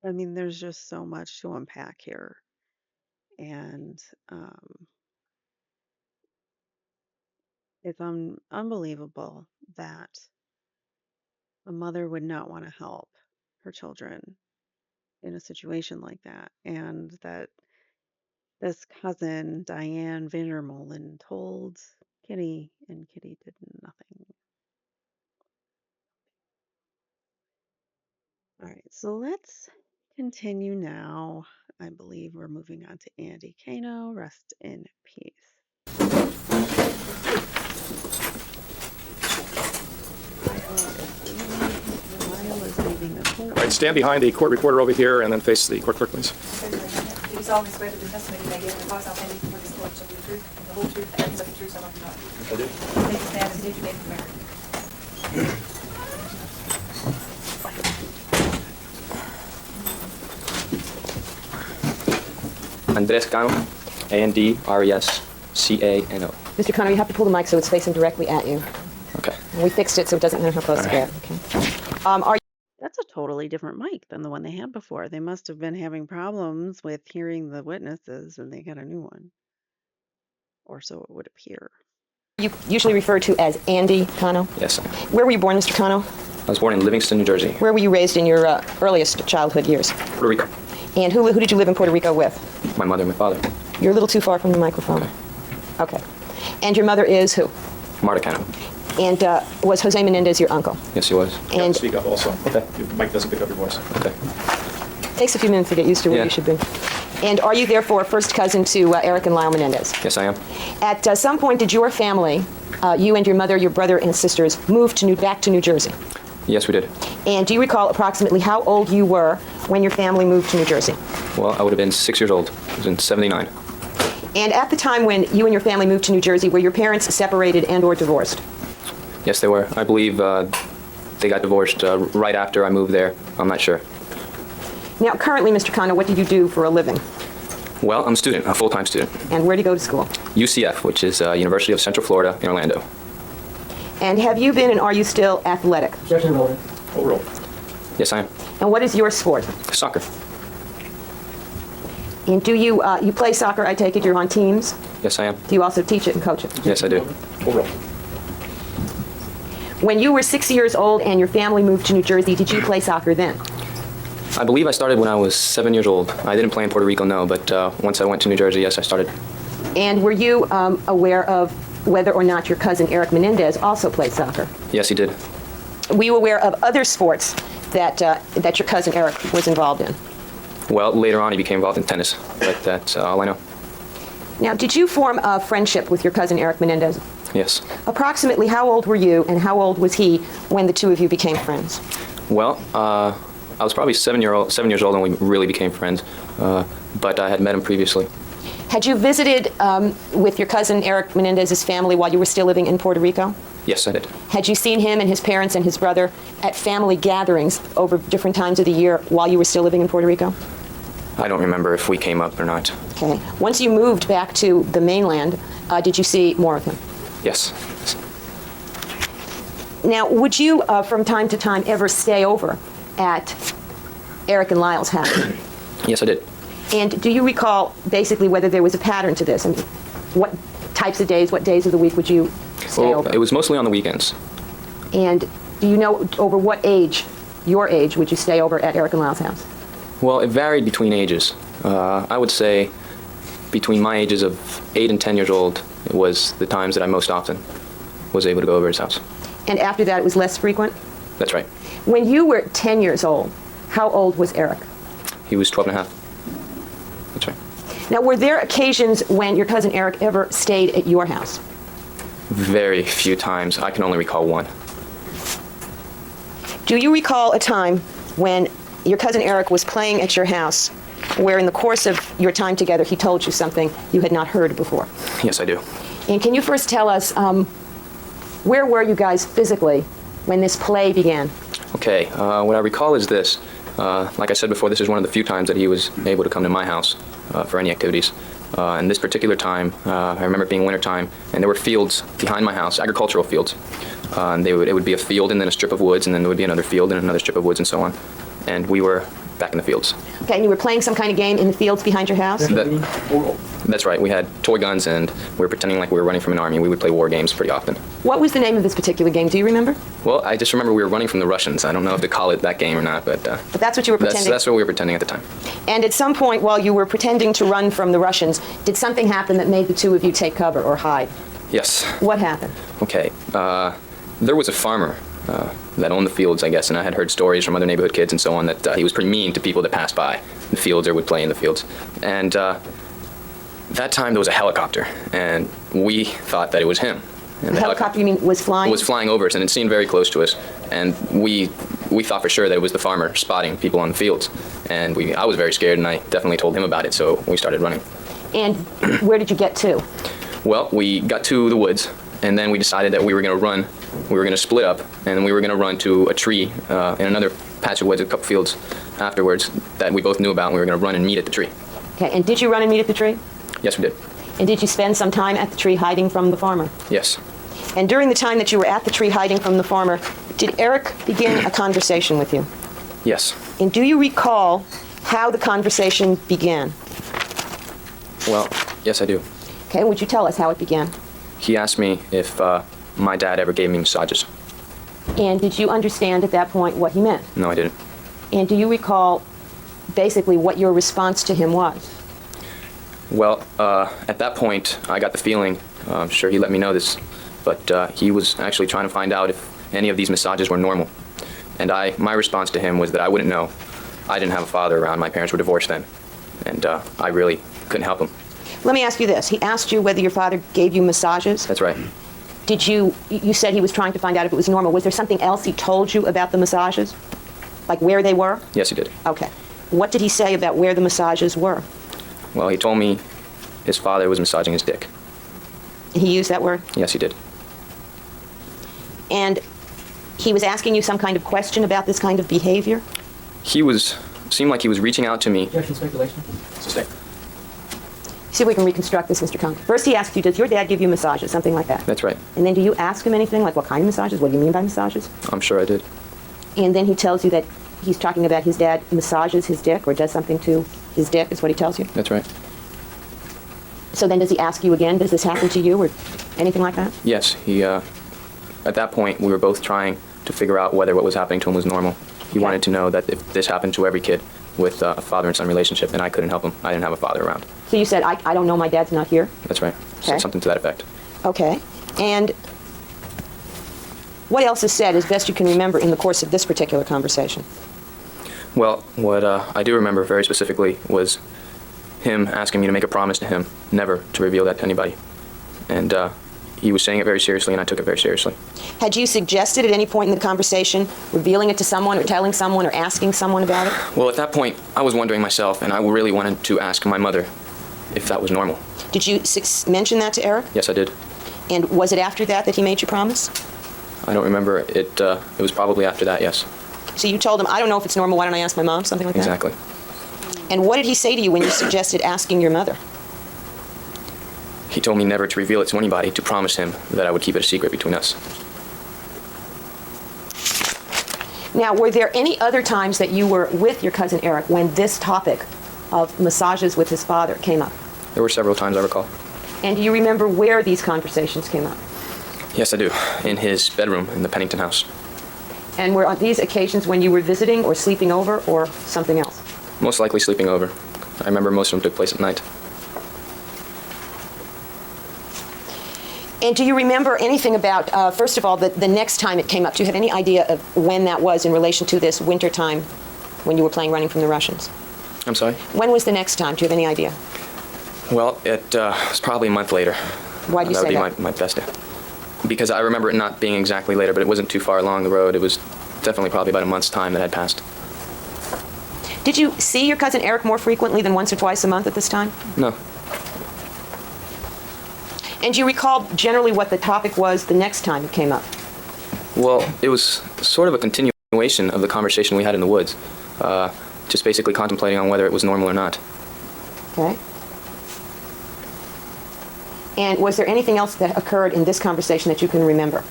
I mean, there's just so much to unpack here. And it's unbelievable that a mother would not want to help her children in a situation like that. And that this cousin, Diane Vandermolen, told Kitty, and Kitty did nothing. All right, so let's continue now. I believe we're moving on to Andy Kano. Rest in peace. Lyle is leaving the court. All right, stand behind the court reporter over here and then face the court clerk, please. Do you solemnly swear that the testimony you may give in the cause outstanding before this court shall be the truth, the whole truth, and nothing but the truth, so help you God? I do. Take a stand and state your name for the record. Andres Cano, Andrescano. Mr. Connor, you have to pull the mic so it's facing directly at you. Okay. And we fixed it so it doesn't matter how close to get. Okay. Are That's a totally different mic than the one they had before. They must have been having problems with hearing the witnesses and they got a new one. or so it would appear. You usually referred to as Andy Cano. Yes. Where were you born, Mr. Cano? I was born in Livingston, New Jersey, Where were you raised in your earliest childhood years? Puerto Rico. And who did you live in Puerto Rico with? My mother and my father. You're a little too far from the microphone. Okay. And your mother is who? Marta Cano. And was Jose Menendez your uncle? Yes, he was. You have to And speak up also. Okay. Your mic doesn't pick up your voice. Okay. takes a few minutes to get used to where Yeah. you should be. And are you therefore first cousin to Eric and Lyle Menendez? Yes, I am. At some point, did your family, you and your mother, your brother, and sisters, move back to New Jersey? Yes, we did. And do you recall approximately how old you were when your family moved to New Jersey? Well, I would have been 6 years old. It was in '79. And at the time when you and your family moved to New Jersey, were your parents separated and or divorced? Yes, they were. I believe they got divorced right after I moved there. I'm not sure. Now, currently, Mr. Cano, what do you do for a living? Well, I'm a student, a full-time student. And where do you go to school? UCF, which is University of Central Florida in Orlando. And have you been and are you still athletic? Overall. Yes, I am. And what is your sport? Soccer. And do you you play soccer? I take it you're on teams. Yes, I am. Do you also teach it and coach it? Yes, I do. Overall. When you were 6 years old and your family moved to New Jersey, did you play soccer then? I believe I started when I was 7 years old. I didn't play in Puerto Rico, no, but once I went to New Jersey, yes, I started. And were you aware of whether or not your cousin Eric Menendez also played soccer? Yes, he did. Were you aware of other sports that that your cousin Eric was involved in? Well, later on, he became involved in tennis, but that's all I know. Now, did you form a friendship with your cousin Eric Menendez? Yes. Approximately how old were you and how old was he when the two of you became friends? Well, I was probably 7 years old when we really became friends, but I had met him previously. Had you visited with your cousin Eric Menendez's family while you were still living in Puerto Rico? Yes, I did. Had you seen him and his parents and his brother at family gatherings over different times of the year while you were still living in Puerto Rico? I don't remember if we came up or not. Okay. Once you moved back to the mainland, did you see more of him? Yes. Now, would you, from time to time, ever stay over at Eric and Lyle's house? Yes, I did. And do you recall basically whether there was a pattern to this? I mean, what types of days, what days of the week would you stay over? It was mostly on the weekends. And do you know over what age, your age, would you stay over at Eric and Lyle's house? Well, it varied between ages. I would say between my ages of 8 and 10 years old, it was the times that I most often was able to go over his house. And after that, it was less frequent? That's right. When you were 10 years old, how old was Eric? He was 12 and a half. That's right. Now, were there occasions when your cousin Eric ever stayed at your house? Very few times. I can only recall one. Do you recall a time when your cousin Eric was playing at your house where in the course of your time together he told you something you had not heard before? Yes, I do. And can you first tell us, where were you guys physically when this play began? Okay, what I recall is this. Like I said before, this is one of the few times that he was able to come to my house for any activities. And this particular time, I remember it being wintertime, and there were fields behind my house, agricultural fields. And it would be a field and then a strip of woods, and then there would be another field and another strip of woods and so on. And we were back in the fields. Okay, and you were playing some kind of game in the fields behind your house? That's right. We had toy guns, and we were pretending like we were running from an army. We would play war games pretty often. What was the name of this particular game? Do you remember? Well, I just remember we were running from the Russians. I don't know if to call it that game or not, but But that's what you were pretending? that's what we were pretending at the time. And at some point while you were pretending to run from the Russians, did something happen that made the two of you take cover or hide? Yes. What happened? Okay. There was a farmer that owned the fields, I guess, and I had heard stories from other neighborhood kids and so on that he was pretty mean to people that passed by the fields or would play in the fields. And that time there was a helicopter, and we thought that it was him. And The helicopter, you mean, was flying? It was flying over us, and it seemed very close to us. And we thought for sure that it was the farmer spotting people on the fields. And I was very scared, and I definitely told him about it, so we started running. And where did you get to? Well, we got to the woods, and then we decided that we were going to run. We were going to split up, and we were going to run to a tree in another patch of woods, a couple fields afterwards that we both knew about, and we were going to run and meet at the tree. Okay, and did you run and meet at the tree? Yes, we did. And did you spend some time at the tree hiding from the farmer? Yes. And during the time that you were at the tree hiding from the farmer, did Eric begin a conversation with you? Yes. And do you recall how the conversation began? Well, yes, I do. Okay, would you tell us how it began? He asked me if my dad ever gave me massages. And did you understand at that point what he meant? No, I didn't. And do you recall basically what your response to him was? Well, at that point, I got the feeling, I'm sure he let me know this, but he was actually trying to find out if any of these massages were normal. And my response to him was that I wouldn't know. I didn't have a father around. My parents were divorced then. And I really couldn't help him. Let me ask you this. He asked you whether your father gave you massages. That's right. Did you said he was trying to find out if it was normal. Was there something else he told you about the massages? Like where they were? Yes, he did. Okay. What did he say about where the massages were? Well, he told me his father was massaging his dick. He used that word? Yes, he did. And he was asking you some kind of question about this kind of behavior? Seemed like he was reaching out to me. Objection, speculation. Sustain. See if we can reconstruct this, Mr. Cohn. First he asked you, does your dad give you massages? Something like that. That's right. And then do you ask him anything, like what kind of massages? What do you mean by massages? I'm sure I did. And then he tells you that he's talking about his dad massages his dick or does something to his dick, is what he tells you? That's right. So then does he ask you again, does this happen to you or anything like that? Yes, at that point, we were both trying to figure out whether what was happening to him was normal. He wanted to know that if this happened to every kid with a father and son relationship, and I couldn't help him. I didn't have a father around. So you said, I don't know, my dad's not here? That's right. Okay. Said something to that effect. Okay. And what else is said, as best you can remember, in the course of this particular conversation? Well, what I do remember very specifically was him asking me to make a promise to him never to reveal that to anybody. And he was saying it very seriously, and I took it very seriously. Had you suggested at any point in the conversation revealing it to someone or telling someone or asking someone about it? Well, at that point, I was wondering myself, and I really wanted to ask my mother if that was normal. Did you mention that to Eric? Yes, I did. And was it after that that he made you promise? I don't remember. It was probably after that, yes. So you told him, I don't know if it's normal, why don't I ask my mom, something like that? Exactly. And what did he say to you when you suggested asking your mother? He told me never to reveal it to anybody, to promise him that I would keep it a secret between us. Now, were there any other times that you were with your cousin Eric when this topic of massages with his father came up? There were several times I recall. And do you remember where these conversations came up? Yes, I do. In his bedroom in the Pennington house. And were on these occasions when you were visiting or sleeping over or something else? Most likely sleeping over. I remember most of them took place at night. And do you remember anything about, first of all, the next time it came up? Do you have any idea of when that was in relation to this winter time when you were playing Running from the Russians? I'm sorry? When was the next time? Do you have any idea? Well, it was probably a month later. Why do you say that? That would be my best guess. Because I remember it not being exactly later, but it wasn't too far along the road. It was definitely probably about a month's time that had passed. Did you see your cousin Eric more frequently than once or twice a month at this time? No. And do you recall generally what the topic was the next time it came up? Well, it was sort of a continuation of the conversation we had in the woods. Just basically contemplating on whether it was normal or not. Okay. And was there anything else that occurred in this conversation that you can remember?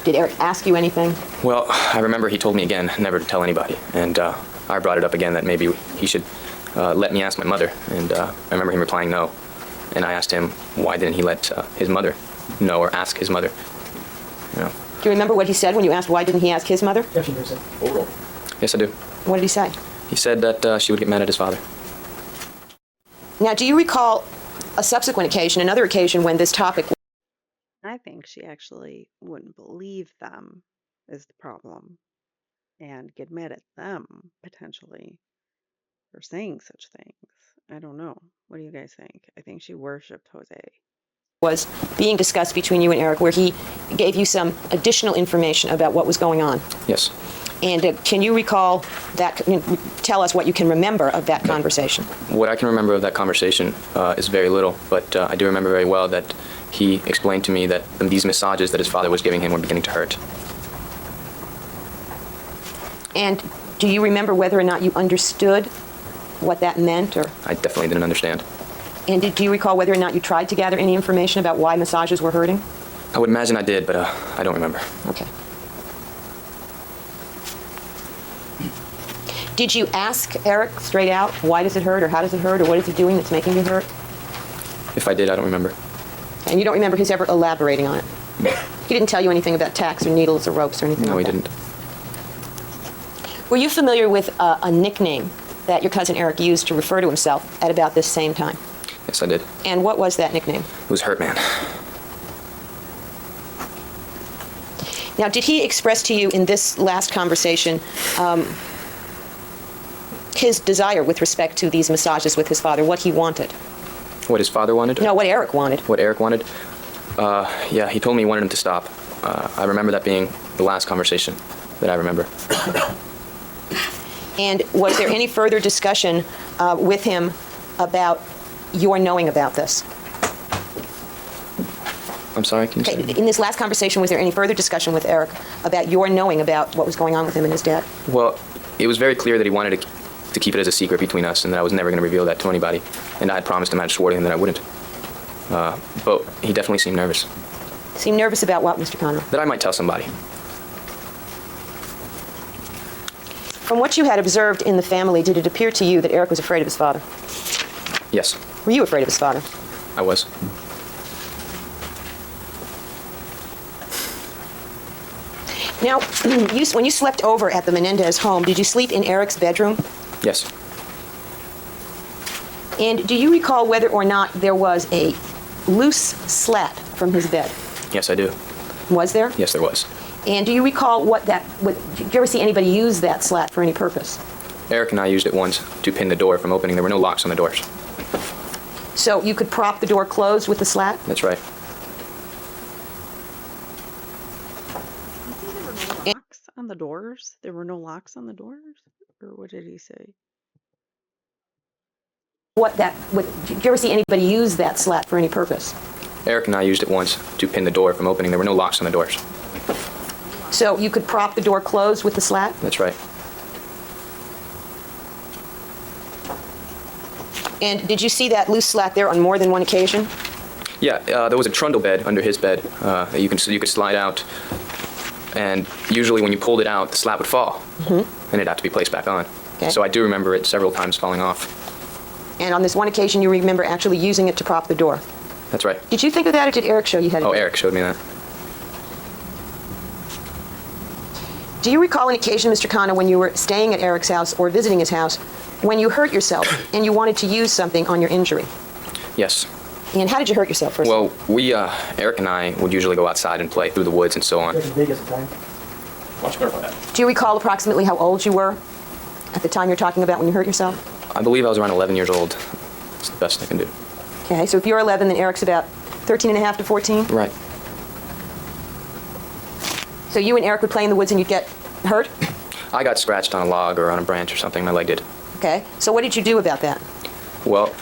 Did Eric ask you anything? Well, I remember he told me again never to tell anybody. And I brought it up again that maybe he should let me ask my mother. And I remember him replying no. And I asked him, why didn't he let his mother know or ask his mother? You know. Do you remember what he said when you asked why didn't he ask his mother? Objection, Your Honor. Overruled. Yes, I do. What did he say? He said that she would get mad at his father. Now, do you recall a subsequent occasion, another occasion when this topic... I think she actually wouldn't believe them is the problem and get mad at them, potentially, for saying such things. I don't know. What do you guys think? I think she worshipped Jose. was being discussed between you and Eric, where he gave you some additional information about what was going on. Yes. And can you recall that, tell us what you can remember of that conversation? What I can remember of that conversation is very little, but I do remember very well that he explained to me that these massages that his father was giving him were beginning to hurt. And do you remember whether or not you understood what that meant? Or? I definitely didn't understand. And do you recall whether or not you tried to gather any information about why massages were hurting? I would imagine I did, but I don't remember. Okay. Did you ask Eric straight out, why does it hurt, or how does it hurt, or what is he doing that's making it hurt? If I did, I don't remember. And you don't remember his ever elaborating on it? He didn't tell you anything about tacks or needles or ropes or anything No, like he that? didn't. Were you familiar with a nickname that your cousin Eric used to refer to himself at about this same time? Yes, I did. And what was that nickname? It was Hurt Man. Now, did he express to you in this last conversation his desire with respect to these massages with his father, what he wanted? What his father wanted? No, what Eric wanted. What Eric wanted? Yeah, he told me he wanted him to stop. I remember that being the last conversation that I remember. And was there any further discussion with him about your knowing about this? I'm sorry, can you say? In this last conversation, was there any further discussion with Eric about your knowing about what was going on with him and his dad? Well, it was very clear that he wanted to keep it as a secret between us and that I was never going to reveal that to anybody. And I had promised him, I had swore to him that I wouldn't. But he definitely seemed nervous. Seemed nervous about what, Mr. Conroe? That I might tell somebody. From what you had observed in the family, did it appear to you that Eric was afraid of his father? Yes, Were you afraid of his father? I was. Now, when you slept over at the Menendez home, did you sleep in Eric's bedroom? Yes. And do you recall whether or not there was a loose slat from his bed? Yes, I do. Was there? Yes, there was. And do you recall did you ever see anybody use that slat for any purpose? Eric and I used it once to pin the door from opening. There were no locks on the doors. So you could prop the door closed with the slat? That's right. Locks on the doors? There were no locks on the doors? Or what did he say? Did you ever see anybody use that slat for any purpose? Eric and I used it once to pin the door from opening. There were no locks on the doors. So you could prop the door closed with the slat? That's right. And did you see that loose slat there on more than one occasion? Yeah, there was a trundle bed under his bed that you could slide out. And usually when you pulled it out, the slat would fall. And it'd have to be placed back on. Okay. So I do remember it several times falling off. And on this one occasion, you remember actually using it to prop the door. That's right. Did you think of that, or did Eric show you how to do it? Eric showed me that. Do you recall an occasion, Mr. Conroe, when you were staying at Eric's house or visiting his house, when you hurt yourself and you wanted to use something on your injury? Yes. And how did you hurt yourself first? Well, Eric and I would usually go outside and play through the woods and so on. Vegas at the time. Why don't you clarify that? Do you recall approximately how old you were at the time you're talking about when you hurt yourself? I believe I was around 11 years old. It's the best I can do. Okay, so if you're 11, then Eric's about 13 and a half to 14? Right. So you and Eric would play in the woods and you'd get hurt? I got scratched on a log or on a branch or something. My leg did. Okay, so what did you do about that? Well,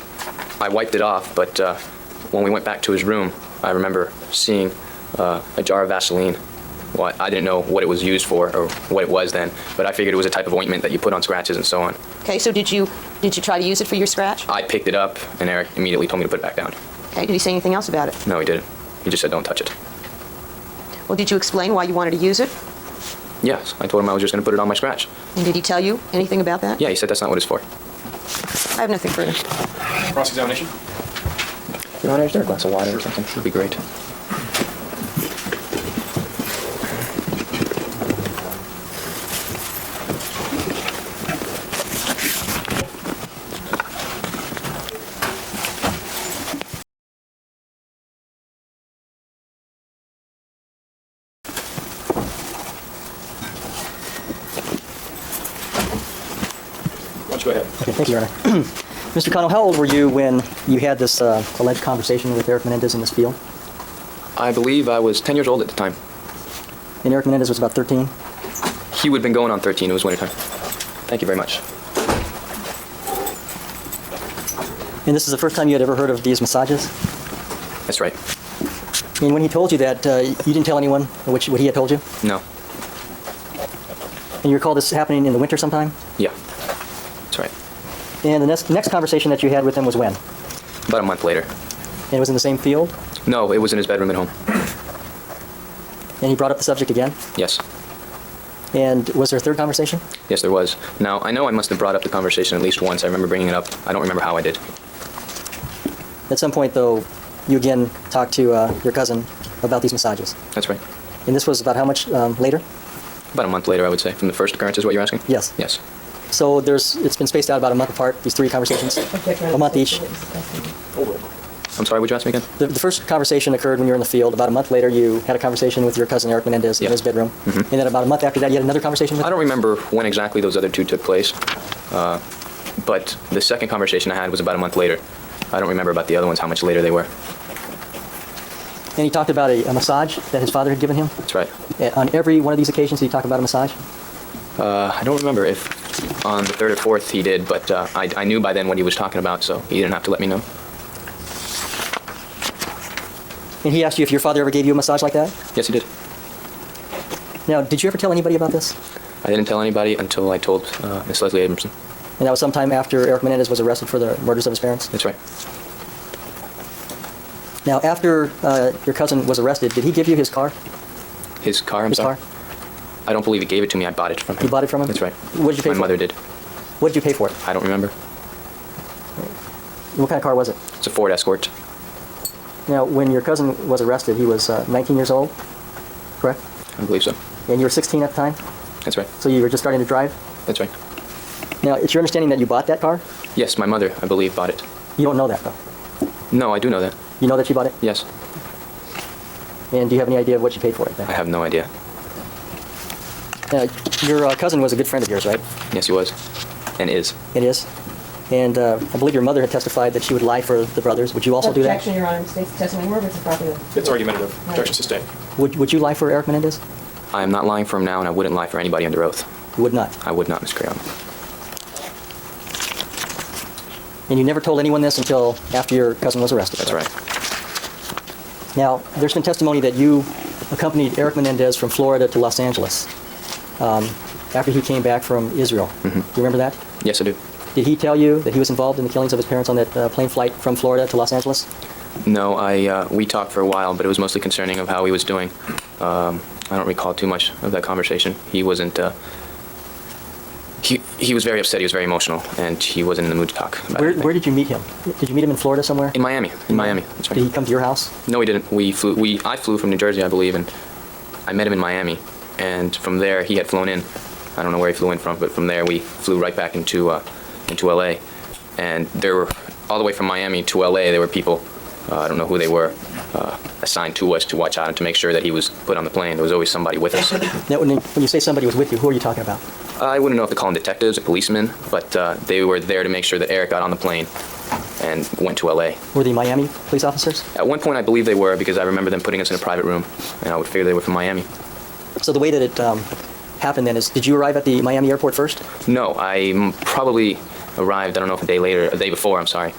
I wiped it off, but when we went back to his room, I remember seeing a jar of Vaseline. Well, I didn't know what it was used for or what it was then, but I figured it was a type of ointment that you put on scratches and so on. Okay, so did you try to use it for your scratch? I picked it up, and Eric immediately told me to put it back down. Okay, did he say anything else about it? No, he didn't. He just said, don't touch it. Well, did you explain why you wanted to use it? Yes, I told him I was just going to put it on my scratch. And did he tell you anything about that? Yeah, he said that's not what it's for. I have nothing further. Cross-examination? Your Honor, is there a glass of water or something? Would be great. Why don't you go ahead? Okay, thank you, Your Honor. Mr. Connell, how old were you when you had this alleged conversation with Eric Menendez in this field? I believe I was 10 years old at the time. And Eric Menendez was about 13? He would have been going on 13. It was wintertime. Thank you very much. And this is the first time you had ever heard of these massages? That's right. And when he told you that, you didn't tell anyone what he had told you? No. And you recall this happening in the winter sometime? Yeah. That's right. And the next conversation that you had with him was when? About a month later. And it was in the same field? No, it was in his bedroom at home. And he brought up the subject again? Yes. And was there a third conversation? Yes, there was. Now, I know I must have brought up the conversation at least once. I remember bringing it up. I don't remember how I did. At some point, though, you again talked to your cousin about these massages. That's right. And this was about how much later? About a month later, I would say, from the first occurrence is what you're asking? Yes. Yes. So it's been spaced out about a month apart, these 3 conversations, a month each. I'm sorry, would you ask me again? The first conversation occurred when you were in the field. About a month later, you had a conversation with your cousin Eric Menendez in his bedroom. And then about a month after that, you had another conversation with him? I don't remember when exactly those other 2 took place, but the second conversation I had was about a month later. I don't remember about the other ones, how much later they were. And he talked about a massage that his father had given him? That's right. On every one of these occasions, did he talk about a massage? I don't remember if on the 3rd or 4th he did, but I knew by then what he was talking about, so he didn't have to let me know. And he asked you if your father ever gave you a massage like that? Yes, he did. Now, did you ever tell anybody about this? I didn't tell anybody until I told Miss Leslie Abramson. And that was sometime after Eric Menendez was arrested for the murders of his parents? That's right. Now, after your cousin was arrested, did he give you his car? His car, I'm His sorry? car? I don't believe he gave it to me. I bought it from him. You bought it from him? That's right. What did you pay My for it? mother did. What did you pay for it? I don't remember. What kind of car was it? It's a Ford Escort. Now, when your cousin was arrested, he was 19 years old, correct? I believe so. And you were 16 at the time? That's right. So you were just starting to drive? That's right. Now, it's your understanding that you bought that car? Yes, my mother, I believe, bought it. You don't know that, though. No, I do know that. You know that she bought it? Yes. And do you have any idea of what she paid for it then? I have no idea. Your cousin was a good friend of yours, right? Yes, he was. And is. It is. And I believe your mother had testified that she would lie for the brothers. Would you also do that? Objection, Your Honor. State's testimony where it's a property. It's argumentative. Objection sustained. Would you lie for Eric Menendez? I am not lying for him now, and I wouldn't lie for anybody under oath. You would not. I would not, Ms. Crayon. And you never told anyone this until after your cousin was arrested? That's right. Now, there's been testimony that you accompanied Eric Menendez from Florida to Los Angeles after he came back from Israel. Do you remember that? Yes, I do. Did he tell you that he was involved in the killings of his parents on that plane flight from Florida to Los Angeles? No, we talked for a while, but it was mostly concerning of how he was doing. I don't recall too much of that conversation. He wasn't. He was very upset. He was very emotional, and he wasn't in the mood to talk about it. Where did you meet him? Did you meet him in Florida somewhere? In Miami. In Miami. That's right. Did he come to your house? No, he didn't. I flew from New Jersey, I believe, and I met him in Miami. And from there, he had flown in. I don't know where he flew in from, but from there we flew right back into LA. And there were, all the way from Miami to LA, there were people, I don't know who they were, assigned to us to watch out and to make sure that he was put on the plane. There was always somebody with us. Now, when you say somebody was with you, who are you talking about? I wouldn't know if to call them detectives or policemen, but they were there to make sure that Eric got on the plane and went to LA. Were they Miami police officers? At one point, I believe they were, because I remember them putting us in a private room, and I would figure they were from Miami. So the way that it happened then is, did you arrive at the Miami airport first? No, I probably arrived, I don't know if a day before, I'm sorry,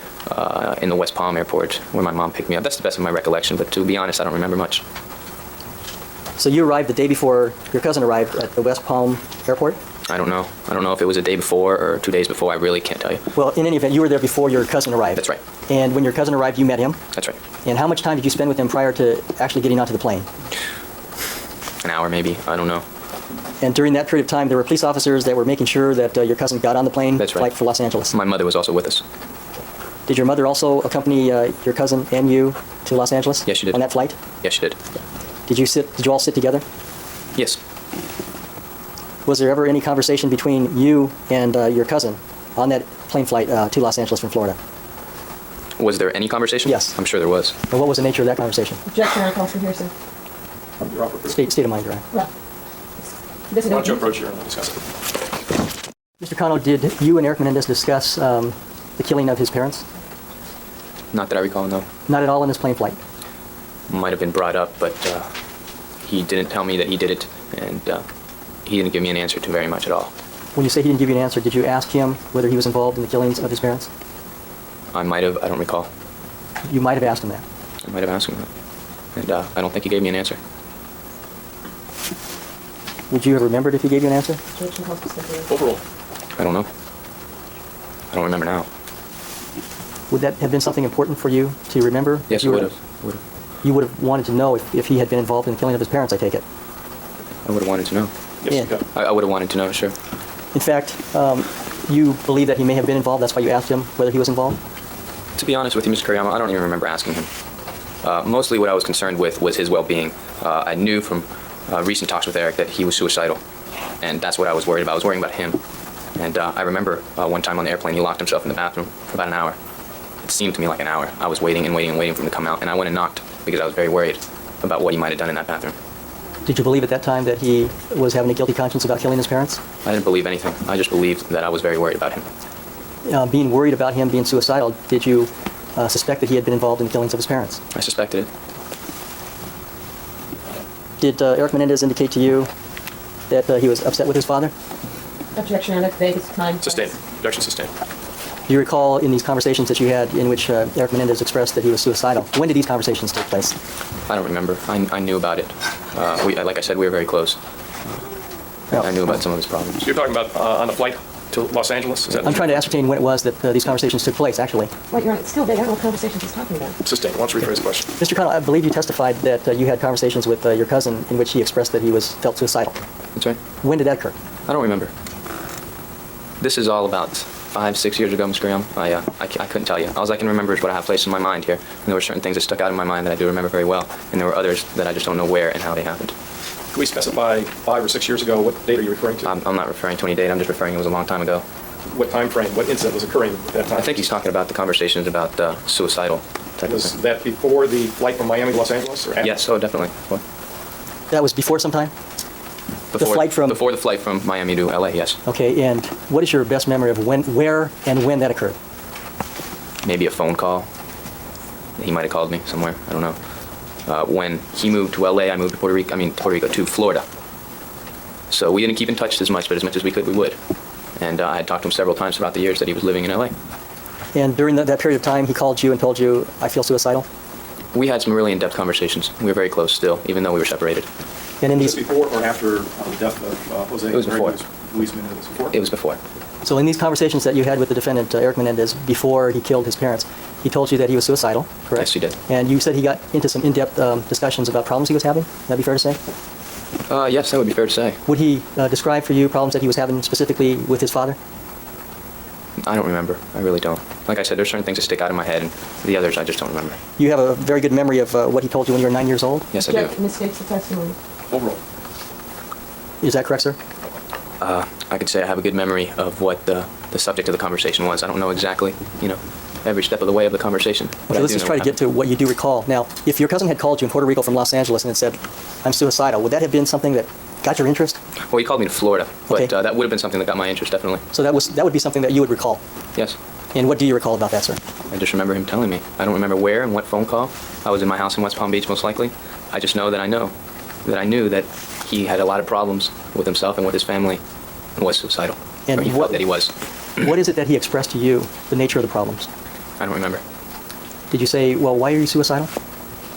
in the West Palm airport, where my mom picked me up. That's the best of my recollection, but to be honest, I don't remember much. So you arrived the day before your cousin arrived at the West Palm airport? I don't know. I don't know if it was a day before or 2 days before. I really can't tell you. Well, in any event, you were there before your cousin arrived. That's right. And when your cousin arrived, you met him? That's right. And how much time did you spend with him prior to actually getting onto the plane? An hour, maybe. I don't know. And during that period of time, there were police officers that were making sure that your cousin got on the plane That's right. flight for Los Angeles. My mother was also with us. Did your mother also accompany your cousin and you to Los Angeles? Yes, she did. On that flight? Yes, she did. Did you all sit together? Yes. Was there ever any conversation between you and your cousin on that plane flight to Los Angeles from Florida? Was there any conversation? Yes. I'm sure there was. And what was the nature of that conversation? Objection, Your Honor. Calls for hearsay. State of mind, Your Honor. Well, this is Why don't you approach here and we'll discuss it? Mr. Cano, did you and Eric Menendez discuss the killing of his parents? Not that I recall, no. Not at all in this plane flight? Might have been brought up, but he didn't tell me that he did it, and he didn't give me an answer to very much at all. When you say he didn't give you an answer, did you ask him whether he was involved in the killings of his parents? I might have. I don't recall. You might have asked him that. I might have asked him that. And I don't think he gave me an answer. Would you have remembered if he gave you an answer? Objection, calls for stipulation. Overrule. I don't know. I don't remember now. Would that have been something important for you to remember? Yes, it You would have. You would have wanted to know if he had been involved in the killing of his parents, I take it. I would have wanted to know. Yes, Yeah. you go. I would have wanted to know, sure. In fact, you believe that he may have been involved. That's why you asked him whether he was involved? To be honest with you, Mr. Kuriyama, I don't even remember asking him. Mostly what I was concerned with was his well-being. I knew from recent talks with Eric that he was suicidal, and that's what I was worried about. I was worrying about him. And I remember one time on the airplane, he locked himself in the bathroom for about an hour. It seemed to me like an hour. I was waiting and waiting and waiting for him to come out, and I went and knocked because I was very worried about what he might have done in that bathroom. Did you believe at that time that he was having a guilty conscience about killing his parents? I didn't believe anything. I just believed that I was very worried about him. Being worried about him being suicidal, did you suspect that he had been involved in the killings of his parents? I suspected it. Did Eric Menendez indicate to you that he was upset with his father? Objection on Vegas time. Sustained. Objection sustained. Do you recall in these conversations that you had in which Eric Menendez expressed that he was suicidal? When did these conversations take place? I don't remember. I knew about it. Like I said, we were very close. I knew about some of his problems. So you're talking about on the flight to Los Angeles? Is that I'm trying to ascertain when it was that these conversations took place, actually. What, Your Honor, it's still vague. I don't know what conversations he's talking about. Sustained. Why don't you rephrase the question? Mr. Connell, I believe you testified that you had conversations with your cousin in which he expressed that he felt suicidal. That's right. When did that occur? I don't remember. This is all about 5-6 years ago, Ms. Graham. I couldn't tell you. All I can remember is what I have placed in my mind here. And there were certain things that stuck out in my mind that I do remember very well, and there were others that I just don't know where and how they happened. Can we specify 5 or 6 years ago? What date are you referring to? I'm not referring to any date. I'm just referring it was a long time ago. What time frame? What incident was occurring at that time? I think he's talking about the conversations about suicidal type of Was thing. that before the flight from Miami to Los Angeles? Or after? Yes, oh, definitely. What? That was before some time? Before the flight from Miami to LA, yes. Okay, and what is your best memory of where and when that occurred? Maybe a phone call. He might have called me somewhere. I don't know. When he moved to LA, I moved to Puerto Rico to Florida. So we didn't keep in touch as much, but as much as we could, we would. And I had talked to him several times throughout the years that he was living in LA. And during that period of time, he called you and told you, I feel suicidal? We had some really in-depth conversations. We were very close still, even though we were separated. And in Was these, it before or after the death of Jose? It was before. Luis Menendez before? It was before. so in these conversations that you had with the defendant, Eric Menendez, before he killed his parents, he told you that he was suicidal, correct? Yes, he did. And you said he got into some in-depth discussions about problems he was having? Would that be fair to say? Yes, that would be fair to say. Would he describe for you problems that he was having specifically with his father? I don't remember. I really don't. Like I said, there's certain things that stick out in my head, and the others I just don't remember. You have a very good memory of what he told you when you were 9 years old? Yes, I do. Object misstates the testimony. Overall. Is that correct, sir? I could say I have a good memory of what the subject of the conversation was. I don't know exactly, every step of the way of the conversation. But Okay, let's just try to get to what you do recall. Now, if your cousin had called you in Puerto Rico from Los Angeles and had said, I'm suicidal, would that have been something that got your interest? Well, he called me to Florida, but Okay. that would have been something that got my interest, definitely. So that would be something that you would recall. Yes. And what do you recall about that, sir? I just remember him telling me. I don't remember where and what phone call. I was in my house in West Palm Beach, most likely. I just know that I knew that he had a lot of problems with himself and with his family and was suicidal. And or he felt that he was. What is it that he expressed to you, the nature of the problems? I don't remember. Did you say, well, why are you suicidal?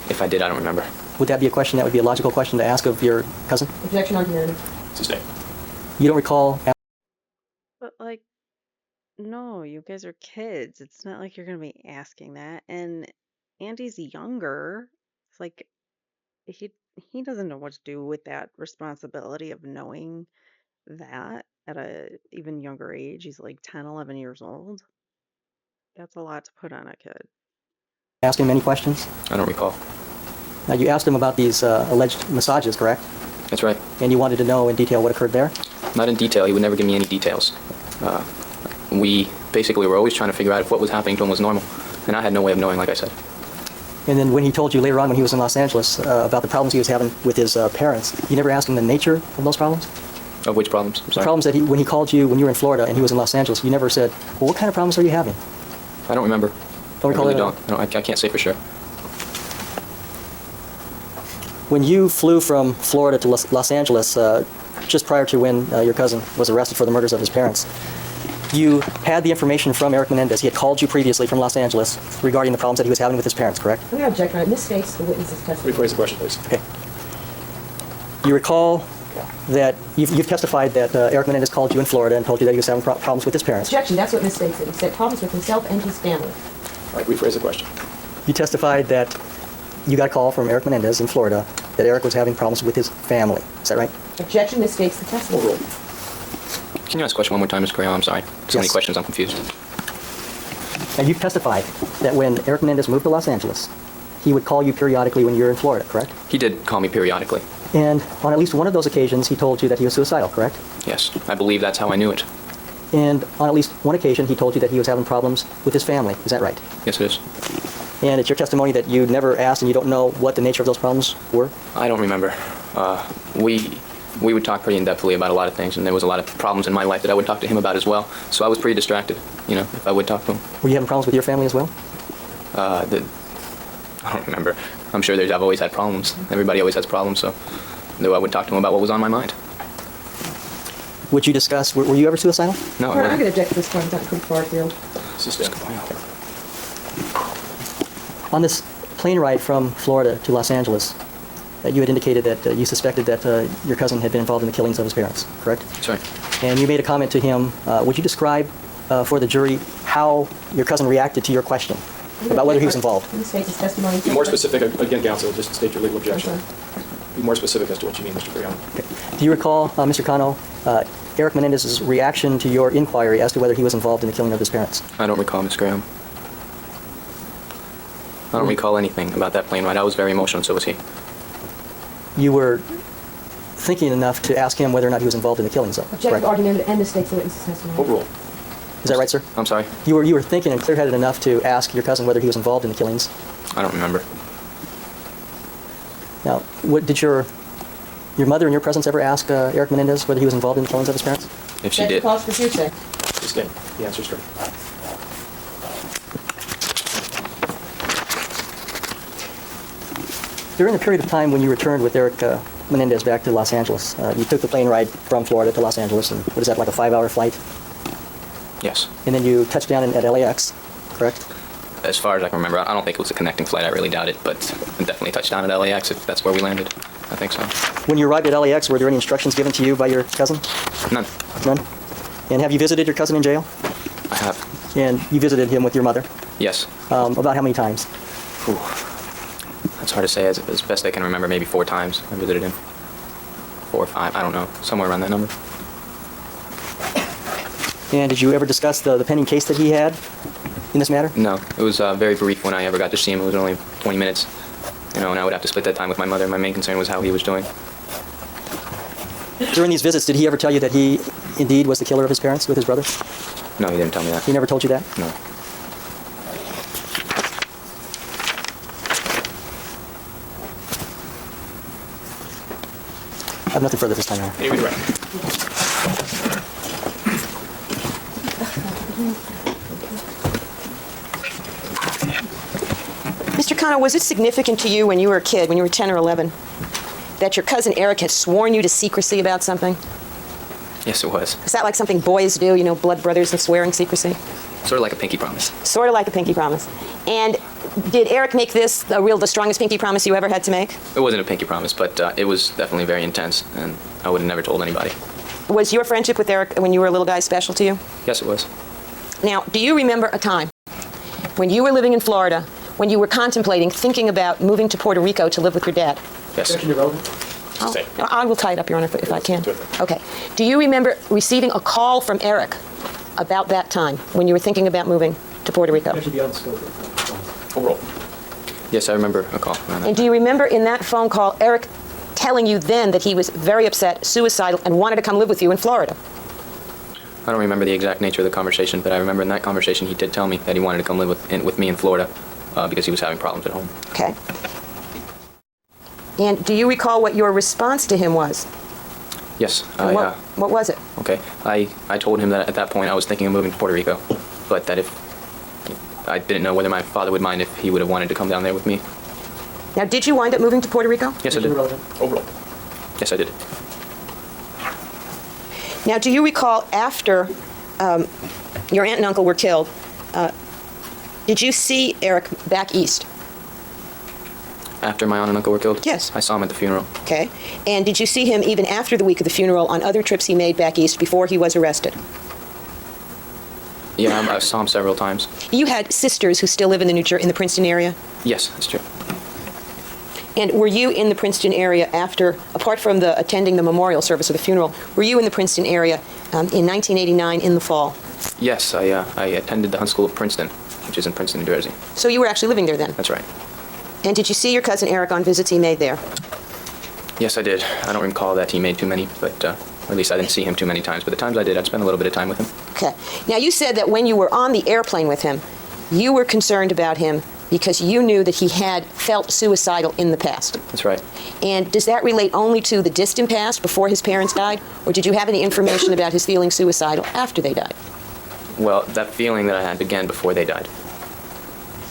If I did, I don't remember. Would that be a question that would be a logical question to ask of your cousin? Objection argumentative. Sustained. You don't recall? But like, no, you guys are kids. It's not like you're gonna be asking that. And Andy's younger. It's like he doesn't know what to do with that responsibility of knowing that at a even younger age. He's like 10, 11 years old. That's a lot to put on a kid. Ask him any questions? I don't recall. Now, you asked him about these alleged massages, correct? That's right. And you wanted to know in detail what occurred there? Not in detail. He would never give me any details. We basically were always trying to figure out if what was happening to him was normal. And I had no way of knowing, like I said. And then when he told you later on when he was in Los Angeles about the problems he was having with his parents, you never asked him the nature of those problems? Of which problems? I'm The sorry. problems that when he called you when you were in Florida and he was in Los Angeles, you never said, well, what kind of problems are you having? I don't remember. Don't recall I really it at all? don't. I can't say for sure. When you flew from Florida to Los Angeles, just prior to when your cousin was arrested for the murders of his parents, you had the information from Eric Menendez. He had called you previously from Los Angeles regarding the problems that he was having with his parents, correct? I'm going to object. It misstates the witness's testimony. Rephrase the question, please. Okay. You recall that you've testified that Eric Menendez called you in Florida and told you that he was having problems with his parents. Objection. That's what misstates it. He said problems with himself and his family. All right, rephrase the question. You testified that you got a call from Eric Menendez in Florida that Eric was having problems with his family. Is that right? Objection. Misstates the testimony. Can you ask the question one more time, Ms. Correa? I'm sorry. So many Yes. questions, I'm confused. And you've testified that when Eric Menendez moved to Los Angeles, he would call you periodically when you were in Florida, correct? He did call me periodically. And on at least one of those occasions, he told you that he was suicidal, correct? Yes, I believe that's how I knew it. And on at least one occasion, he told you that he was having problems with his family. Is that right? Yes, it is. And it's your testimony that you never asked and you don't know what the nature of those problems were? I don't remember. We would talk pretty in-depthly about a lot of things, and there was a lot of problems in my life that I would talk to him about as well. So I was pretty distracted, you know, if I would talk to him. Were you having problems with your family as well? I don't remember. I'm sure I've always had problems. Everybody always has problems, so I would talk to him about what was on my mind. Would you discuss, were you ever suicidal? No, All right, I'm going to object to this point. Dr. Farfield. On this plane ride from Florida to Los Angeles, you had indicated that you suspected that your cousin had been involved in the killings of his parents, correct? That's right. And you made a comment to him. Would you describe for the jury how your cousin reacted to your question about whether he was involved? He states his testimony. Be more specific, again, counsel, just state your legal objection. Be more specific as to what you mean, Mr. Brion. Okay. Do you recall, Mr. Cano, Eric Menendez's reaction to your inquiry as to whether he was involved in the killing of his parents? I don't recall, Miss Graham. I don't recall anything about that plane ride. I was very emotional, and so was he. You were thinking enough to ask him whether or not he was involved in the killings, though, Object correct? to argument and mistakes the witness's testimony. Overrule. Is that right, sir? I'm sorry? You were thinking and clear-headed enough to ask your cousin whether he was involved in the killings. I don't remember. Now, what did your mother in your presence ever ask Eric Menendez whether he was involved in the killings of his parents? If she That's did. cause for hearsay. Sustain. The answer's true. During the period of time when you returned with Eric Menendez back to Los Angeles, you took the plane ride from Florida to Los Angeles, and what is that, like a 5-hour flight? Yes. And then you touched down at LAX, correct? As far as I can remember, I don't think it was a connecting flight. I really doubt it, but I definitely touched down at LAX if that's where we landed. I think so. When you arrived at LAX, were there any instructions given to you by your cousin? None. None? And have you visited your cousin in jail? I have. And you visited him with your mother? Yes. About how many times? Ooh. That's hard to say. As best I can remember, maybe 4 times I visited him. 4 or 5, I don't know. Somewhere around that number. And did you ever discuss the pending case that he had in this matter? No. It was very brief when I ever got to see him. It was only 20 minutes. You know, and I would have to split that time with my mother. My main concern was how he was doing. During these visits, did he ever tell you that he indeed was the killer of his parents with his brother? No, he didn't tell me that. He never told you that? No. I have nothing further this time, Your Honor. Can you read the record? Mr. Cano, was it significant to you when you were a kid, when you were 10 or 11, that your cousin Eric had sworn you to secrecy about something? Yes, it was. Is that like something boys do, you know, blood brothers and swearing secrecy? Sort of like a pinky promise. Sort of like a pinky promise. And did Eric make this the strongest pinky promise you ever had to make? It wasn't a pinky promise, but it was definitely very intense, and I would have never told anybody. Was your friendship with Eric when you were a little guy special to you? Yes, it was. Now, do you remember a time when you were living in Florida, when you were contemplating, thinking about moving to Puerto Rico to live with your dad? Yes. Stay. I will tie it up, Your Honor, if I can. Okay. Do you remember receiving a call from Eric about that time when you were thinking about moving to Puerto Rico? Overrule. Yes, I remember a call around that. And do you remember in that phone call Eric telling you then that he was very upset, suicidal, and wanted to come live with you in Florida? I don't remember the exact nature of the conversation, but I remember in that conversation he did tell me that he wanted to come live with me in Florida because he was having problems at home. Okay. And do you recall what your response to him was? Yes. What was it? Okay. I told him that at that point I was thinking of moving to Puerto Rico, but that if I didn't know whether my father would mind if he would have wanted to come down there with me. Now, did you wind up moving to Puerto Rico? Yes, I did. Overrule. Yes, I did. Now, do you recall after your aunt and uncle were killed, did you see Eric back east? After my aunt and uncle were killed? Yes. I saw him at the funeral. Okay. And did you see him even after the week of the funeral on other trips he made back east before he was arrested? Yeah, I saw him several times. You had sisters who still live in the Princeton area? Yes, that's true. And were you in the Princeton area after, apart from attending the memorial service or the funeral, were you in the Princeton area in 1989 in the fall? Yes, I attended the Hunt School of Princeton which is in Princeton, New Jersey. So you were actually living there then? That's right. And did you see your cousin Eric on visits he made there? Yes, I did. I don't recall that he made too many, but or at least I didn't see him too many times. But the times I did, I'd spend a little bit of time with him. Okay. Now, you said that when you were on the airplane with him, you were concerned about him because you knew that he had felt suicidal in the past. That's right. And does that relate only to the distant past, before his parents died? Or did you have any information about his feeling suicidal after they died? Well, that feeling that I had began before they died.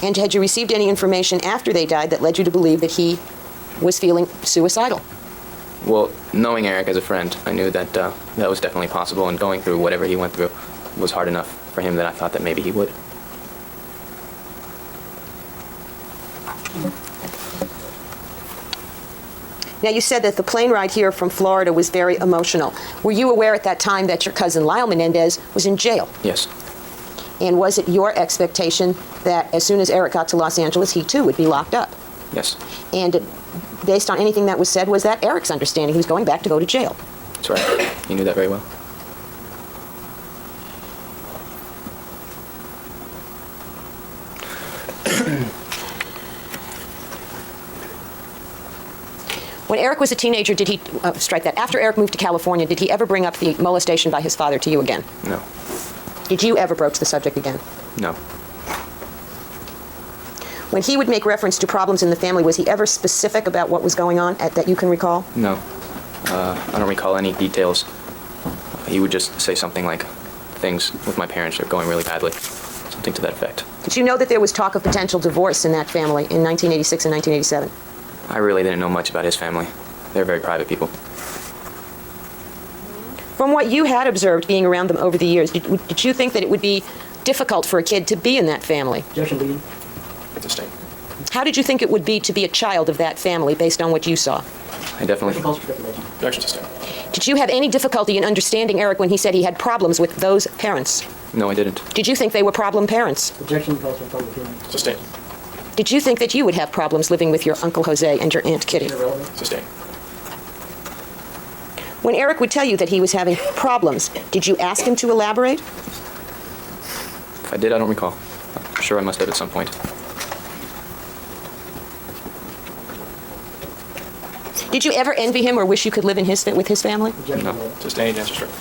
And had you received any information after they died that led you to believe that he was feeling suicidal? Well, knowing Eric as a friend, I knew that that was definitely possible, and going through whatever he went through was hard enough for him that I thought that maybe he would. Now, you said that the plane ride here from Florida was very emotional. Were you aware at that time that your cousin Lyle Menendez was in jail? Yes. And was it your expectation that as soon as Eric got to Los Angeles, he too would be locked up? Yes. And based on anything that was said, was that Eric's understanding he was going back to go to jail? That's right. He knew that very well. When Eric was a teenager, did he, strike that, after Eric moved to California, did he ever bring up the molestation by his father to you again? No. Did you ever broach the subject again? No. When he would make reference to problems in the family, was he ever specific about what was going on that you can recall? No. I don't recall any details. He would just say something like, things with my parents are going really badly. Something to that effect. Did you know that there was talk of potential divorce in that family in 1986 and 1987? I really didn't know much about his family. They're very private people. From what you had observed being around them over the years, did you think that it would be difficult for a kid to be in that family? Objection, leading. Interesting. How did you think it would be to be a child of that family based on what you saw? I definitely... Objection sustained. Did you have any difficulty in understanding Eric when he said he had problems with those parents? No, I didn't. Did you think they were problem parents? Objection calls for public hearing. Sustained. Did you think that you would have problems living with your Uncle Jose and your Aunt Kitty? Irrelevant. Sustained. When Eric would tell you that he was having problems, did you ask him to elaborate? If I did, I don't recall. I'm sure I must have at some point. Did you ever envy him or wish you could live in with his family? Objection, No. irrelevant. Sustained. Answer strict.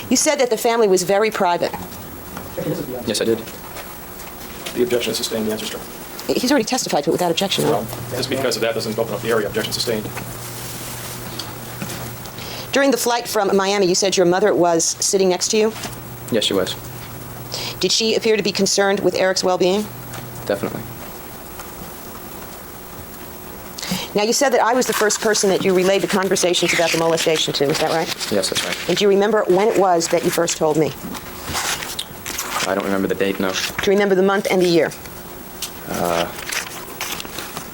You said that the family was very private. Objection is beyond. Yes, I did. The objection is sustained. The answer strict. He's already testified to it without objection. Well, just because of that doesn't open up the area. Objection sustained. During the flight from Miami, you said your mother was sitting next to you. Yes, she was. Did she appear to be concerned with Eric's well-being? Definitely. Now, you said that I was the first person that you relayed the conversations about the molestation to. Is that right? Yes, that's right. And do you remember when it was that you first told me? I don't remember the date, no. Do you remember the month and the year?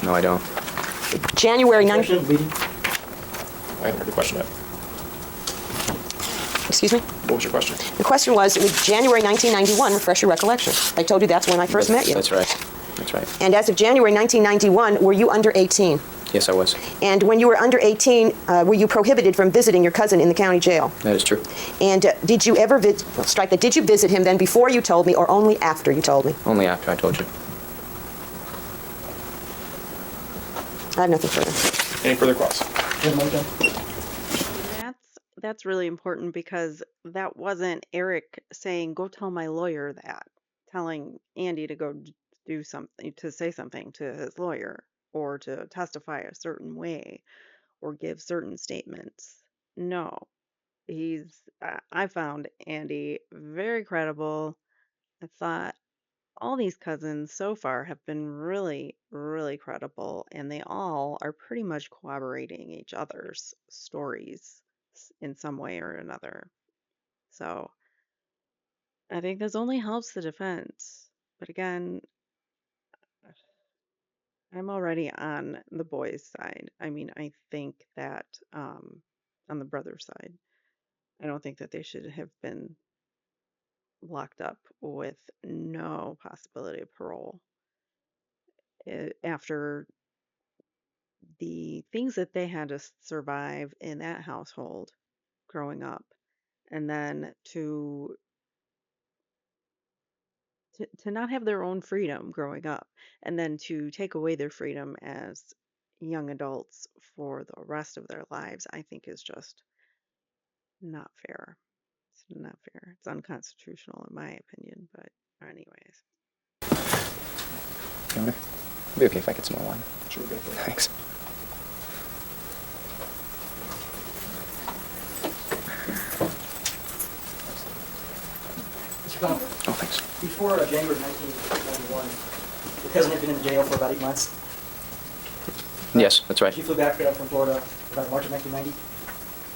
No, I don't. January 9th. Objection, leading. I haven't heard the question yet. Excuse me? What was your question? The question was, it was January 1991. Refresh your recollection. I told you that's when I first met you. That's right. That's right. And as of January 1991, were you under 18? Yes, I was. And when you were under 18, were you prohibited from visiting your cousin in the county jail? That is true. And did you ever strike that? Did you visit him then before you told me or only after you told me? Only after I told you. I have nothing further. Any further cross? That's really important because that wasn't Eric saying, go tell my lawyer that, telling Andy to go do something, to say something to his lawyer or to testify a certain way or give certain statements. No, I found Andy very credible. I thought all these cousins so far have been really, really credible, and they all are pretty much corroborating each other's stories in some way or another. So I think this only helps the defense. But again, I'm already on the boys' side. I mean, I think that on the brother's side, I don't think that they should have been locked up with no possibility of parole after the things that they had to survive in that household growing up, and then to not have their own freedom growing up, and then to take away their freedom as young adults for the rest of their lives, I think is just not fair. It's not fair. It's unconstitutional in my opinion, but anyways. Your Honor, it'd be okay if I get some more wine. Sure, good. Thanks. Mr. Connell, Oh, thanks. before January 1991, your cousin had been in jail for about 8 months. Yes, that's right. You flew back from Florida about March of 1990.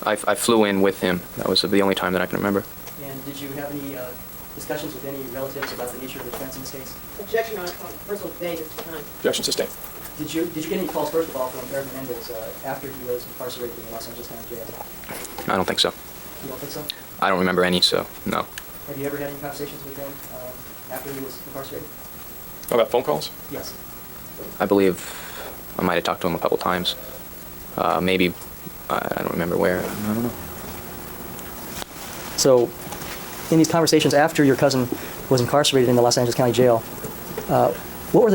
I flew in with him. That was the only time that I can remember. And did you have any discussions with any relatives about the nature of the defense in this case? Objection, Your Honor. First of all, vague at the time. Objection sustained. Did you get any calls, first of all, from Eric Menendez after he was incarcerated in the Los Angeles County Jail? I don't think so. You don't think so? I don't remember any, so no. Have you ever had any conversations with him after he was incarcerated? How about phone calls? Yes. I believe I might have talked to him a couple times. Maybe, I don't remember where. I don't know. So, in these conversations after your cousin was incarcerated in the Los Angeles County Jail, what was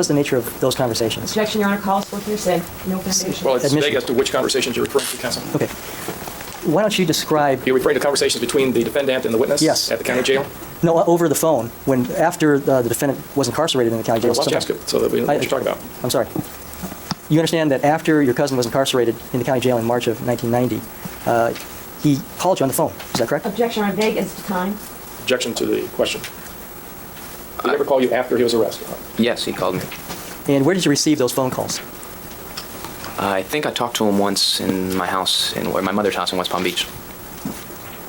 the nature of those conversations? Objection, Your Honor. Calls for hearsay. No foundation. Well, it's Admission. vague as to which conversations you're referring to, counsel. Okay. Why don't you describe? You're referring to conversations between the defendant and the witness? Yes. At the county jail? No, over the phone. After the defendant was incarcerated in the county jail. Well, why don't you ask it so that we know what you're talking about? I'm sorry. You understand that after your cousin was incarcerated in the county jail in March of 1990, he called you on the phone. Is that correct? Objection, Your Honor. Vague as to time. Objection to the question. Did he ever call you after he was arrested? Yes, he called me. And where did you receive those phone calls? I think I talked to him once in my house, or my mother's house in West Palm Beach.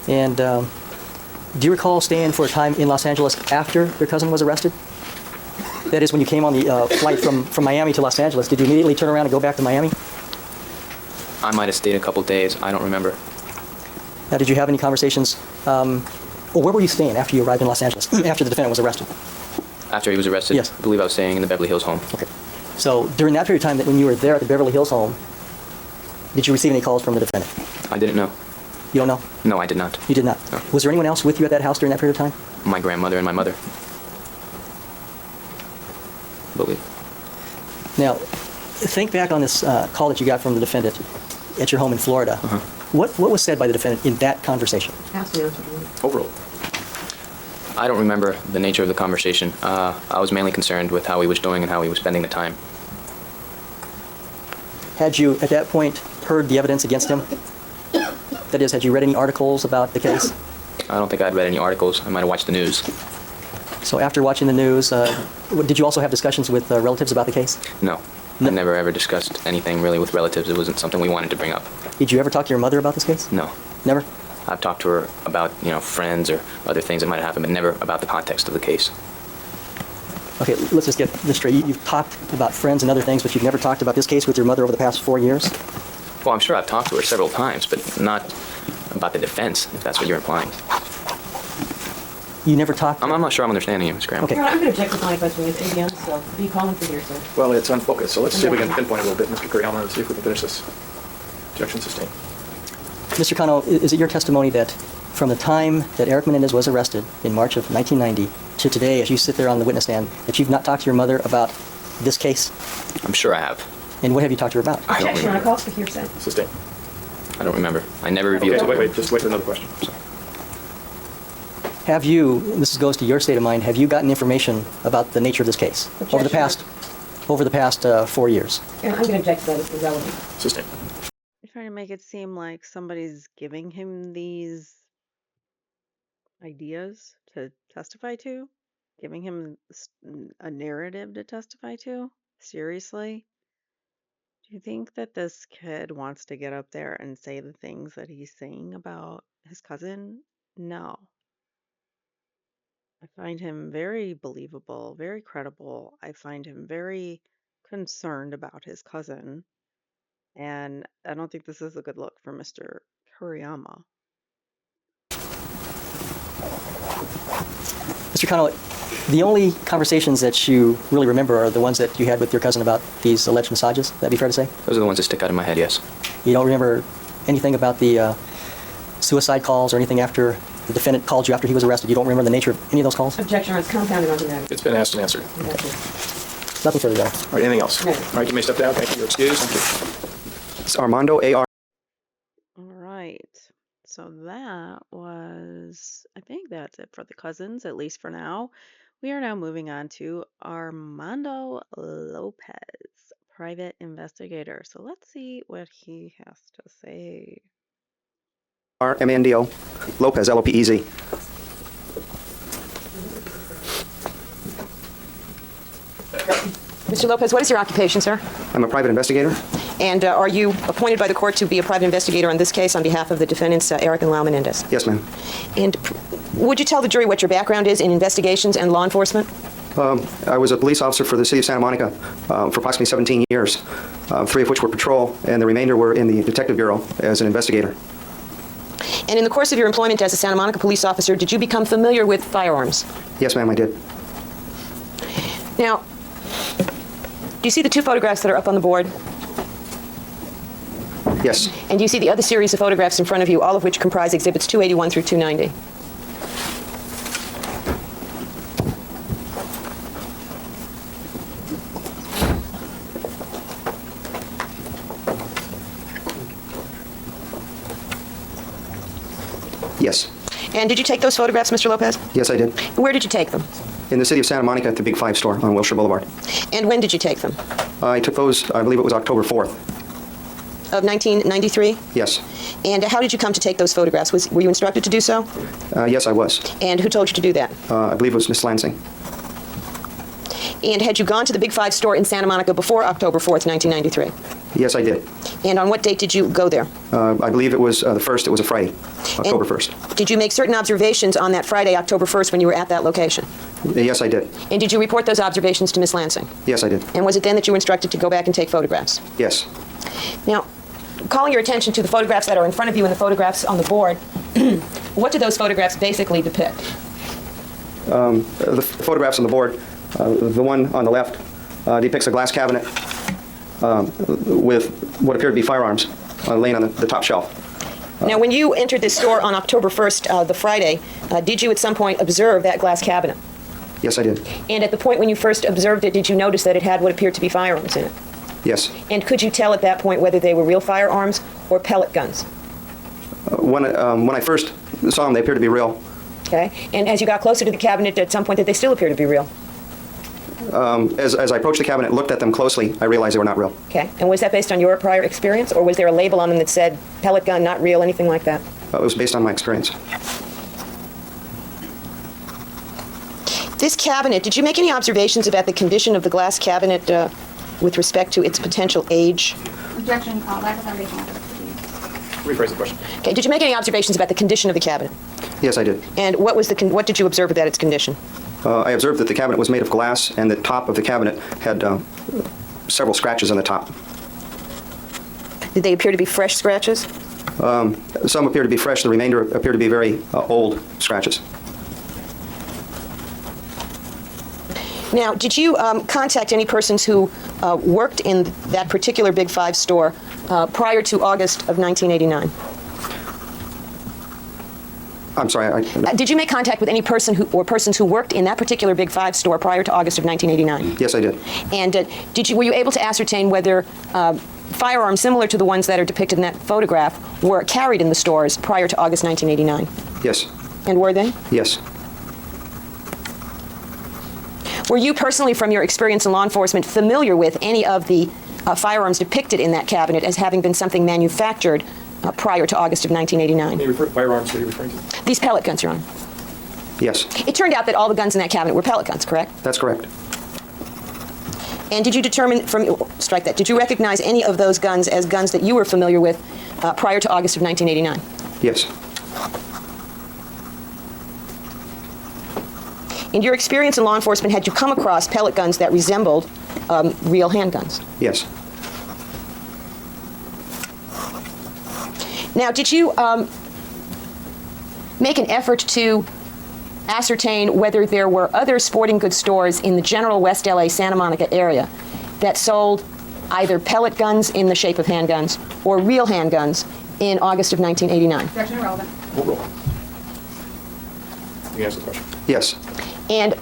And do you recall staying for a time in Los Angeles after your cousin was arrested? That is, when you came on the flight from Miami to Los Angeles, did you immediately turn around and go back to Miami? I might have stayed a couple days. I don't remember. Now, did you have any conversations, or where were you staying after you arrived in Los Angeles, after the defendant was arrested? After he was arrested, Yes. I believe I was staying in the Beverly Hills home. Okay. So during that period of time that when you were there at the Beverly Hills home, did you receive any calls from the defendant? I didn't know. You don't know? No, I did not. You did not? No. Was there anyone else with you at that house during that period of time? My grandmother and my mother. I believe. Now, think back on this call that you got from the defendant at your home in Florida. What was said by the defendant in that conversation? Ask the answer, Your Honor. Overall. I don't remember the nature of the conversation. I was mainly concerned with how he was doing and how he was spending the time. Had you, at that point, heard the evidence against him? That is, had you read any articles about the case? I don't think I'd read any articles. I might have watched the news. So after watching the news, did you also have discussions with relatives about the case? No. I never ever discussed anything really with relatives. It wasn't something we wanted to bring up. Did you ever talk to your mother about this case? No. Never? I've talked to her about, friends or other things that might have happened, but never about the context of the case. Okay, let's just get this straight. You've talked about friends and other things, but you've never talked about this case with your mother over the past 4 years? Well, I'm sure I've talked to her several times, but not about the defense, if that's what you're implying. You never talked? I'm not sure I'm understanding you, Ms. Graham. Okay. Your Honor, I'm going to object to my question against ABM, so be calling for hearsay. Well, it's unfocused, so let's see if we can pinpoint a little bit, Mr. Kuriyama, and see if we can finish this. Objection sustained. Mr. Cano, is it your testimony that from the time that Eric Menendez was arrested in March of 1990 to today, as you sit there on the witness stand, that you've not talked to your mother about this case? I'm sure I have. And what have you talked to her about? I don't Objection, Your Honor. remember. Calls for hearsay. Sustained. I don't remember. I never reviewed Okay, so it. wait, just wait for another question. Have you, and this goes to your state of mind, have you gotten information about the nature of this case over the past 4 years? Your Honor, I'm going to object to that. It's irrelevant. Sustained. You're trying to make it seem like somebody's giving him these ideas to testify to, giving him a narrative to testify to. Seriously? Do you think that this kid wants to get up there and say the things that he's saying about his cousin? No. I find him very believable, very credible. I find him very concerned about his cousin. And I don't think this is a good look for Mr. Kuriyama. Mr. Cano, The only conversations that you really remember are the ones that you had with your cousin about these alleged massages. That'd be fair to say? Those are the ones that stick out in my head, yes. You don't remember anything about the suicide calls or anything after the defendant called you after he was arrested? You don't remember the nature of any of those calls? Objection, it's compounded on the matter. It's been asked and answered. Nothing further, Your Honor. All right, anything else? No. All right, you may step down. Thank you. You're excused. Thank you. It's Armando A.R. All right. So that was, I think that's it for the cousins, at least for now. We are now moving on to Armando Lopez, private investigator. So let's see what he has to say. R-M-A-N-D-O, Lopez, L-O-P-E-Z. Mr. Lopez, what is your occupation, sir? I'm a private investigator. And are you appointed by the court to be a private investigator on this case on behalf of the defendants, Eric and Lyle Menendez? Yes, ma'am. And would you tell the jury what your background is in investigations and law enforcement? I was a police officer for the city of Santa Monica for approximately 17 years, 3 of which were patrol, and the remainder were in the Detective Bureau as an investigator. And in the course of your employment as a Santa Monica police officer, did you become familiar with firearms? Yes, ma'am, I did. Now, do you see the 2 photographs that are up on the board? Yes. And do you see the other series of photographs in front of you, all of which comprise exhibits 281 through 290? Yes. And did you take those photographs, Mr. Lopez? Yes, I did. And where did you take them? In the city of Santa Monica at the Big 5 store on Wilshire Boulevard. And when did you take them? I took those, I believe it was October 4th. Of 1993? Yes. And how did you come to take those photographs? Were you instructed to do so? Yes, I was. And who told you to do that? I believe it was Miss Lansing. And had you gone to the Big 5 store in Santa Monica before October 4th, 1993? Yes, I did. And on what date did you go there? I believe it was the 1st. It was a Friday, October 1st. Did you make certain observations on that Friday, October 1st, when you were at that location? Yes, I did. And did you report those observations to Miss Lansing? Yes, I did. And was it then that you were instructed to go back and take photographs? Yes. Now, calling your attention to the photographs that are in front of you and the photographs on the board, what do those photographs basically depict? The photographs on the board, the one on the left depicts a glass cabinet with what appear to be firearms laying on the top shelf. Now, when you entered this store on October 1st, the Friday, did you at some point observe that glass cabinet? Yes, I did. And at the point when you first observed it, did you notice that it had what appeared to be firearms in it? Yes. And could you tell at that point whether they were real firearms or pellet guns? When I first saw them, they appeared to be real. Okay. And as you got closer to the cabinet, at some point, did they still appear to be real? As I approached the cabinet and looked at them closely, I realized they were not real. Okay. And was that based on your prior experience, or was there a label on them that said pellet gun, not real, anything like that? It was based on my experience. This cabinet, did you make any observations about the condition of the glass cabinet with respect to its potential age? Objection, lack of foundation. Rephrase the question. Okay. Did you make any observations about the condition of the cabinet? Yes, I did. And what did you observe about its condition? I observed that the cabinet was made of glass, and the top of the cabinet had several scratches on the top. Did they appear to be fresh scratches? Some appear to be fresh. The remainder appear to be very old scratches. Now, did you contact any persons who worked in that particular Big 5 store prior to August of 1989? I'm sorry. Did you make contact with any person or persons who worked in that particular Big 5 store prior to August of 1989? Yes, I did. And were you able to ascertain whether firearms similar to the ones that are depicted in that photograph were carried in the stores prior to August 1989? Yes. And were they? Yes. Were you personally, from your experience in law enforcement, familiar with any of the firearms depicted in that cabinet as having been something manufactured prior to August of 1989? Any firearms that you're referring to? These pellet guns, Your Honor. Yes. It turned out that all the guns in that cabinet were pellet guns, correct? That's correct. And did you determine strike that, did you recognize any of those guns as guns that you were familiar with prior to August of 1989? Yes. In your experience in law enforcement, had you come across pellet guns that resembled real handguns? Yes. Now, did you make an effort to ascertain whether there were other sporting goods stores in the general West LA Santa Monica area that sold either pellet guns in the shape of handguns or real handguns in August of 1989? Objection irrelevant. You answer the question. Yes. And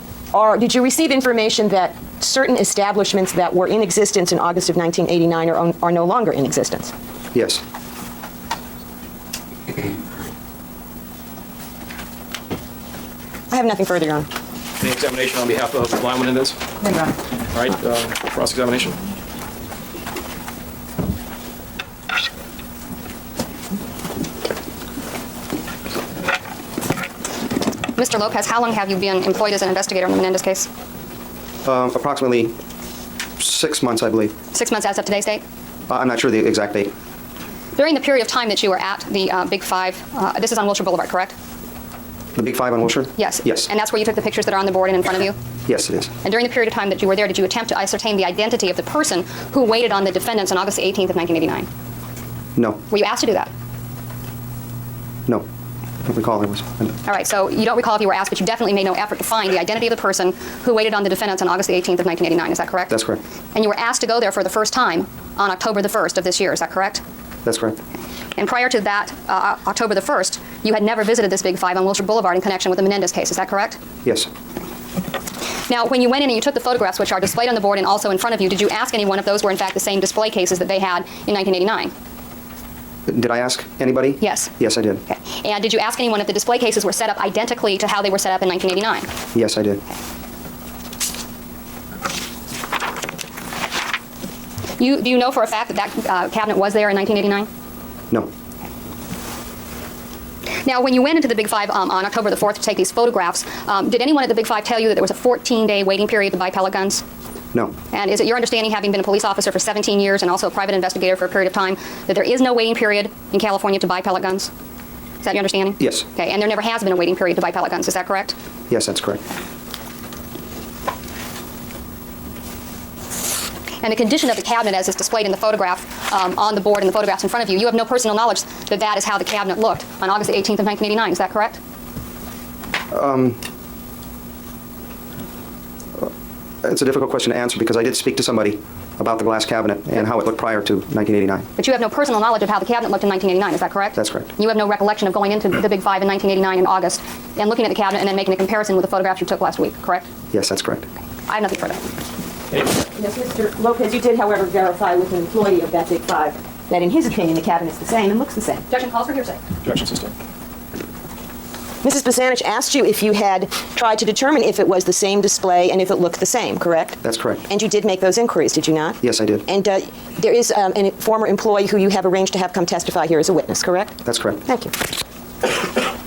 did you receive information that certain establishments that were in existence in August of 1989 are no longer in existence? Yes. I have nothing further, Your Honor. Any examination on behalf of Lyle Menendez? No, Your Honor. All right, cross-examination. Mr. Lopez, how long have you been employed as an investigator in the Menendez case? Approximately 6 months, I believe. 6 months as of today's date? I'm not sure the exact date. During the period of time that you were at the Big Five, this is on Wilshire Boulevard, correct? The Big Five on Wilshire? Yes. Yes. And that's where you took the pictures that are on the board and in front of you? Yes, it is. And during the period of time that you were there, did you attempt to ascertain the identity of the person who waited on the defendants on August 18th of 1989? No. Were you asked to do that? No. I don't recall it was. All right, so you don't recall if you were asked, but you definitely made no effort to find the identity of the person who waited on the defendants on August 18th of 1989. Is that correct? That's correct. And you were asked to go there for the first time on October the 1st of this year. Is that correct? That's correct. And prior to that, October the 1st, you had never visited this Big Five on Wilshire Boulevard in connection with the Menendez case. Is that correct? Yes. Now, when you went in and you took the photographs, which are displayed on the board and also in front of you, did you ask anyone if those were in fact the same display cases that they had in 1989? Did I ask anybody? Yes. Yes, I did. Okay. And did you ask anyone if the display cases were set up identically to how they were set up in 1989? Yes, I did. Do you know for a fact that that cabinet was there in 1989? No. Now, when you went into the Big Five on October the 4th to take these photographs, did anyone at the Big Five tell you that there was a 14-day waiting period to buy pellet guns? No. And is it your understanding, having been a police officer for 17 years and also a private investigator for a period of time, that there is no waiting period in California to buy pellet guns? Is that your understanding? Yes. Okay, and there never has been a waiting period to buy pellet guns, is that correct? Yes, that's correct. And the condition of the cabinet as is displayed in the photograph on the board and the photographs in front of you, you have no personal knowledge that that is how the cabinet looked on August the 18th of 1989, is that correct? It's a difficult question to answer because I did speak to somebody about the glass cabinet and how it looked prior to 1989. But you have no personal knowledge of how the cabinet looked in 1989, is that correct? That's correct. You have no recollection of going into the Big Five in 1989 in August and looking at the cabinet and then making a comparison with the photographs you took last week, correct? Yes, that's correct. I have nothing further. Yes, Mr. Lopez, you did, however, verify with an employee of that Big Five that in his opinion the cabinet's the same and looks the same. Objection calls for hearsay. Objection sustained. Mrs. Basanich asked you if you had tried to determine if it was the same display and if it looked the same, correct? That's correct. And you did make those inquiries, did you not? Yes, I did. And there is a former employee who you have arranged to have come testify here as a witness, correct? That's correct. Thank you.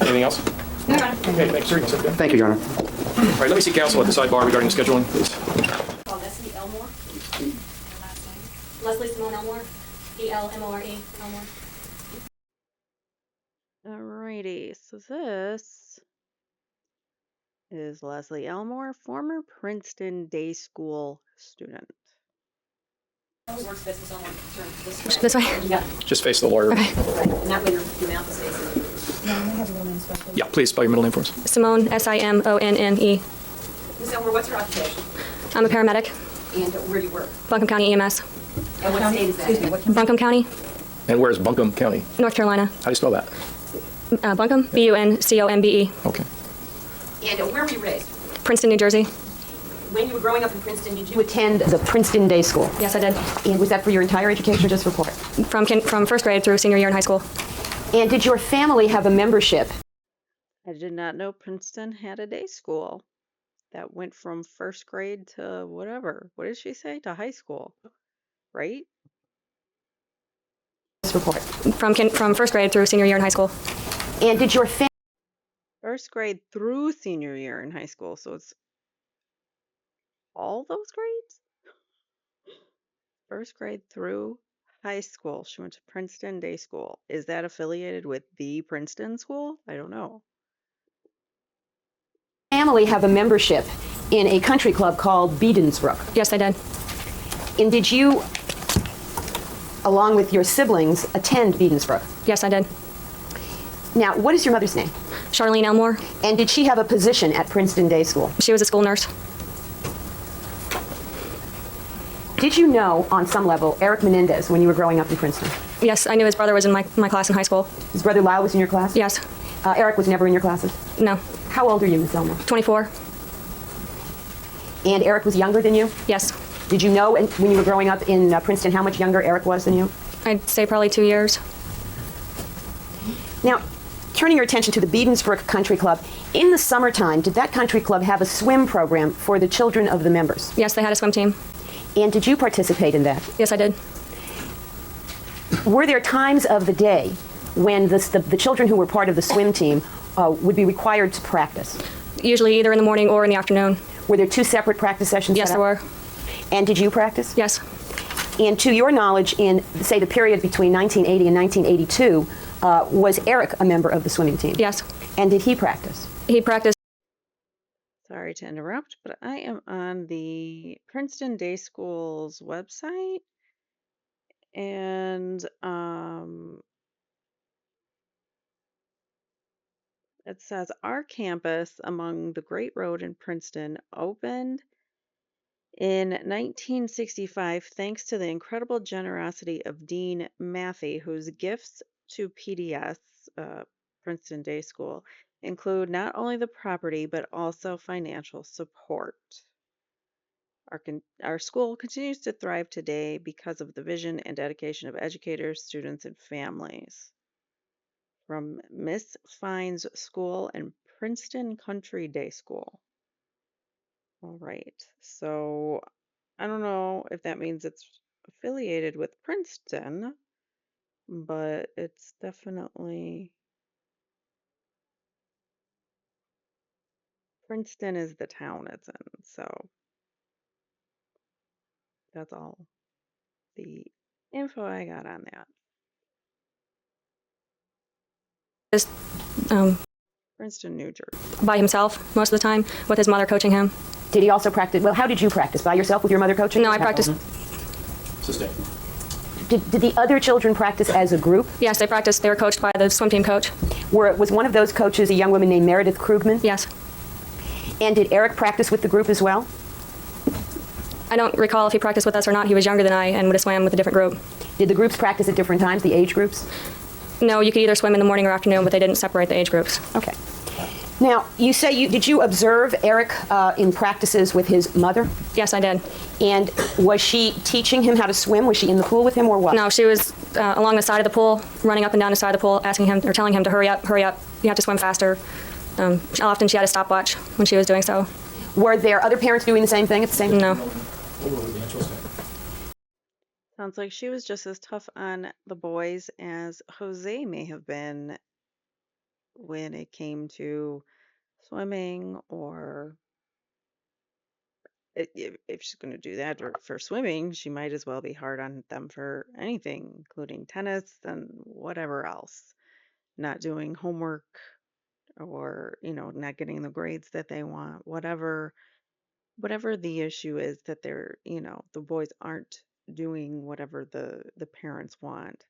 Anything else? No, Your Honor. Okay, thanks, sir. You can sit down. Thank you, Your Honor. All right, let me see counsel at the sidebar regarding scheduling, please. Leslie Elmore. Leslie Simone Elmore. E-L-M-O-R-E. Elmore. Alrighty, so this is Leslie Elmore, former Princeton day school student. Works best with someone This way? Yeah. Just face the lawyer. Okay. Right. And that way your mouth is facing. Yeah, please spell your middle name for us. Simone, S-I-M-O-N-N-E. Ms. Elmore, what's your occupation? I'm a paramedic, And where do you work? Buncombe County EMS. And what state is that? Excuse me, what Buncombe County, And where's Buncombe County? North Carolina. How do you spell that? Buncombe, B-U-N-C-O-M-B-E. Okay. And where were you raised? Princeton, New Jersey. When you were growing up in Princeton, did you You attend the Princeton Day School. Yes, I did. And was that for your entire education or just for part? From first grade through senior year in high school. And did your family have a membership? I did not know Princeton had a day school that went from first grade to whatever. What did she say? To high school, right? Just for part. From first grade through senior year in high school. And did your family First grade through senior year in high school. So it's all those grades? First grade through high school. She went to Princeton Day School. Is that affiliated with the Princeton school? I don't know. have a membership in a country club called Beedensbrook? Yes, I did. And did you, along with your siblings, attend Beedensbrook? Yes, I did. Now, what is your mother's name? Charlene Elmore. And did she have a position at Princeton Day School? She was a school nurse. Did you know, on some level, Eric Menendez when you were growing up in Princeton? Yes, I knew his brother was in my class in high school. His brother Lyle was in your class? Yes. Eric was never in your classes? No. How old are you, Miss Elmore? 24. And Eric was younger than you? Yes. Did you know when you were growing up in Princeton how much younger Eric was than you? I'd say probably 2 years. Now, turning your attention to the Beedensbrook Country Club, in the summertime, did that country club have a swim program for the children of the members? Yes, they had a swim team. And did you participate in that? Yes, I did. Were there times of the day when the children who were part of the swim team would be required to practice? Usually either in the morning or in the afternoon. Were there 2 separate practice sessions? Yes, there were. And did you practice? Yes. And to your knowledge, in, say, the period between 1980 and 1982, was Eric a member of the swimming team? Yes. And did he practice? He practiced. Sorry to interrupt, but I am on the Princeton Day School's website, and it says our campus among the Great Road in Princeton opened in 1965 thanks to the incredible generosity of Dean Matthey, whose gifts to PDS, Princeton Day School, include not only the property but also financial support. Our school continues to thrive today because of the vision and dedication of educators, students, and families. From Miss Fine's School and Princeton Country Day School. All right, so I don't know if that means it's affiliated with Princeton, but it's definitely Princeton is the town it's in, so that's all the info I got on that. Princeton, New Jersey. By himself most of the time, with his mother coaching him. Did he also practice? Well, how did you practice? By yourself with your mother coaching? No, I practiced. Sustain. Did the other children practice as a group? Yes, they practiced. They were coached by the swim team coach. Was one of those coaches a young woman named Meredith Krugman? Yes. And did Eric practice with the group as well? I don't recall if he practiced with us or not. He was younger than I and would have swam with a different group. Did the groups practice at different times, the age groups? No, you could either swim in the morning or afternoon, but they didn't separate the age groups. Okay. Now, you say did you observe Eric in practices with his mother? Yes, I did. And was she teaching him how to swim? Was she in the pool with him or what? No, she was along the side of the pool, running up and down the side of the pool, asking him or telling him to hurry up, you have to swim faster. Often she had a stopwatch when she was doing so. Were there other parents doing the same thing at the same time? No. Sounds like she was just as tough on the boys as Jose may have been when it came to swimming, or if she's going to do that for swimming, she might as well be hard on them for anything, including tennis and whatever else. Not doing homework, or not getting the grades that they want, whatever the issue is, that they're the boys aren't doing whatever the parents want.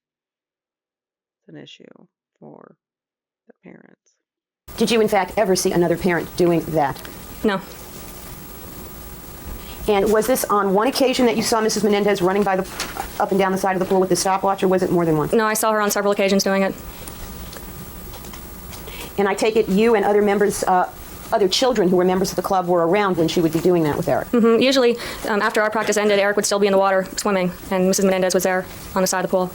It's an issue for the parents. Did you in fact ever see another parent doing that? No. And was this on one occasion that you saw Mrs. Menendez running by up and down the side of the pool with the stopwatch, or was it more than once? No, I saw her on several occasions doing it. And I take it you and other members, other children who were members of the club were around when she would be doing that with Eric? Mm-hmm. Usually, after our practice ended, Eric would still be in the water swimming, and Mrs. Menendez was there on the side of the pool.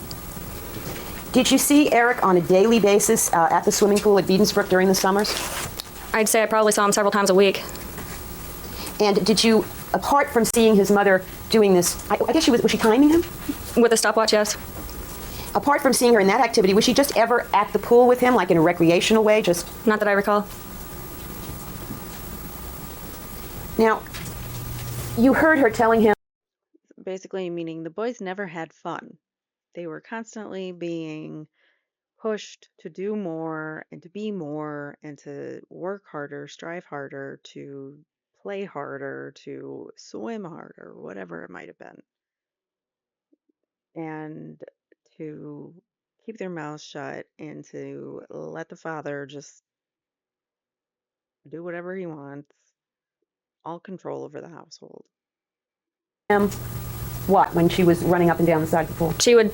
Did you see Eric on a daily basis at the swimming pool at Beedensbrook during the summers? I'd say I probably saw him several times a week. And did you, apart from seeing his mother doing this, I guess was she timing him? With a stopwatch, yes. Apart from seeing her in that activity, was she just ever at the pool with him, like in a recreational way? Just not that I recall. Now, you heard her telling him. Basically meaning the boys never had fun. They were constantly being pushed to do more and to be more and to work harder, strive harder, to play harder, to swim harder, whatever it might have been. And to keep their mouths shut and to let the father just do whatever he wants, all control over the household. What, when she was running up and down the side of the pool? She would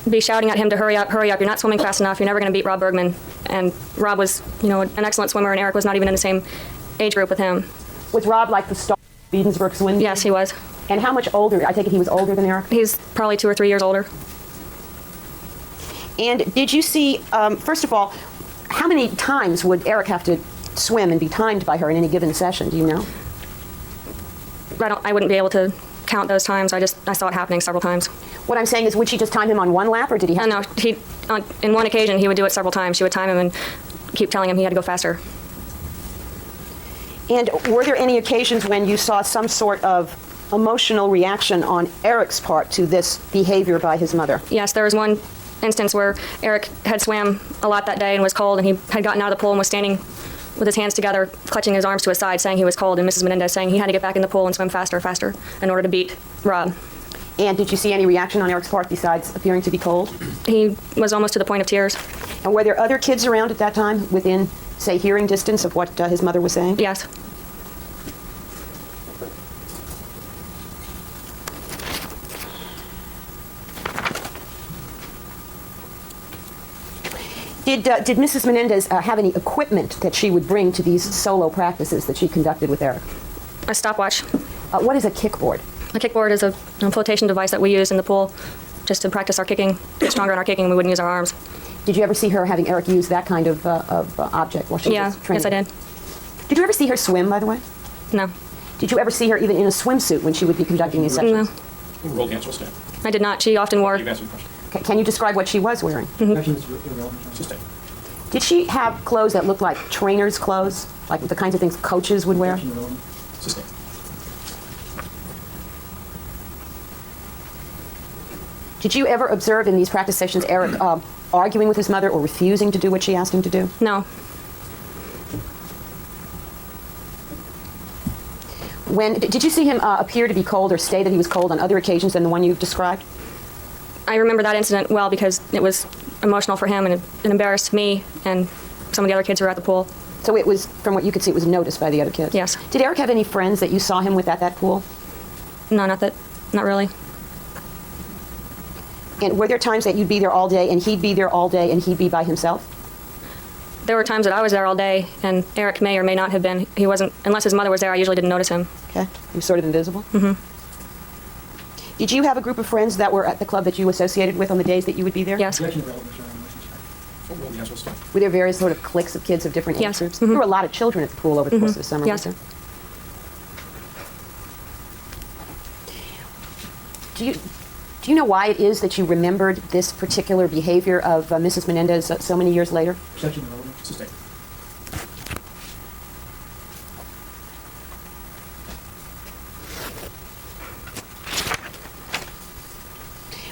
be shouting at him to hurry up, you're not swimming fast enough, you're never going to beat Rob Bergman. And Rob was, an excellent swimmer, and Eric was not even in the same age group with him. Was Rob like the star of Edensburg swim team? Yes, he was. And how much older? I take it he was older than Eric? He's probably 2 or 3 years older. And did you see, first of all, how many times would Eric have to swim and be timed by her in any given session? Do you know? I wouldn't be able to count those times. I saw it happening several times. What I'm saying is, would she just time him on one lap, or did he have No, in one occasion, he would do it several times. She would time him and keep telling him he had to go faster. And were there any occasions when you saw some sort of emotional reaction on Eric's part to this behavior by his mother? Yes, there was one instance where Eric had swam a lot that day and was cold, and he had gotten out of the pool and was standing with his hands together, clutching his arms to his side, saying he was cold, and Mrs. Menendez saying he had to get back in the pool and swim faster in order to beat Rob. And did you see any reaction on Eric's part besides appearing to be cold? He was almost to the point of tears. And were there other kids around at that time within, say, hearing distance of what his mother was saying? Yes. Did Mrs. Menendez have any equipment that she would bring to these solo practices that she conducted with Eric? A stopwatch. What is a kickboard? A kickboard is a flotation device that we use in the pool just to practice our kicking, get stronger in our kicking. We wouldn't use our arms. Did you ever see her having Eric use that kind of object while she was training? Yes, I did. Did you ever see her swim, by the way? No. Did you ever see her even in a swimsuit when she would be conducting these sessions? No. Roll dance will stand. I did not. She often wore... You've answered the question. Can you describe what she was wearing? Sustain. Did she have clothes that looked like trainer's clothes, like the kinds of things coaches would wear? Sustain. Did you ever observe in these practice sessions Eric arguing with his mother or refusing to do what she asked him to do? No. Did you see him appear to be cold or say that he was cold on other occasions than the one you've described? I remember that incident well because it was emotional for him and it embarrassed me and some of the other kids who were at the pool. So it was, from what you could see, it was noticed by the other kids? Yes. Did Eric have any friends that you saw him with at that pool? No, not really. And were there times that you'd be there all day and he'd be there all day and he'd be by himself? There were times that I was there all day and Eric may or may not have been. He wasn't, unless his mother was there, I usually didn't notice him. Okay. He was sort of invisible? Mm-hmm. Did you have a group of friends that were at the club that you associated with on the days that you would be there? Yes. Roll dance will stand. Were there various sort of cliques of kids of different age Yes. groups? Mm-hmm. There were a lot of children at the pool over the course of the summer, Yes. weren't there? Do you know why it is that you remembered this particular behavior of Mrs. Menendez so many years later? Sustain.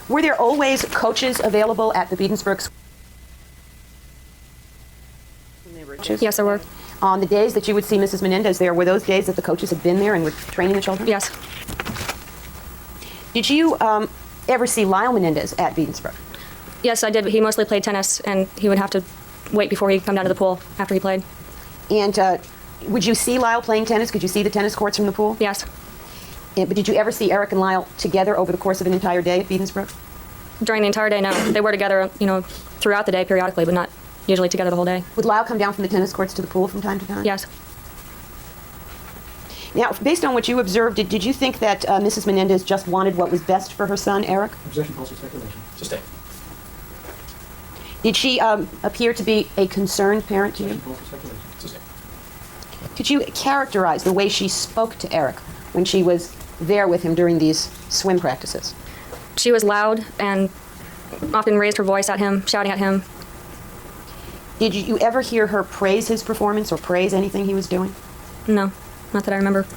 Were there always coaches available at the Edensburg School? Yes, there were. On the days that you would see Mrs. Menendez there, were those days that the coaches had been there and were training the children? Yes. Did you ever see Lyle Menendez at Edensburg? Yes, I did, but he mostly played tennis and he would have to wait before he'd come down to the pool after he played. And would you see Lyle playing tennis? Could you see the tennis courts from the pool? Yes. But did you ever see Eric and Lyle together over the course of an entire day at Edensburg? During the entire day, no. They were together, throughout the day periodically, but not usually together the whole day. Would Lyle come down from the tennis courts to the pool from time to time? Yes. Now, based on what you observed, did you think that Mrs. Menendez just wanted what was best for her son, Eric? Objection calls for speculation. Sustain. Did she appear to be a concerned parent to you? Objection calls for speculation. Sustain. Could you characterize the way she spoke to Eric when she was there with him during these swim practices? She was loud and often raised her voice at him, shouting at him. Did you ever hear her praise his performance or praise anything he was doing? No, not that I remember.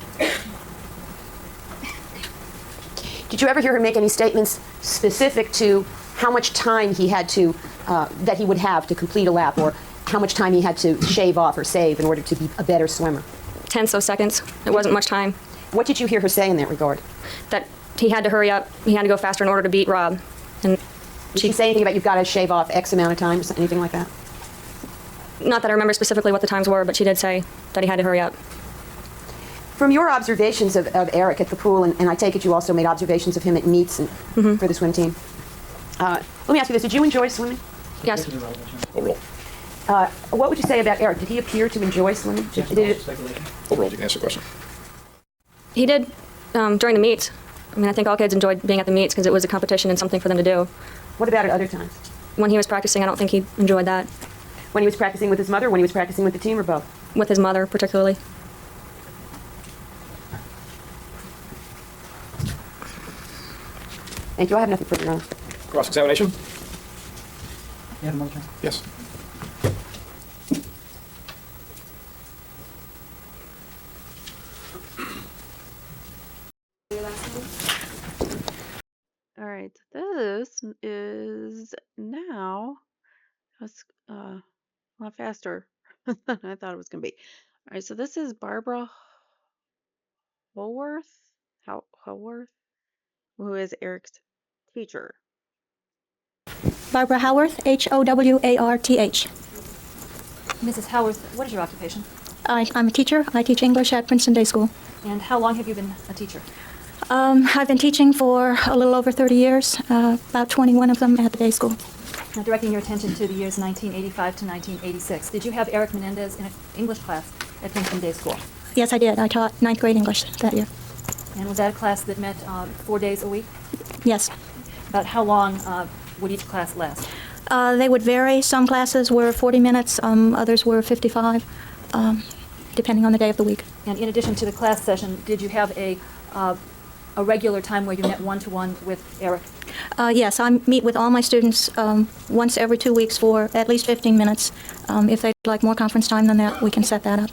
Did you ever hear her make any statements specific to how much time he had to, that he would have to complete a lap, or how much time he had to shave off or save in order to be a better swimmer? Tenths of seconds. It wasn't much time. What did you hear her say in that regard? That he had to hurry up, he had to go faster in order to beat Rob. And Did she say anything about you've got to shave off X amount of time or anything like that? Not that I remember specifically what the times were, but she did say that he had to hurry up. From your observations of Eric at the pool, and I take it you also made observations of him at meets and, for the swim team. Let me ask you this. Did you enjoy swimming? Yes. Overall. What would you say about Eric? Did he appear to enjoy swimming? Overall, you can answer the question. He did during the meets. I mean, I think all kids enjoyed being at the meets because it was a competition and something for them to do. What about at other times? When he was practicing, I don't think he enjoyed that. When he was practicing with his mother, when he was practicing with the team, or both? With his mother, particularly. Thank you. I have nothing further, Your Honor. Cross-examination? Yes. All right, this is now a lot faster than I thought it was going to be. All right, so this is Barbara Howarth, who is Eric's teacher. Barbara Howarth, Howarth. Mrs. Howarth, what is your occupation? I'm a teacher. I teach English at Princeton Day School. And how long have you been a teacher? I've been teaching for a little over 30 years, about 21 of them at the day school. Now, directing your attention to the years 1985 to 1986, did you have Eric Menendez in an English class at Princeton Day School? Yes, I did. I taught 9th grade English that year. And was that a class that met 4 days a week? Yes. About how long would each class last? They would vary. Some classes were 40 minutes, others were 55, depending on the day of the week. And in addition to the class session, did you have a regular time where you met one-to-one with Eric? Yes, I meet with all my students once every 2 weeks for at least 15 minutes. If they'd like more conference time than that, we can set that up.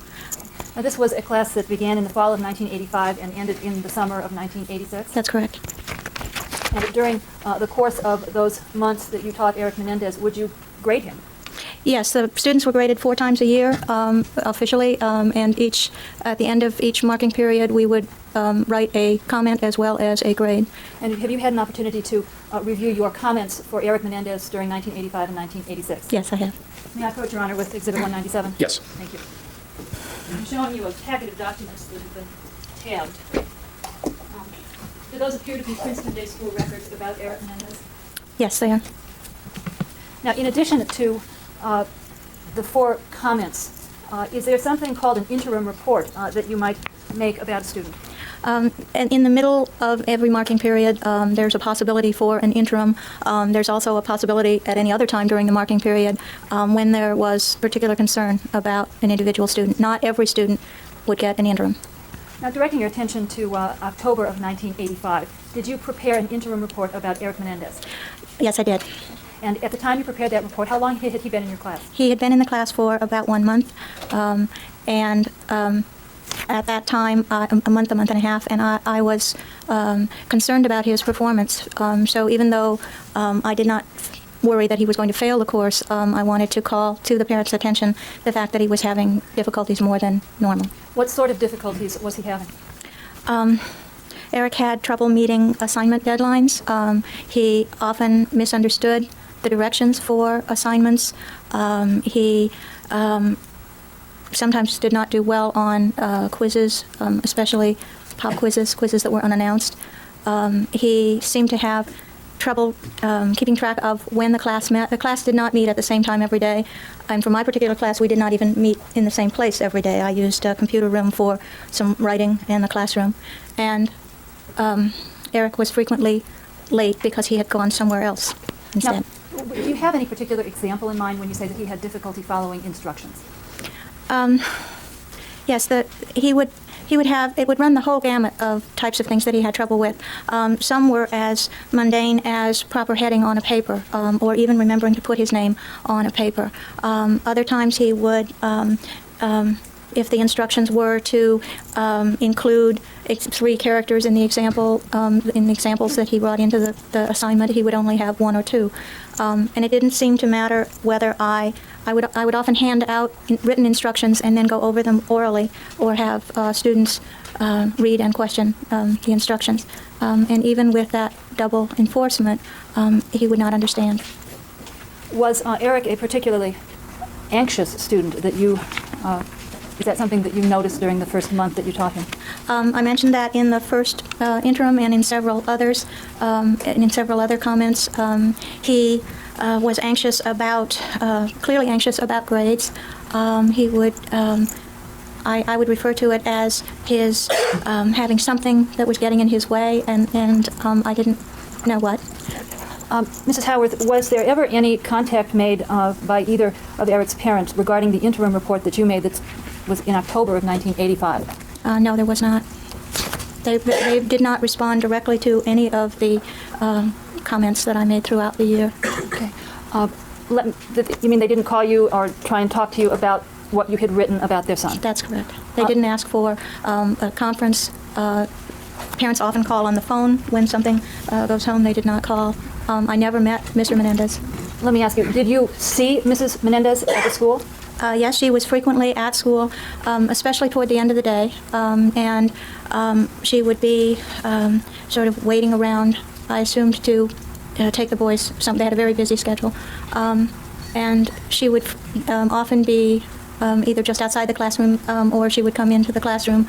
Now, this was a class that began in the fall of 1985 and ended in the summer of 1986? That's correct. And during the course of those months that you taught Eric Menendez, would you grade him? Yes, the students were graded 4 times a year officially, and at the end of each marking period, we would write a comment as well as a grade. And have you had an opportunity to review your comments for Eric Menendez during 1985 and 1986? Yes, I have. May I approach, Your Honor, with Exhibit 197? Yes. Thank you. I'm showing you a packet of documents that have been tabbed. Do those appear to be Princeton Day School records about Eric Menendez? Yes, they are. Now, in addition to the 4 comments, is there something called an interim report that you might make about a student? And in the middle of every marking period, there's a possibility for an interim. There's also a possibility at any other time during the marking period when there was particular concern about an individual student. Not every student would get an interim. Now, directing your attention to October of 1985, did you prepare an interim report about Eric Menendez? Yes, I did. And at the time you prepared that report, how long had he been in your class? He had been in the class for about 1 month, and at that time, a month and a half, and I was concerned about his performance. So even though I did not worry that he was going to fail the course, I wanted to call to the parents' attention the fact that he was having difficulties more than normal. What sort of difficulties was he having? Eric had trouble meeting assignment deadlines. He often misunderstood the directions for assignments. He sometimes did not do well on quizzes, especially pop quizzes that were unannounced. He seemed to have trouble keeping track of when the class met. The class did not meet at the same time every day. And for my particular class, we did not even meet in the same place every day. I used a computer room for some writing and the classroom. And Eric was frequently late because he had gone somewhere else instead. Now, do you have any particular example in mind when you say that he had difficulty following instructions? Yes, it would run the whole gamut of types of things that he had trouble with. Some were as mundane as proper heading on a paper, or even remembering to put his name on a paper. Other times he would, if the instructions were to include 3 characters in the examples that he brought into the assignment, he would only have 1 or 2. And it didn't seem to matter whether I would often hand out written instructions and then go over them orally, or have students read and question the instructions. And even with that double enforcement, he would not understand. Was Eric a particularly anxious student that you, is that something that you noticed during the first month that you taught him? I mentioned that in the first interim and in several others, and in several other comments. He was anxious about, clearly anxious about grades. He would, I would refer to it as his having something that was getting in his way, and I didn't know what. Mrs. Howarth, was there ever any contact made by either of Eric's parents regarding the interim report that you made that was in October of 1985? No, there was not. They did not respond directly to any of the comments that I made throughout the year. Okay. You mean they didn't call you or try and talk to you about what you had written about their son? That's correct. They didn't ask for a conference. Parents often call on the phone when something goes home. They did not call. I never met Mr. Menendez. Let me ask you, did you see Mrs. Menendez at the school? Yes, she was frequently at school, especially toward the end of the day, and she would be sort of waiting around, I assumed, to take the boys. They had a very busy schedule, and she would often be either just outside the classroom or she would come into the classroom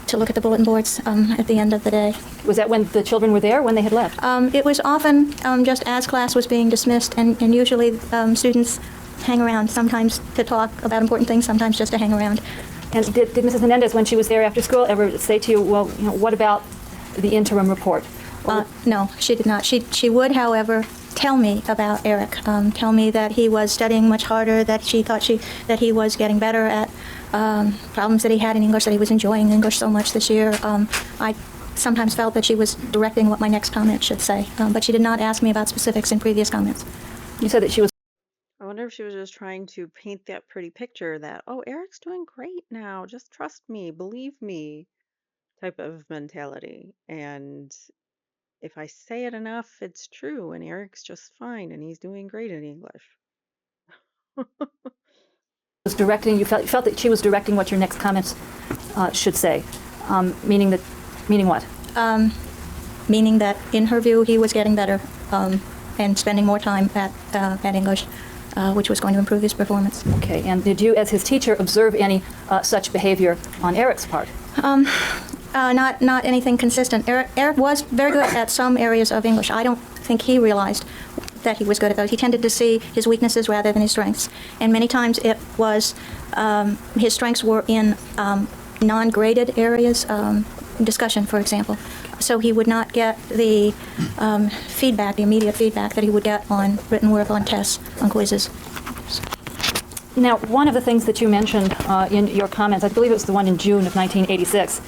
to look at the bulletin boards at the end of the day. Was that when the children were there, when they had left? It was often just as class was being dismissed, and usually students hang around, sometimes to talk about important things, sometimes just to hang around. And did Mrs. Menendez, when she was there after school, ever say to you, well, what about the interim report? No, she did not. She would, however, tell me about Eric, tell me that he was studying much harder, that she thought that he was getting better at problems that he had in English, that he was enjoying English so much this year. I sometimes felt that she was directing what my next comment should say, but she did not ask me about specifics in previous comments. You said that she was... I wonder if she was just trying to paint that pretty picture that, oh, Eric's doing great now, just trust me, believe me, type of mentality. And if I say it enough, it's true, and Eric's just fine, and he's doing great in English. Was directing, you felt that she was directing what your next comments should say, meaning what? Meaning that, in her view, he was getting better and spending more time at English, which was going to improve his performance. Okay, and did you, as his teacher, observe any such behavior on Eric's part? Not anything consistent. Eric was very good at some areas of English. I don't think he realized that he was good at those. He tended to see his weaknesses rather than his strengths. And many times it was, his strengths were in non-graded areas, discussion, for example. So he would not get the feedback, the immediate feedback that he would get on written work, on tests, on quizzes. Now, one of the things that you mentioned in your comments, I believe it was the one in June of 1986,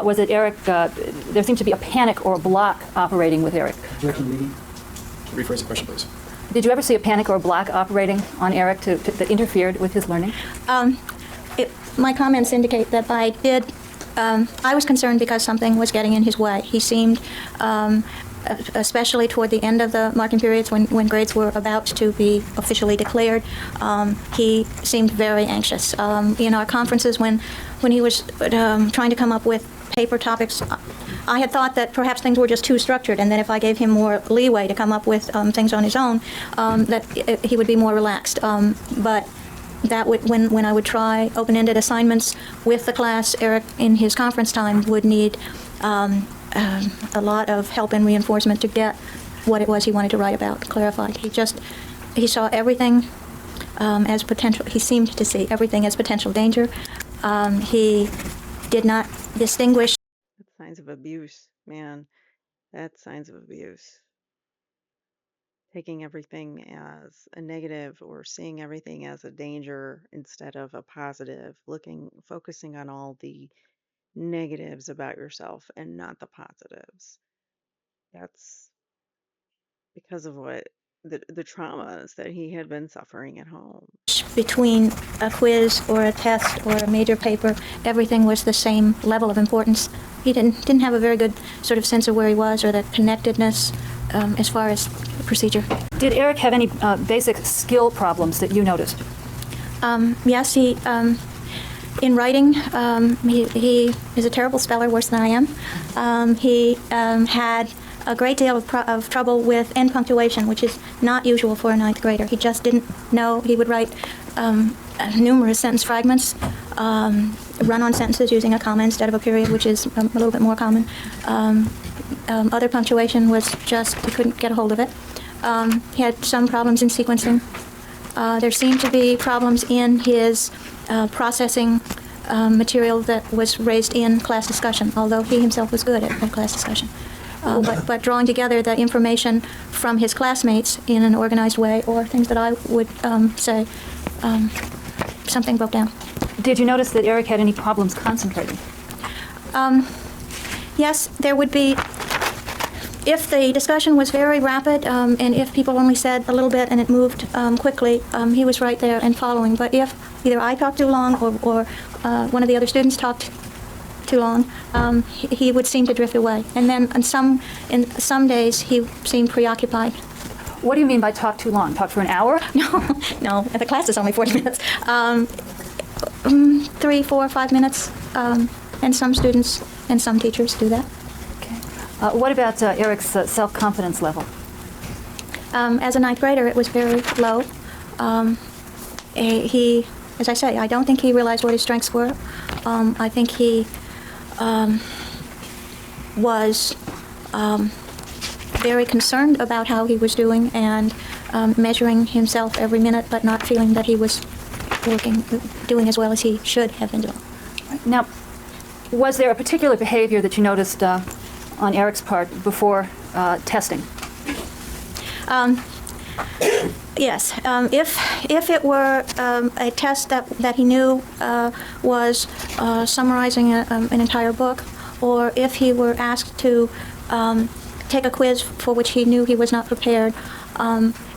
was that Eric, there seemed to be a panic or a block operating with Eric. Rephrase the question, please. Did you ever see a panic or a block operating on Eric that interfered with his learning? My comments indicate that I was concerned because something was getting in his way. He seemed, especially toward the end of the marking periods when grades were about to be officially declared, he seemed very anxious. In our conferences when he was trying to come up with paper topics, I had thought that perhaps things were just too structured, and that if I gave him more leeway to come up with things on his own, that he would be more relaxed. But that would, when I would try open-ended assignments with the class, Eric, in his conference time, would need a lot of help and reinforcement to get what it was he wanted to write about clarified. He saw everything as potential. He seemed to see everything as potential danger. He did not distinguish. That's signs of abuse, man. That's signs of abuse. Taking everything as a negative or seeing everything as a danger instead of a positive, focusing on all the negatives about yourself and not the positives. That's because of what the traumas that he had been suffering at home. Between a quiz or a test or a major paper, everything was the same level of importance. He didn't have a very good sort of sense of where he was or the connectedness as far as procedure. Did Eric have any basic skill problems that you noticed? Yes, he, in writing, he is a terrible speller, worse than I am. He had a great deal of trouble with end punctuation, which is not usual for a ninth grader. He just didn't know. He would write numerous sentence fragments, run-on sentences using a comma instead of a period, which is a little bit more common. Other punctuation was just, he couldn't get a hold of it. He had some problems in sequencing. There seemed to be problems in his processing material that was raised in class discussion, although he himself was good at class discussion. But drawing together the information from his classmates in an organized way, or things that I would say, something broke down. Did you notice that Eric had any problems concentrating? Yes, there would be. If the discussion was very rapid, and if people only said a little bit and it moved quickly, he was right there and following. But if either I talked too long or one of the other students talked too long, he would seem to drift away. And then in some days, he seemed preoccupied. What do you mean by talk too long? Talk for an hour? No, the class is only 40 minutes. 3, 4, 5 minutes, and some students and some teachers do that. What about Eric's self-confidence level? As a ninth grader, it was very low. He, as I say, I don't think he realized what his strengths were. I think he was very concerned about how he was doing and measuring himself every minute, but not feeling that he was doing as well as he should have been doing. Now, was there a particular behavior that you noticed on Eric's part before testing? Yes. If it were a test that he knew was summarizing an entire book, or if he were asked to take a quiz for which he knew he was not prepared,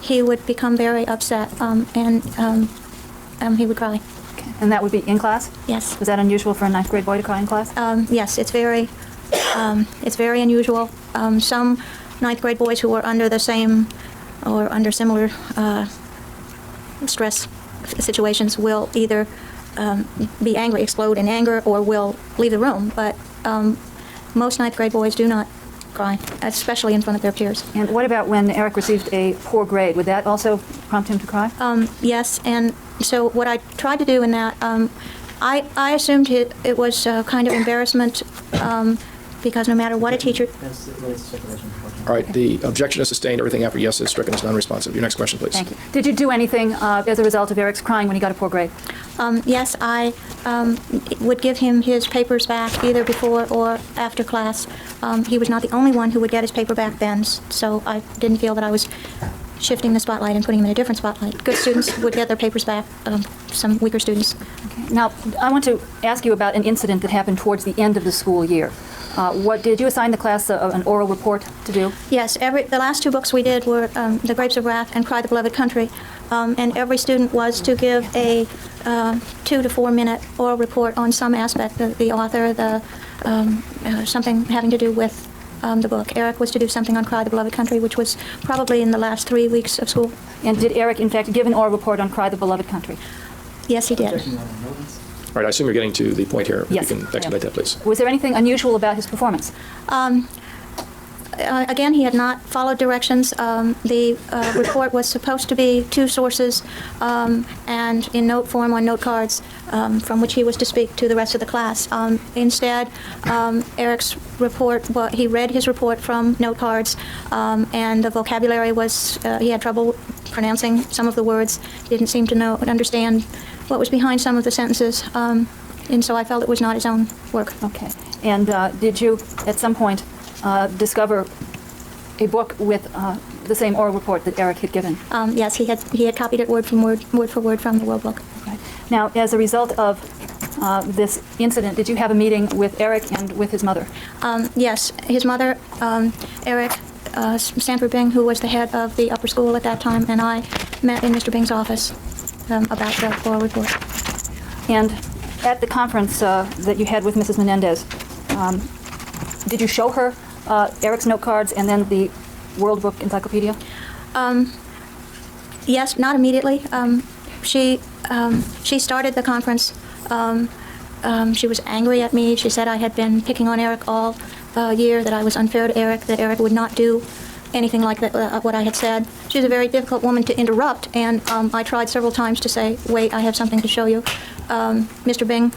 he would become very upset and he would cry. Okay. And that would be in class? Yes. Was that unusual for a ninth grade boy to cry in class? Yes, it's very unusual. Some ninth grade boys who are under the same or under similar stress situations will either be angry, explode in anger, or will leave the room. But most ninth grade boys do not cry, especially in front of their peers. And what about when Eric received a poor grade? Would that also prompt him to cry? Yes, and so what I tried to do in that, I assumed it was kind of embarrassment because no matter what a teacher... All right, the objection is sustained. Everything after yes is stricken as non-responsive. Your next question, please. Thank you. Did you do anything as a result of Eric's crying when he got a poor grade? Yes, I would give him his papers back either before or after class. He was not the only one who would get his paper back then, so I didn't feel that I was shifting the spotlight and putting him in a different spotlight. Good students would get their papers back, some weaker students. Okay. Now, I want to ask you about an incident that happened towards the end of the school year. What did you assign the class an oral report to do? Yes, the last 2 books we did were The Grapes of Wrath and Cry the Beloved Country, and every student was to give a 2 to 4 minute oral report on some aspect of the author, something having to do with the book. Eric was to do something on Cry the Beloved Country, which was probably in the last 3 weeks of school. And did Eric, in fact, give an oral report on Cry the Beloved Country? Yes, he did. All right, I assume you're getting to the point here. Yes. You can expedite that, please. Was there anything unusual about his performance? Again, he had not followed directions. The report was supposed to be 2 sources and in note form on note cards from which he was to speak to the rest of the class. Instead, Eric's report, he read his report from note cards, and the vocabulary was, he had trouble pronouncing some of the words, didn't seem to understand what was behind some of the sentences, and so I felt it was not his own work. Okay. And did you, at some point, discover a book with the same oral report that Eric had given? Yes, he had copied it word for word from the World Book. Right. Now, as a result of this incident, did you have a meeting with Eric and with his mother? Yes, his mother, Eric, Sanford Bing, who was the head of the upper school at that time, and I met in Mr. Bing's office about the oral report. And at the conference that you had with Mrs. Menendez, did you show her Eric's note cards and then the World Book Encyclopedia? Yes, not immediately. She started the conference. She was angry at me. She said I had been picking on Eric all year that I was unfair to Eric, that Eric would not do anything like that, what I had said. She was a very difficult woman to interrupt, and I tried several times to say, wait, I have something to show you. Mr. Bing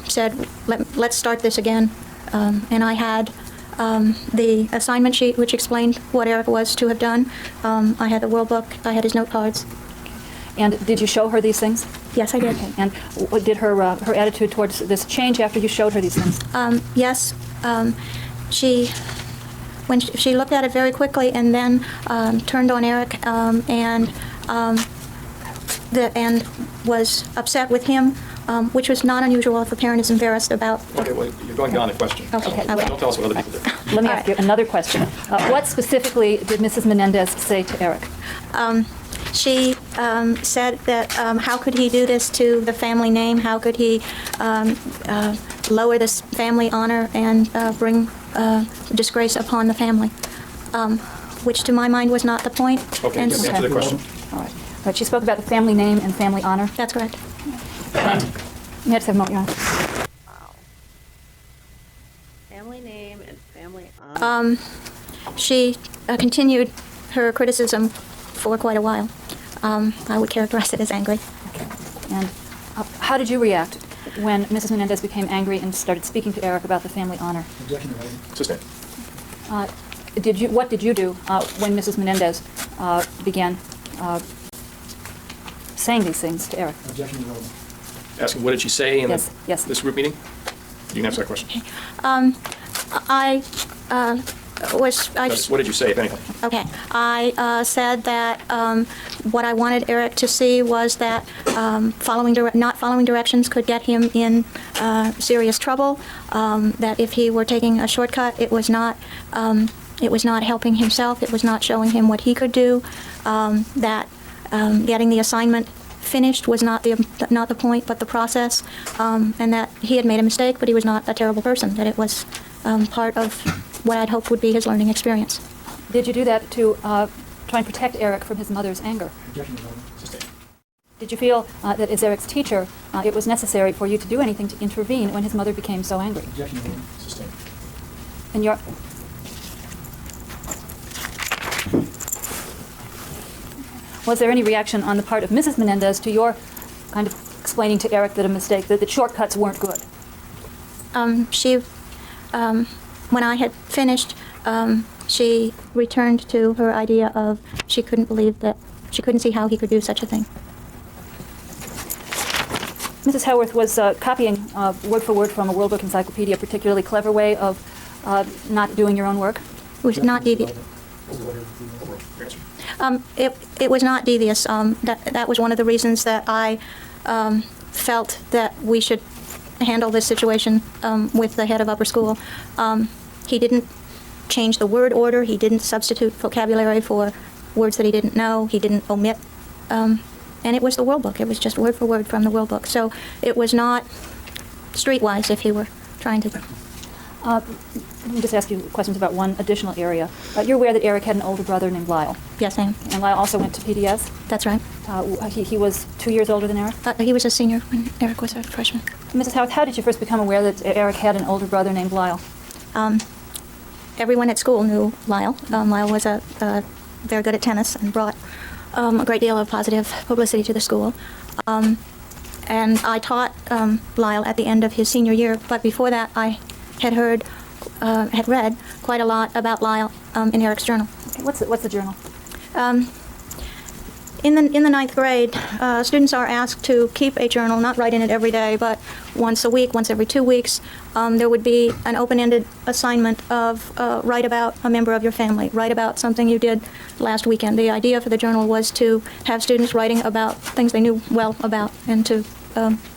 said, let's start this again. And I had the assignment sheet, which explained what Eric was to have done. I had the World Book. I had his note cards. And did you show her these things? Yes, I did. Okay. And what did her attitude towards this change after you showed her these things? Yes. When she looked at it very quickly and then turned on Eric and was upset with him, which was not unusual if a parent is embarrassed about. Okay, well, you're going beyond the question. Okay. Don't tell us what other people do. Let me ask you another question. What specifically did Mrs. Menendez say to Eric? She said that how could he do this to the family name? How could he lower this family honor and bring disgrace upon the family? Which to my mind was not the point. Okay, And answer the question. All right. But she spoke about the family name and family honor. That's correct. And you had to have a moment, Your Honor. Family name and family honor. She continued her criticism for quite a while. I would characterize it as angry. And how did you react when Mrs. Menendez became angry and started speaking to Eric about the family honor? Sustain. What did you do when Mrs. Menendez began saying these things to Eric? Asking what did she say in Yes. this group meeting? You can answer that question. What did you say, if anything? Okay. I said that what I wanted Eric to see was that not following directions could get him in serious trouble. That if he were taking a shortcut, it was not helping himself. It was not showing him what he could do. That getting the assignment finished was not the point, but the process. And that he had made a mistake, but he was not a terrible person. That it was part of what I'd hoped would be his learning experience. Did you do that to try and protect Eric from his mother's anger? Did you feel that as Eric's teacher, it was necessary for you to do anything to intervene when his mother became so angry? And your... Was there any reaction on the part of Mrs. Menendez to your kind of explaining to Eric that the shortcuts weren't good? When I had finished, she returned to her idea of she couldn't see how he could do such a thing. Mrs. Howarth was copying word for word from a World Book Encyclopedia a particularly clever way of not doing your own work? It was not devious. It was not devious. That was one of the reasons that I felt that we should handle this situation with the head of upper school. He didn't change the word order. He didn't substitute vocabulary for words that he didn't know. He didn't omit. And it was the World Book. It was just word for word from the World Book. So it was not streetwise if he were trying to... Let me just ask you questions about one additional area. You're aware that Eric had an older brother named Lyle? Yes, I am. And Lyle also went to PDS? That's right. He was 2 years older than Eric? He was a senior when Eric was a freshman. Mrs. Howarth, how did you first become aware that Eric had an older brother named Lyle? Everyone at school knew Lyle. Lyle was very good at tennis and brought a great deal of positive publicity to the school. And I taught Lyle at the end of his senior year, but before that I had read quite a lot about Lyle in Eric's journal. What's the journal? In the ninth grade, students are asked to keep a journal, not write in it every day, but once a week, once every 2 weeks. There would be an open-ended assignment of write about a member of your family, write about something you did last weekend. The idea for the journal was to have students writing about things they knew well about and to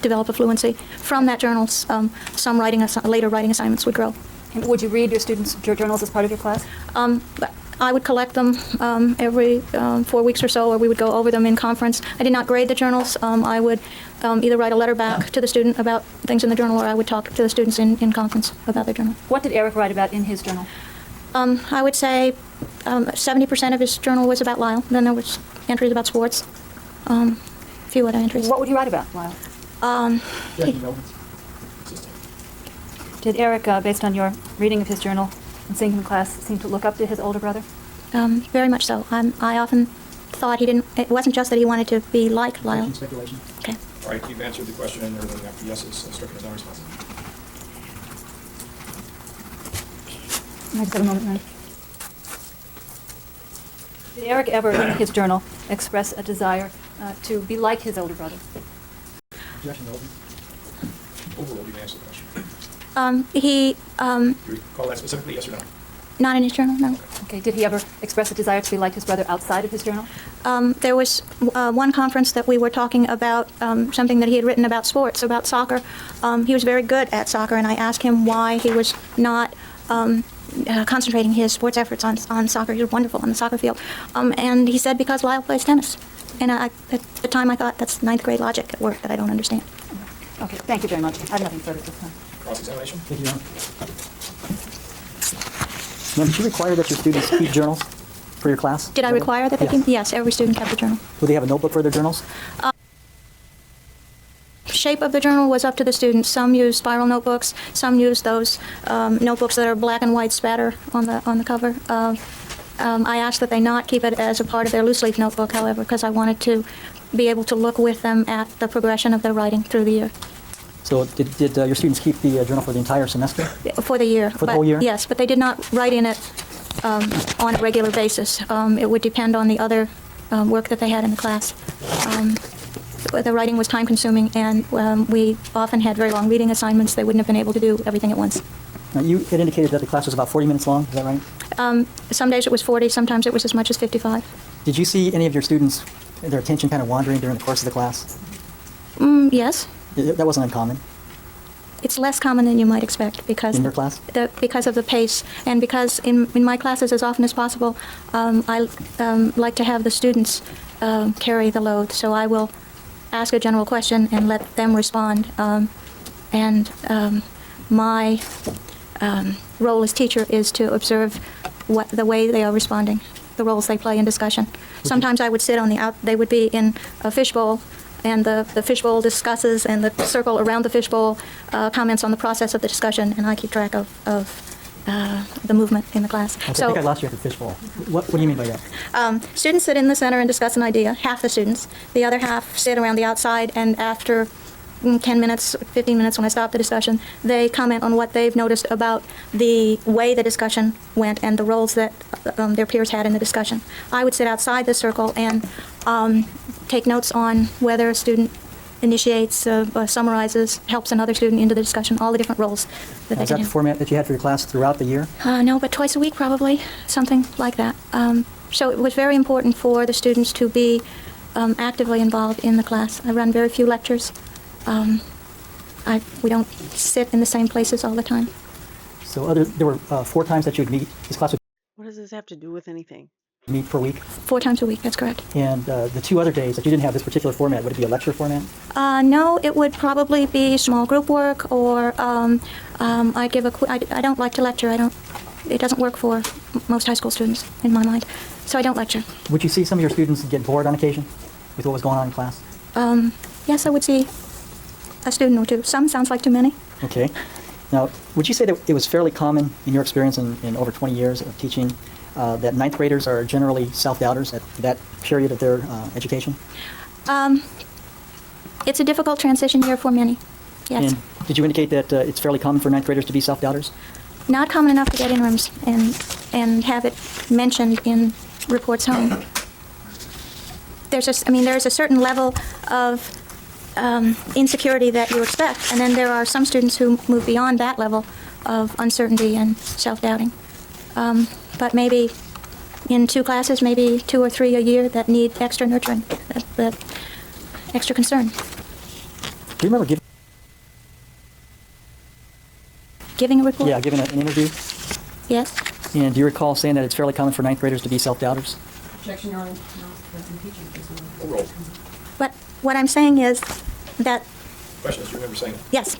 develop a fluency. From that journal, some later writing assignments would grow. And would you read your students' journals as part of your class? I would collect them every 4 weeks or so, or we would go over them in conference. I did not grade the journals. I would either write a letter back to the student about things in the journal, or I would talk to the students in conference about their journal. What did Eric write about in his journal? I would say 70% of his journal was about Lyle. Then there was entries about sports, a few other entries. What would you write about, Lyle? Did Eric, based on your reading of his journal and seeing him in class, seem to look up to his older brother? Very much so. I often thought he didn't. It wasn't just that he wanted to be like Lyle. Speculation. Okay. All right, you've answered the question, and everything after yes is stricken as unresponsive. I just have a moment, Mary. Did Eric ever, in his journal, express a desire to be like his older brother? Objection open. Overruled, you've answered the question. He, Do you recall that specifically, yes or no? not in his journal, no. Okay, did he ever express a desire to be like his brother outside of his journal? There was one conference that we were talking about something that he had written about sports, about soccer. He was very good at soccer, and I asked him why he was not concentrating his sports efforts on soccer. He was wonderful on the soccer field. And he said because Lyle plays tennis. And at the time I thought that's ninth grade logic at work that I don't understand. Okay, thank you very much. I have nothing further at this time. Cross-examination? Thank you, Your Honor. Ma'am, did you require that your students keep journals for your class? Did I require that they Yes. keep? Yes, every student kept a journal. Would they have a notebook for their journals? Shape of the journal was up to the students. Some used spiral notebooks. Some used those notebooks that are black and white spatter on the cover. I asked that they not keep it as a part of their loose leaf notebook, however, because I wanted to be able to look with them at the progression of their writing through the year. So did your students keep the journal for the entire semester? For the year. For the whole year? Yes, but they did not write in it on a regular basis. It would depend on the other work that they had in the class. The writing was time-consuming, and we often had very long reading assignments. They wouldn't have been able to do everything at once. Now, you had indicated that the class was about 40 minutes long, is that right? Some days it was 40, sometimes it was as much as 55. Did you see any of your students, their attention kind of wandering during the course of the class? Yes. That wasn't uncommon It's less common than you might expect because in your class? Because of the pace, and because in my classes as often as possible, I like to have the students carry the load. So I will ask a general question and let them respond. My role as teacher is to observe the way they are responding, the roles they play in discussion. Sometimes I would sit on they would be in a fishbowl, and the fishbowl discusses, and the circle around the fishbowl comments on the process of the discussion, and I keep track of the movement in the class. Okay, I think I lost you at the fishbowl. What do you mean by that? Students sit in the center and discuss an idea, half the students. The other half sit around the outside, and after 10 minutes, 15 minutes when I stop the discussion, they comment on what they've noticed about the way the discussion went and the roles that their peers had in the discussion. I would sit outside the circle and take notes on whether a student initiates, summarizes, helps another student into the discussion, all the different roles that they Is can that the have. format that you had for your class throughout the year? No, but twice a week probably, something like that. So it was very important for the students to be actively involved in the class. I run very few lectures. We don't sit in the same places all the time. So there were 4 times that you would meet. This class would What does this have to do with anything? meet per week. 4 times a week, that's correct. And the 2 other days that you didn't have this particular format, would it be a lecture format? No, it would probably be small group work, or I give I don't like to lecture. It doesn't work for most high school students in my mind, so I don't lecture. Would you see some of your students get bored on occasion with what was going on in class? Yes, I would see a student or two. Some sounds like too many. Okay. Now, would you say that it was fairly common in your experience in over 20 years of teaching that 9th graders are generally self-doubters at that period of their education? It's a difficult transition year for many, yes. And did you indicate that it's fairly common for 9th graders to be self-doubters? Not common enough to get interims and have it mentioned in reports home. There's a certain level of insecurity that you expect, and then there are some students who move beyond that level of uncertainty and self-doubting. But maybe in 2 classes, maybe 2 or 3 a year that need extra nurturing, that extra concern. Do you remember Giving a report? giving an interview? Yes. And do you recall saying that it's fairly common for 9th graders to be self-doubters? Objection, Your Honor. Roll. But what I'm saying is that, Question is, do you remember saying? yes,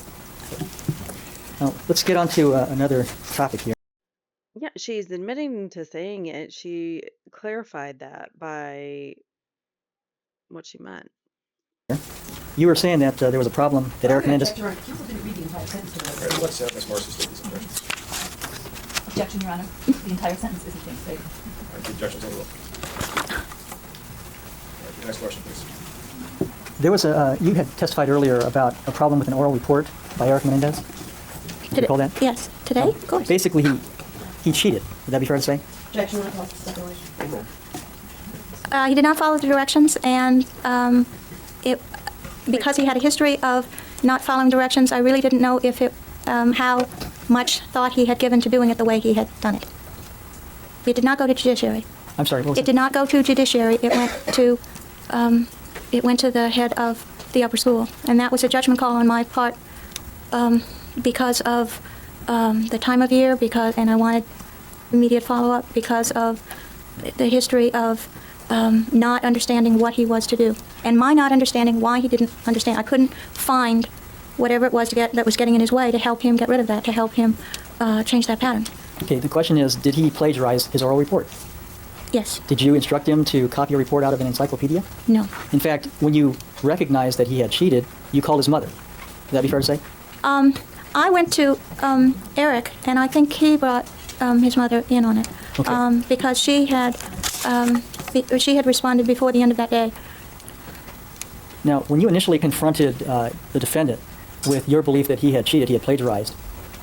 Now, let's get on to another topic here. Yeah, she's admitting to saying it. She clarified that by what she meant. You were saying that there was a problem that Eric Menendez... Object, Your Honor. Pupil didn't read the entire entire sentence to the All right, let's have Ms. Morrissey state these objections. Objection, Your Honor. The entire sentence isn't being stated. All right, the objections on the roll. All right, the next question, please. There was you had testified earlier about a problem with an oral report by Eric Menendez. Do you recall that? Yes, today, of course. Basically, he cheated. Would that be fair to say? Objection, on cross speculation. He did not follow the directions, and because he had a history of not following directions, I really didn't know if how much thought he had given to doing it the way he had done it. It did not go to judiciary. I'm sorry, what was It did not go to judiciary. It went to the head of the upper school, and that was a judgment call on my part because of the time of year, and I wanted immediate follow-up because of the history of not understanding what he was to do, and my not understanding why he didn't understand. I couldn't find whatever it was that was getting in his way to help him get rid of that, to help him change that pattern. Okay, the question is, did he plagiarize his oral report? Yes. Did you instruct him to copy a report out of an encyclopedia? No. In fact, when you recognized that he had cheated, you called his mother. Would that be fair to say? I went to Eric, and I think he brought his mother in on it. Okay. Because she had responded before the end of that day. Now, when you initially confronted the defendant with your belief that he had cheated, he had plagiarized,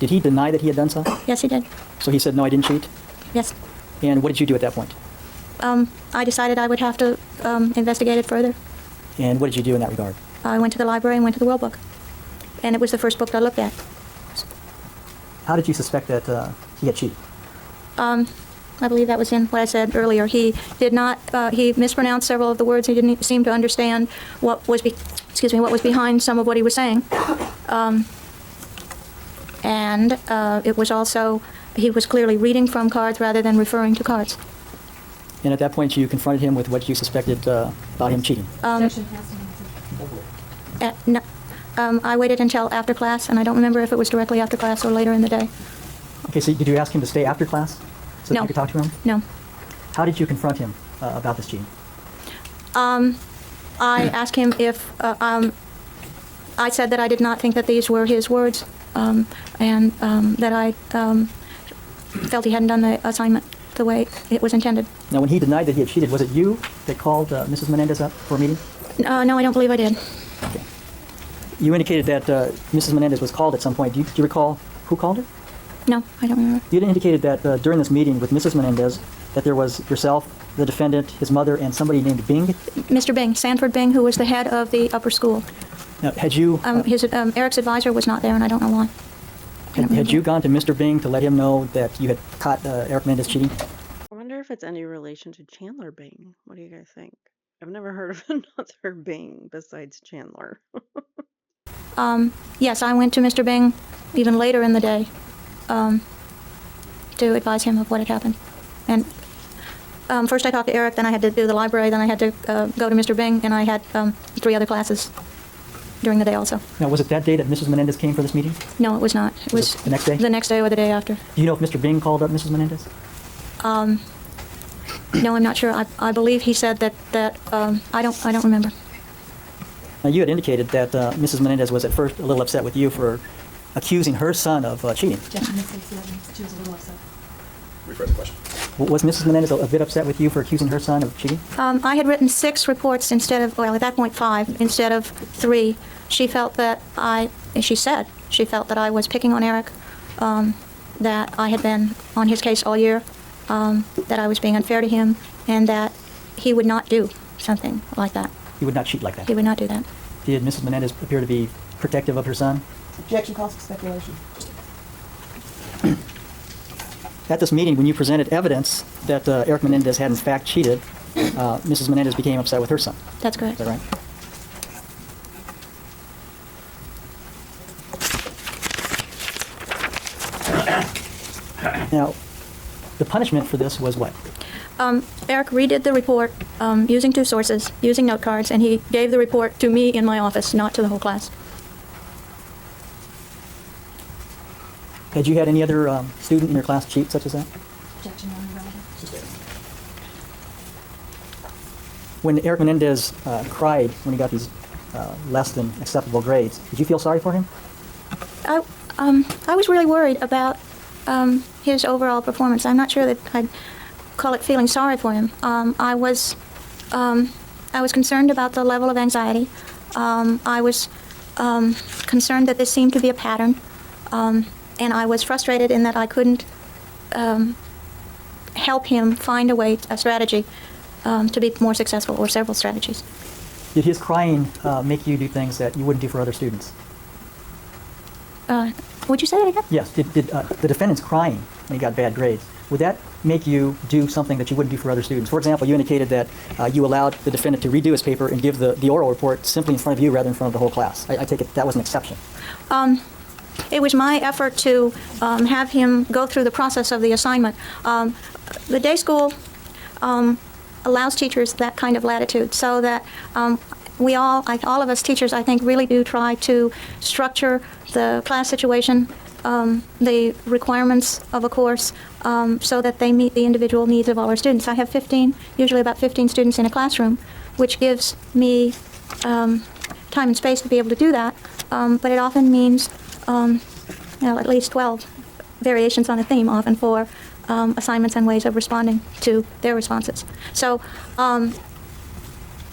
did he deny that he had done so? Yes, he did. So he said, no, I didn't cheat? Yes. And what did you do at that point? I decided I would have to investigate it further. And what did you do in that regard? I went to the library and went to the World Book. And it was the first book that I looked at. How did you suspect that he had cheated? I believe that was in what I said earlier. He did not, he mispronounced several of the words. He didn't seem to understand what was behind some of what he was saying. And it was also, he was clearly reading from cards rather than referring to cards. And at that point, you confronted him with what you suspected about him cheating? No, I waited until after class, and I don't remember if it was directly after class or later in the day. Okay, so did you ask him to stay after class so that No. you could talk to him? No. How did you confront him about this cheating? I asked him if, I said that I did not think that these were his words, and that I felt he hadn't done the assignment the way it was intended. Now, when he denied that he had cheated, was it you that called Mrs. Menendez up for a meeting? No, I don't believe I did. Okay. You indicated that Mrs. Menendez was called at some point. Do you recall who called her? No, I don't remember. You had indicated that during this meeting with Mrs. Menendez that there was yourself, the defendant, his mother, and somebody named Bing? Mr. Bing, Sanford Bing, who was the head of the upper school. Now, had you... Eric's advisor was not there, and I don't know why. Had you gone to Mr. Bing to let him know that you had caught Eric Menendez cheating? I wonder if it's any relation to Chandler Bing. What do you guys think? I've never heard of another Bing besides Chandler. Yes, I went to Mr. Bing even later in the day to advise him of what had happened. And first I talked to Eric, then I had to do the library, then I had to go to Mr. Bing, and I had 3 other classes during the day also. Now, was it that day that Mrs. Menendez came for this meeting? No, it was not. It was the next day? The next day or the day after. Do you know if Mr. Bing called up Mrs. Menendez? No, I'm not sure. I believe he said that I don't remember. Now, you had indicated that Mrs. Menendez was at first a little upset with you for accusing her son of cheating. Objection, Ms. Stacy Evans. She was a little upset. Rephrase the question. Was Mrs. Menendez a bit upset with you for accusing her son of cheating? I had written 6 reports instead of, well, at that point 5, instead of 3. She felt that she felt that I was picking on Eric, that I had been on his case all year, that I was being unfair to him, and that he would not do something like that. He would not cheat like that? He would not do that. Did Mrs. Menendez appear to be protective of her son? Objection, calls for speculation. At this meeting, when you presented evidence that Eric Menendez had in fact cheated, Mrs. Menendez became upset with her son. That's correct. Is that right? Now, the punishment for this was what? Eric redid the report using 2 sources, using note cards, and he gave the report to me in my office, not to the whole class. Had you had any other student in your class cheat such as that? Objection, Your Honor, relevant. When Eric Menendez cried when he got these less than acceptable grades, did you feel sorry for him? I was really worried about his overall performance. I'm not sure that I'd call it feeling sorry for him. I was concerned about the level of anxiety. I was concerned that this seemed to be a pattern, and I was frustrated in that I couldn't help him find a strategy to be more successful, or several strategies. Did his crying make you do things that you wouldn't do for other students? Would you say that again? Yes. Did the defendant's crying when he got bad grades, would that make you do something that you wouldn't do for other students? For example, you indicated that you allowed the defendant to redo his paper and give the oral report simply in front of you rather than in front of the whole class. I take it that was an exception. It was my effort to have him go through the process of the assignment. The day school allows teachers that kind of latitude, so that all of us teachers, I think, really do try to structure the class situation, the requirements of a course, so that they meet the individual needs of all our students. I have usually about 15 students in a classroom, which gives me time and space to be able to do that, but it often means at least 12 variations on a theme, often for assignments and ways of responding to their responses. So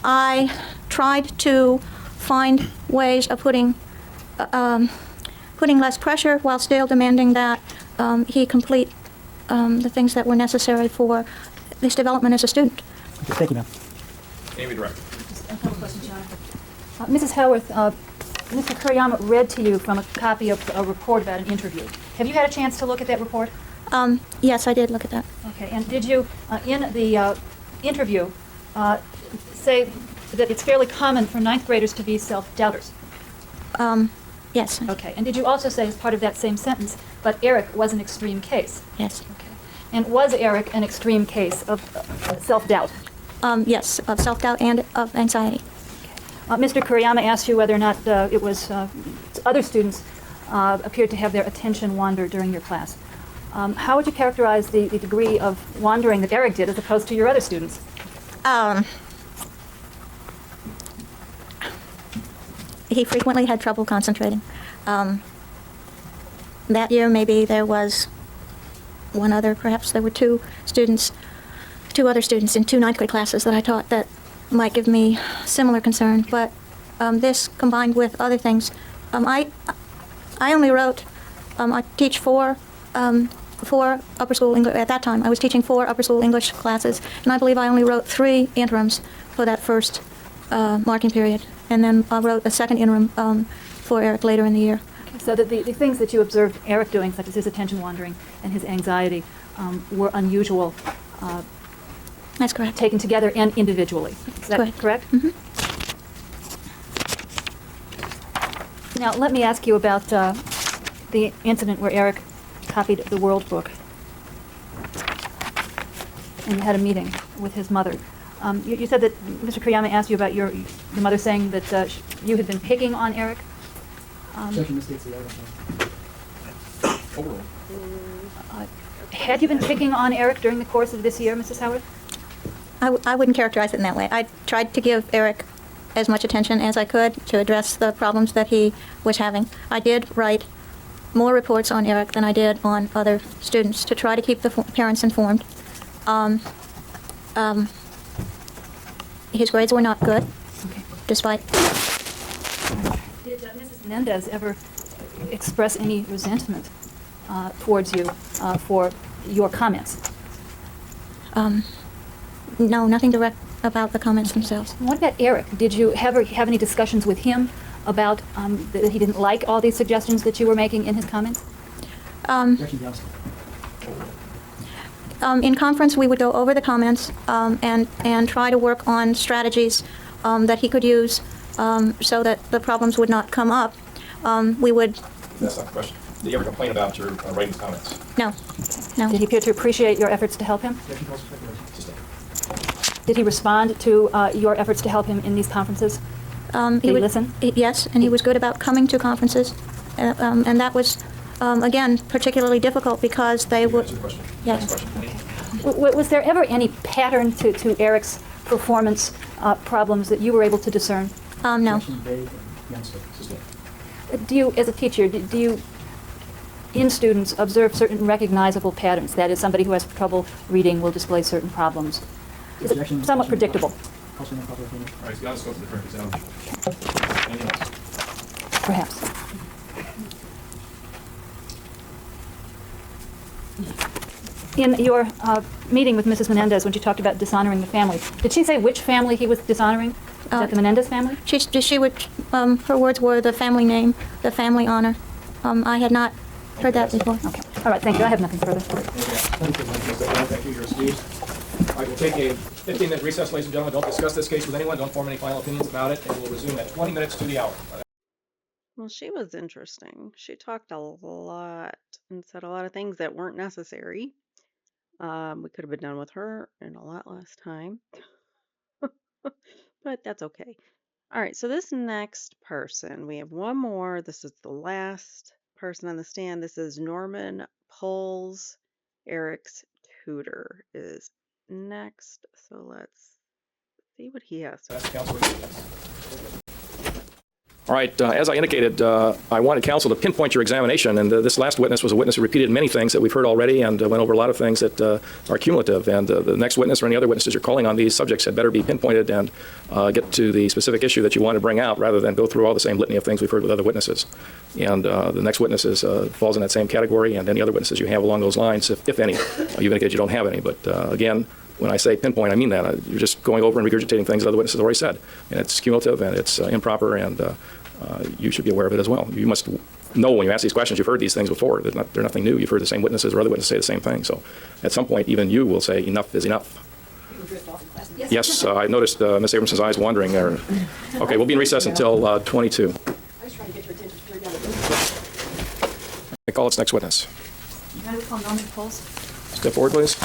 I tried to find ways of putting less pressure while still demanding that he complete the things that were necessary for his development as a student. Okay, thank you, ma'am. Amy Director. A couple questions, Jonathan. Mrs. Howarth, Mr. Kuriyama read to you from a copy of a report about an interview. Have you had a chance to look at that report? Yes, I did look at that. Okay, and did you, in the interview, say that it's fairly common for ninth graders to be self-doubters? Yes. Okay, and did you also say, as part of that same sentence, but Eric was an extreme case? Yes. Okay. And was Eric an extreme case of self-doubt? Yes, of self-doubt and of anxiety. Mr. Kuriyama asked you whether or not it was other students appeared to have their attention wander during your class. How would you characterize the degree of wandering that Eric did as opposed to your other students? He frequently had trouble concentrating. That year, maybe there was perhaps there were two other students in two ninth grade classes that I taught that might give me similar concern, but this combined with other things. I only wrote, I teach four upper school English, at that time I was teaching 4 upper school English classes, and I believe I only wrote 3 interims for that first marking period, and then I wrote a second interim for Eric later in the year. Okay, so that the things that you observed Eric doing, such as his attention wandering and his anxiety, were unusual. That's correct. Taken together and individually. Is that correct? Mm-hmm. Now, let me ask you about the incident where Eric copied the World Book and you had a meeting with his mother. You said that Mr. Kuriyama asked you about the mother saying that you had been picking on Eric. Had you been picking on Eric during the course of this year, Mrs. Howard? I wouldn't characterize it in that way. I tried to give Eric as much attention as I could to address the problems that he was having. I did write more reports on Eric than I did on other students to try to keep the parents informed. His grades were not good, despite... Did Mrs. Menendez ever express any resentment towards you for your comments? No, nothing direct about the comments themselves. What about Eric? Did you ever have any discussions with him about that he didn't like all these suggestions that you were making in his comments? In conference, we would go over the comments and try to work on strategies that he could use so that the problems would not come up. We would... That's not the question. Did he ever complain about your writing comments? No. No. Did he appear to appreciate your efforts to help him? Did he respond to your efforts to help him in these conferences? Did he listen? Yes, and he was good about coming to conferences. And that was, again, particularly difficult because they would... Yes. Okay. Was there ever any pattern to Eric's performance problems that you were able to discern? No. Do you, as a teacher, do you, in students, observe certain recognizable patterns? That is, somebody who has trouble reading will display certain problems. Is it somewhat predictable? All right, so let's go to the current examination. Anything else? Perhaps. In your meeting with Mrs. Menendez, when she talked about dishonoring the family, did she say which family he was dishonoring? Is that the Menendez family? She would, her words were the family name, the family honor. I had not heard that before. Okay. All right, thank you. I have nothing further. Thank you. You're excused. All right, we'll take a 15-minute recess, ladies and gentlemen. Don't discuss this case with anyone. Don't form any final opinions about it, and we'll resume at 20 minutes to the hour. Well, she was interesting. She talked a lot and said a lot of things that weren't necessary. We could have been done with her in a lot less time, but that's okay. All right, so this next person, we have one more. This is the last person on the stand. This is Norman Poles. Eric's tutor is next. So let's see what he has to say. All right, as I indicated, I wanted counsel to pinpoint your examination, and this last witness was a witness who repeated many things that we've heard already and went over a lot of things that are cumulative, and the next witness or any other witnesses you're calling on these subjects had better be pinpointed and get to the specific issue that you want to bring out rather than go through all the same litany of things we've heard with other witnesses. And the next witness falls in that same category, and any other witnesses you have along those lines, if any. You've indicated you don't have any, but again, when I say pinpoint, I mean that. You're just going over and regurgitating things that other witnesses already said. And it's cumulative and it's improper, and you should be aware of it as well. You must know when you ask these questions, you've heard these things before. They're nothing new. You've heard the same witnesses or other witnesses say the same thing. So at some point, even you will say, enough is enough. Yes, I noticed Ms. Abramson's eyes wandering there. Okay, we'll be in recess until 22. I was trying to get your attention to turn down the I call its next witness. Can I call Norman Poles? Step forward, please.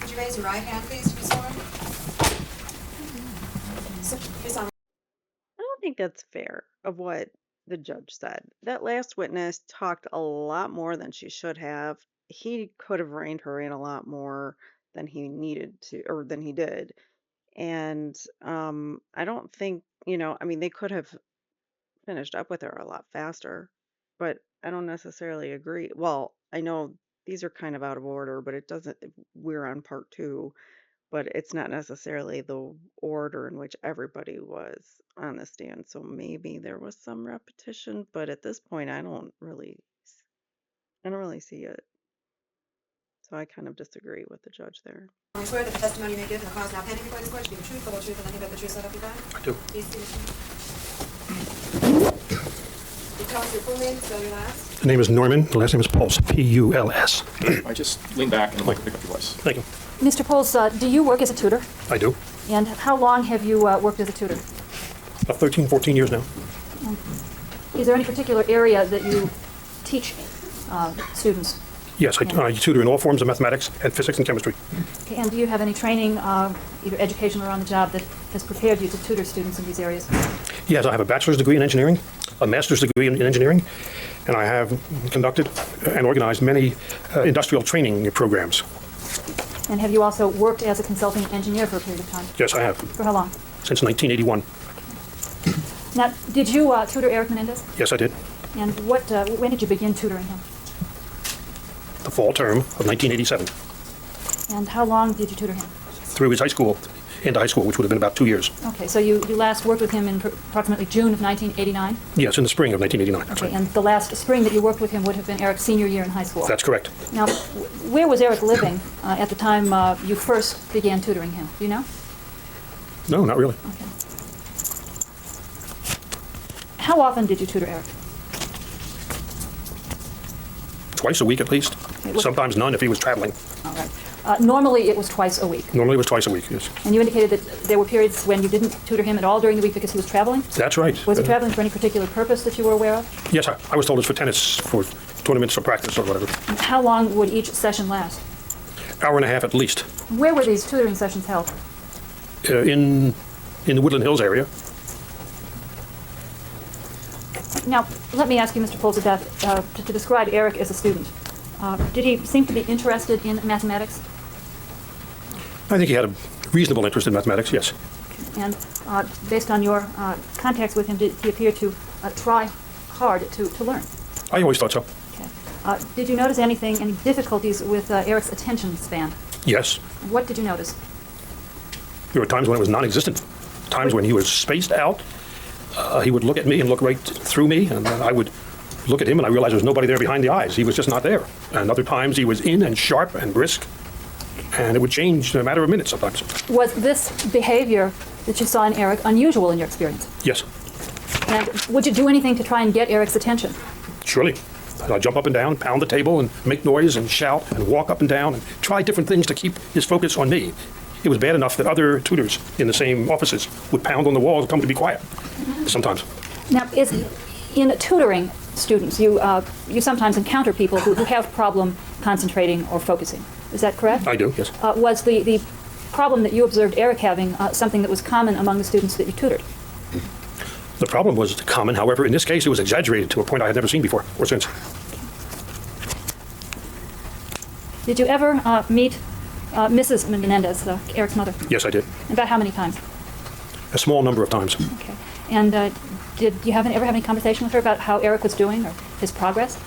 Would you raise your right hand, please, for sworn? I don't think that's fair of what the judge said. That last witness talked a lot more than she should have. He could have reined her in a lot more than he needed to, or than he did. And I don't think, I mean, they could have finished up with her a lot faster, but I don't necessarily agree. Well, I know these are kind of out of order, but it doesn't, we're on part 2, but it's not necessarily the order in which everybody was on the stand. So maybe there was some repetition, but at this point, I don't really see it. So I kind of disagree with the judge there. I swear that the testimony you may give in the cause now pending before this court should be the truth, the whole truth, and nothing but the truth, so help you God? I do. Please do. You tell us your full name, spell your last. The name is Norman. The last name is Puls. P-U-L-S. I just lean back and pick up your voice. Thank you. Mr. Poles, do you work as a tutor? I do. And how long have you worked as a tutor? About 13, 14 years now. Is there any particular area that you teach students? Yes, I tutor in all forms of mathematics and physics and chemistry. Okay, and do you have any training, either education or on the job, that has prepared you to tutor students in these areas? Yes, I have a bachelor's degree in engineering, a master's degree in engineering, and I have conducted and organized many industrial training programs. And have you also worked as a consulting engineer for a period of time? Yes, I have. For how long? Since 1981. Now, did you tutor Eric Menendez? Yes, I did. And when did you begin tutoring him? The fall term of 1987. And how long did you tutor him? Through his high school, into high school, which would have been about 2 years. Okay, so you last worked with him in approximately June of 1989? Yes, in the spring of 1989. That's Okay, right. and the last spring that you worked with him would have been Eric's senior year in high school? That's correct. Now, where was Eric living at the time you first began tutoring him? Do you know? No, not really. Okay. How often did you tutor Eric? Twice a week at least. Sometimes none if he was traveling. All right. Normally, it was twice a week. Normally it was twice a week, yes. And you indicated that there were periods when you didn't tutor him at all during the week because he was traveling? That's right. Was he traveling for any particular purpose that you were aware of? Yes, I was told it's for tennis, for tournaments or practice or whatever. And how long would each session last? Hour and a half at least. Where were these tutoring sessions held? In the Woodland Hills area. Now, let me ask you, Mr. Poles, about to describe Eric as a student. Did he seem to be interested in mathematics? I think he had a Reasonable interest in mathematics, yes. And based on your contacts with him, did he appear to try hard to learn? I always thought so. Okay. Did you notice any difficulties with Eric's attention span? Yes. What did you notice? There were times when it was non-existent, times when he was spaced out. He would look at me and look right through me, and I would look at him and I realized there was nobody there behind the eyes. He was just not there. And other times he was in and sharp and brisk, and it would change in a matter of minutes sometimes. Was this behavior that you saw in Eric unusual in your experience? Yes. And would you do anything to try and get Eric's attention? Surely. I'd jump up and down, pound the table, and make noise and shout and walk up and down and try different things to keep his focus on me. It was bad enough that other tutors in the same offices would pound on the walls and tell him to be quiet sometimes. Now, in tutoring students, you sometimes encounter people who have problem concentrating or focusing. Is that correct? I do, yes. Was the problem that you observed Eric having something that was common among the students that you tutored? The problem was common. However, in this case, it was exaggerated to a point I had never seen before or since. Did you ever meet Mrs. Menendez, Eric's mother? Yes, I did. About how many times? A small number of times. Okay. And did you ever have any conversation with her about how Eric was doing or his progress?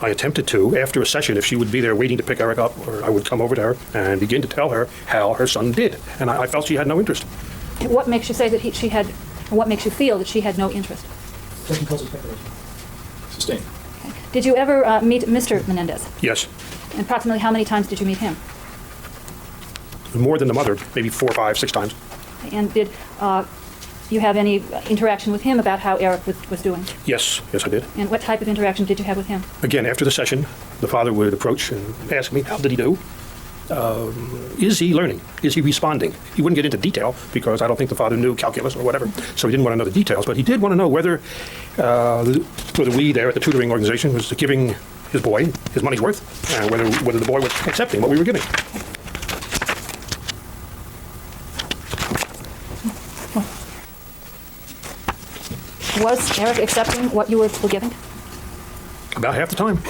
I attempted to, after a session, if she would be there waiting to pick Eric up, or I would come over to her and begin to tell her how her son did. And I felt she had no interest. What makes you say that she had, or what makes you feel that she had no interest? Sustained. Okay. Did you ever meet Mr. Menendez? Yes. And approximately how many times did you meet him? More than the mother, maybe 4, 5, 6 times. And did you have any interaction with him about how Eric was doing? Yes, yes, I did. And what type of interaction did you have with him? Again, after the session, the father would approach and ask me, how did he do? Is he learning? Is he responding? He wouldn't get into detail because I don't think the father knew calculus or whatever, so he didn't want to know the details, but he did want to know whether we there at the tutoring organization was giving his boy his money's worth, and whether the boy was accepting what we were giving. Was Eric accepting what you were giving? About half the time.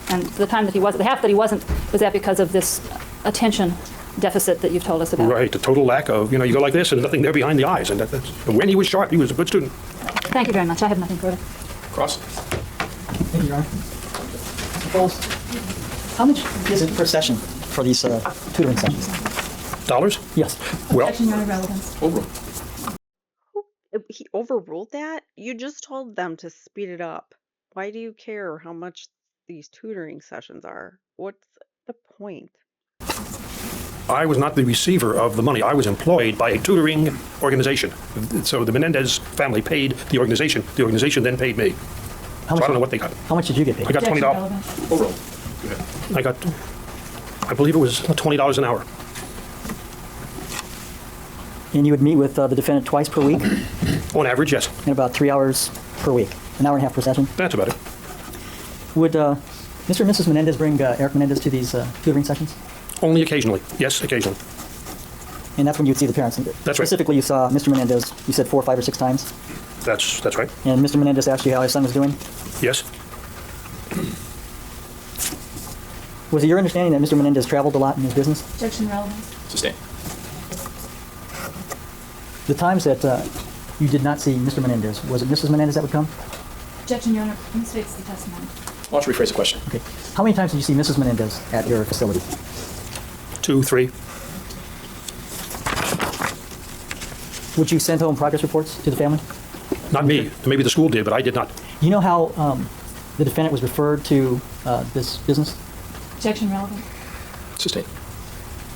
And the time that he wasn't, the half that he wasn't, was that because of this attention deficit that you've told us about? Right, the total lack of, you go like this and nothing there behind the eyes. And when he was sharp, he was a good student. Thank you very much. I have nothing further. Cross. Thank you, Your Honor. Mr. Bowles, how much is it per session for these tutoring sessions? Dollars? Yes. Well, Objection, Your Honor, relevance. He overruled that? You just told them to speed it up. Why do you care how much these tutoring sessions are? What's the point? I was not the receiver of the money. I was employed by a tutoring organization. So the Menendez family paid the organization. The organization then paid me. How much, so I don't know what they got. How much did you get paid? I got Objection, $20. relevance. Overall. I believe it was $20 an hour. And you would meet with the defendant twice per week? On average, yes. And about 3 hours per week, an hour and a half per session? That's about it. Would Mr. and Mrs. Menendez bring Eric Menendez to these tutoring sessions? Only occasionally. Yes, occasionally. And that's when you'd see the parents? That's right. Specifically, you saw Mr. Menendez, you said 4, 5, or 6 times? That's right. And Mr. Menendez asked you how his son was doing? Yes. Was it your understanding that Mr. Menendez traveled a lot in his business? Objection, relevance. Sustained. The times that you did not see Mr. Menendez, was it Mrs. Menendez that would come? Objection, Your Honor. Misstates the testimony. Why don't you rephrase the question? Okay. How many times did you see Mrs. Menendez at your facility? 2, 3. Would you send home progress reports to the family? Not me. Maybe the school did, but I did not. Do you know how the defendant was referred to this business? Objection, relevant. Sustained.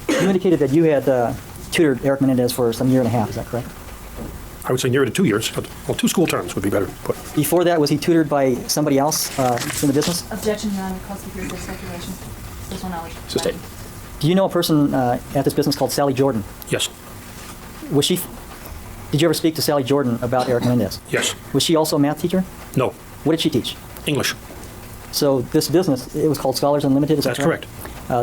You indicated that you had tutored Eric Menendez for some year and a half, is that correct? I would say nearer to 2 years. Well, 2 school terms would be better put. Before that, was he tutored by somebody else in the business? Objection, Your Honor. Calls for hearsay speculation. Personal knowledge. Sustained. Do you know a person at this business called Sally Jordan? Yes. Was she? Did you ever speak to Sally Jordan about Eric Menendez? Yes. Was she also a math teacher? No. What did she teach? English. So this business, it was called Scholars Unlimited, is that correct?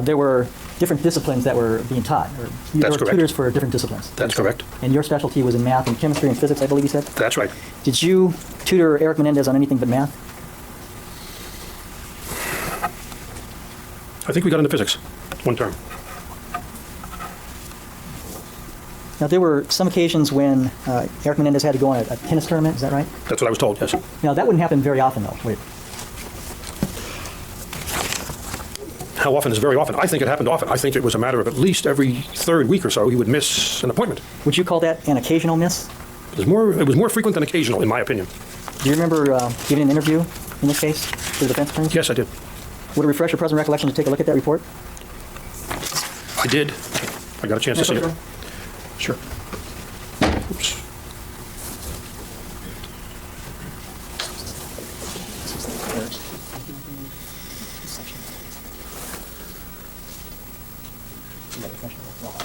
There were different disciplines that were being taught. Or there were correct. tutors for different disciplines. That's correct. And your specialty was in math and chemistry and physics, I believe you said? That's right. Did you tutor Eric Menendez on anything but math? I think we got into physics one term. Now, there were some occasions when Eric Menendez had to go on a tennis tournament, is that right? That's what I was told, yes. Now, that wouldn't happen very often, though, would it? How often is very often? I think it happened often. I think it was a matter of at least every third week or so he would miss an appointment. Would you call that an occasional miss? It was more frequent than occasional, in my opinion. Do you remember giving an interview in this case to the defense attorney? Yes, I did. Would it refresh your present recollection to take a look at that report? I did. I got a chance to see it. Sure. Oops.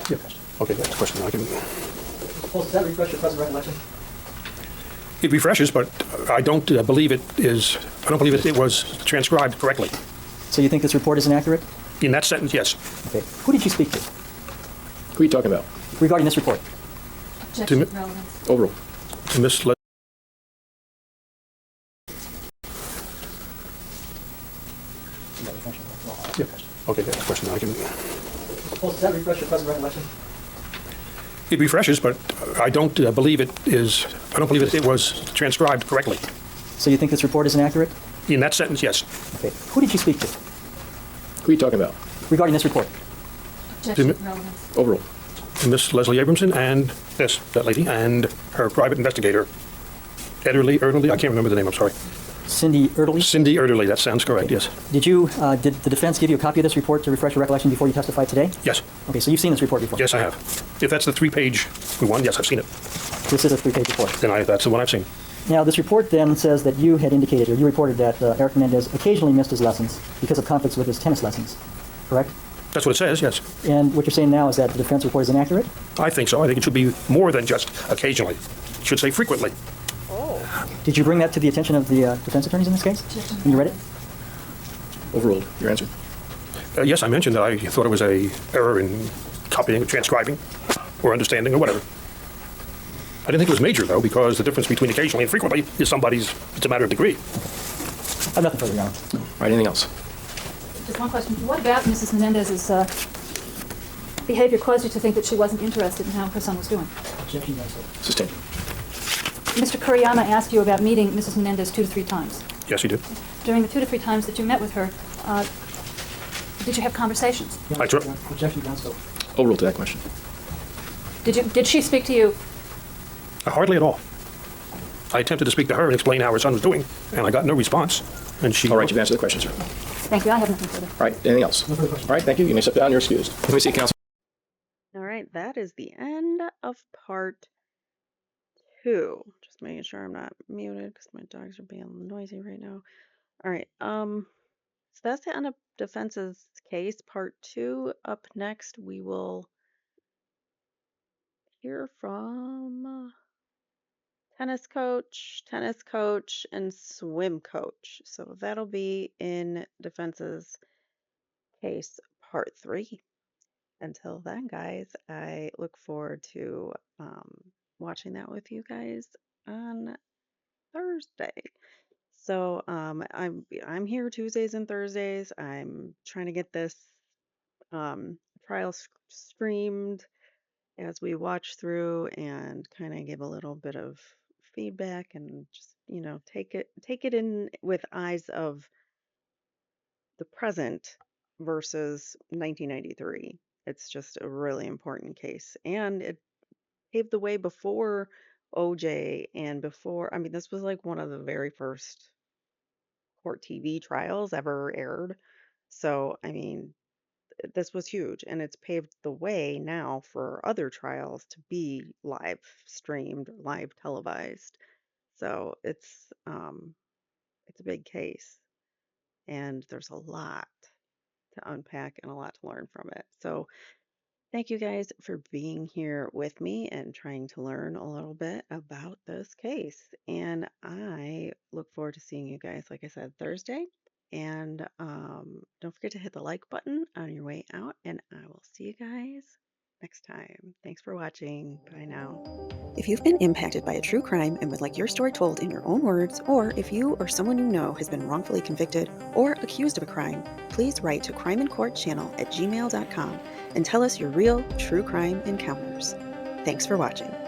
Yeah. Okay, that's the question. I can. Does that refresh your present recollection? It refreshes, but I don't believe it is. I don't believe it was transcribed correctly. So you think this report is inaccurate? In that sentence, yes. Okay. Who did you speak to Who are you talking about? regarding this report? Objection, To- relevance. Overruled. To Miss. Yeah. Okay, that's the question. I can. Does that refresh your present recollection? It refreshes, but I don't believe it is. I don't believe it was transcribed correctly. So you think this report is inaccurate? In that sentence, yes. Okay. Who did you speak to Who are you talking about? regarding this report? Objection, To- relevance. Overruled. To Miss Leslie Abramson and that lady, and her private investigator, Ederly, I can't remember the name. I'm sorry. Cindy Erdely? Cindy Ederly. That sounds correct. Yes. Did the defense give you a copy of this report to refresh your recollection before you testified today? Yes. Okay, so you've seen this report before? Yes, I have. If that's the 3-page one, yes, I've seen it. This is a 3-page report. Then that's the one I've seen. Now, this report then says that you had indicated, or you reported that Eric Menendez occasionally missed his lessons because of conflicts with his tennis lessons, correct? That's what it says. Yes. And what you're saying now is that the defense report is inaccurate? I think so. I think it should be more than just occasionally. It should say frequently. Did you bring that to the attention of the defense attorneys in this case when you read it? Overruled. Your answer? Yes, I mentioned that I thought it was a error in copying or transcribing or understanding or whatever. I didn't think it was major, though, because the difference between occasionally and frequently is it's a matter of degree. I have nothing further, Your Honor. All right, anything else? Just one question. What about Mrs. Menendez's behavior caused you to think that she wasn't interested in how her son was doing? Sustained. Mr. Kuriyama asked you about meeting Mrs. Menendez 2 to 3 times. Yes, he did. During the 2 to 3 times that you met with her, did you have conversations? Objection, counsel. Overruled to that question. Did she speak to you? Hardly at all. I attempted to speak to her and explain how her son was doing, and I got no response. And she. All right, you've answered the question, sir. Thank you. I have nothing further. All right, anything else? No further questions. All right, thank you. You may sit down. You're excused. Let me see, counsel. All right, that is the end of part 2. Just making sure I'm not muted because my dogs are being noisy right now. All right, so that's the end of defense's case. Part 2. Up next, we will hear from tennis coach, and swim coach. So that'll be in defense's case part 3. Until then, guys, I look forward to watching that with you guys on Thursday. So I'm here Tuesdays and Thursdays. I'm trying to get this trial streamed as we watch through and kind of give a little bit of feedback and just take it in with eyes of the present versus 1993. It's just a really important case, and it paved the way before OJ and before. I mean, this was like one of the very first court TV trials ever aired. So, I mean, this was huge, and it's paved the way now for other trials to be live streamed, live televised. So it's a big case, and there's a lot to unpack and a lot to learn from it. So thank you guys for being here with me and trying to learn a little bit about this case. And I look forward to seeing you guys, like I said, Thursday. And don't forget to hit the like button on your way out. And I will see you guys next time. Thanks for watching. Bye now. If you've been impacted by a true crime and would like your story told in your own words, or if you or someone you know has been wrongfully convicted or accused of a crime, please write to crimeincourtchannel@gmail.com and tell us your real true crime encounters. Thanks for watching.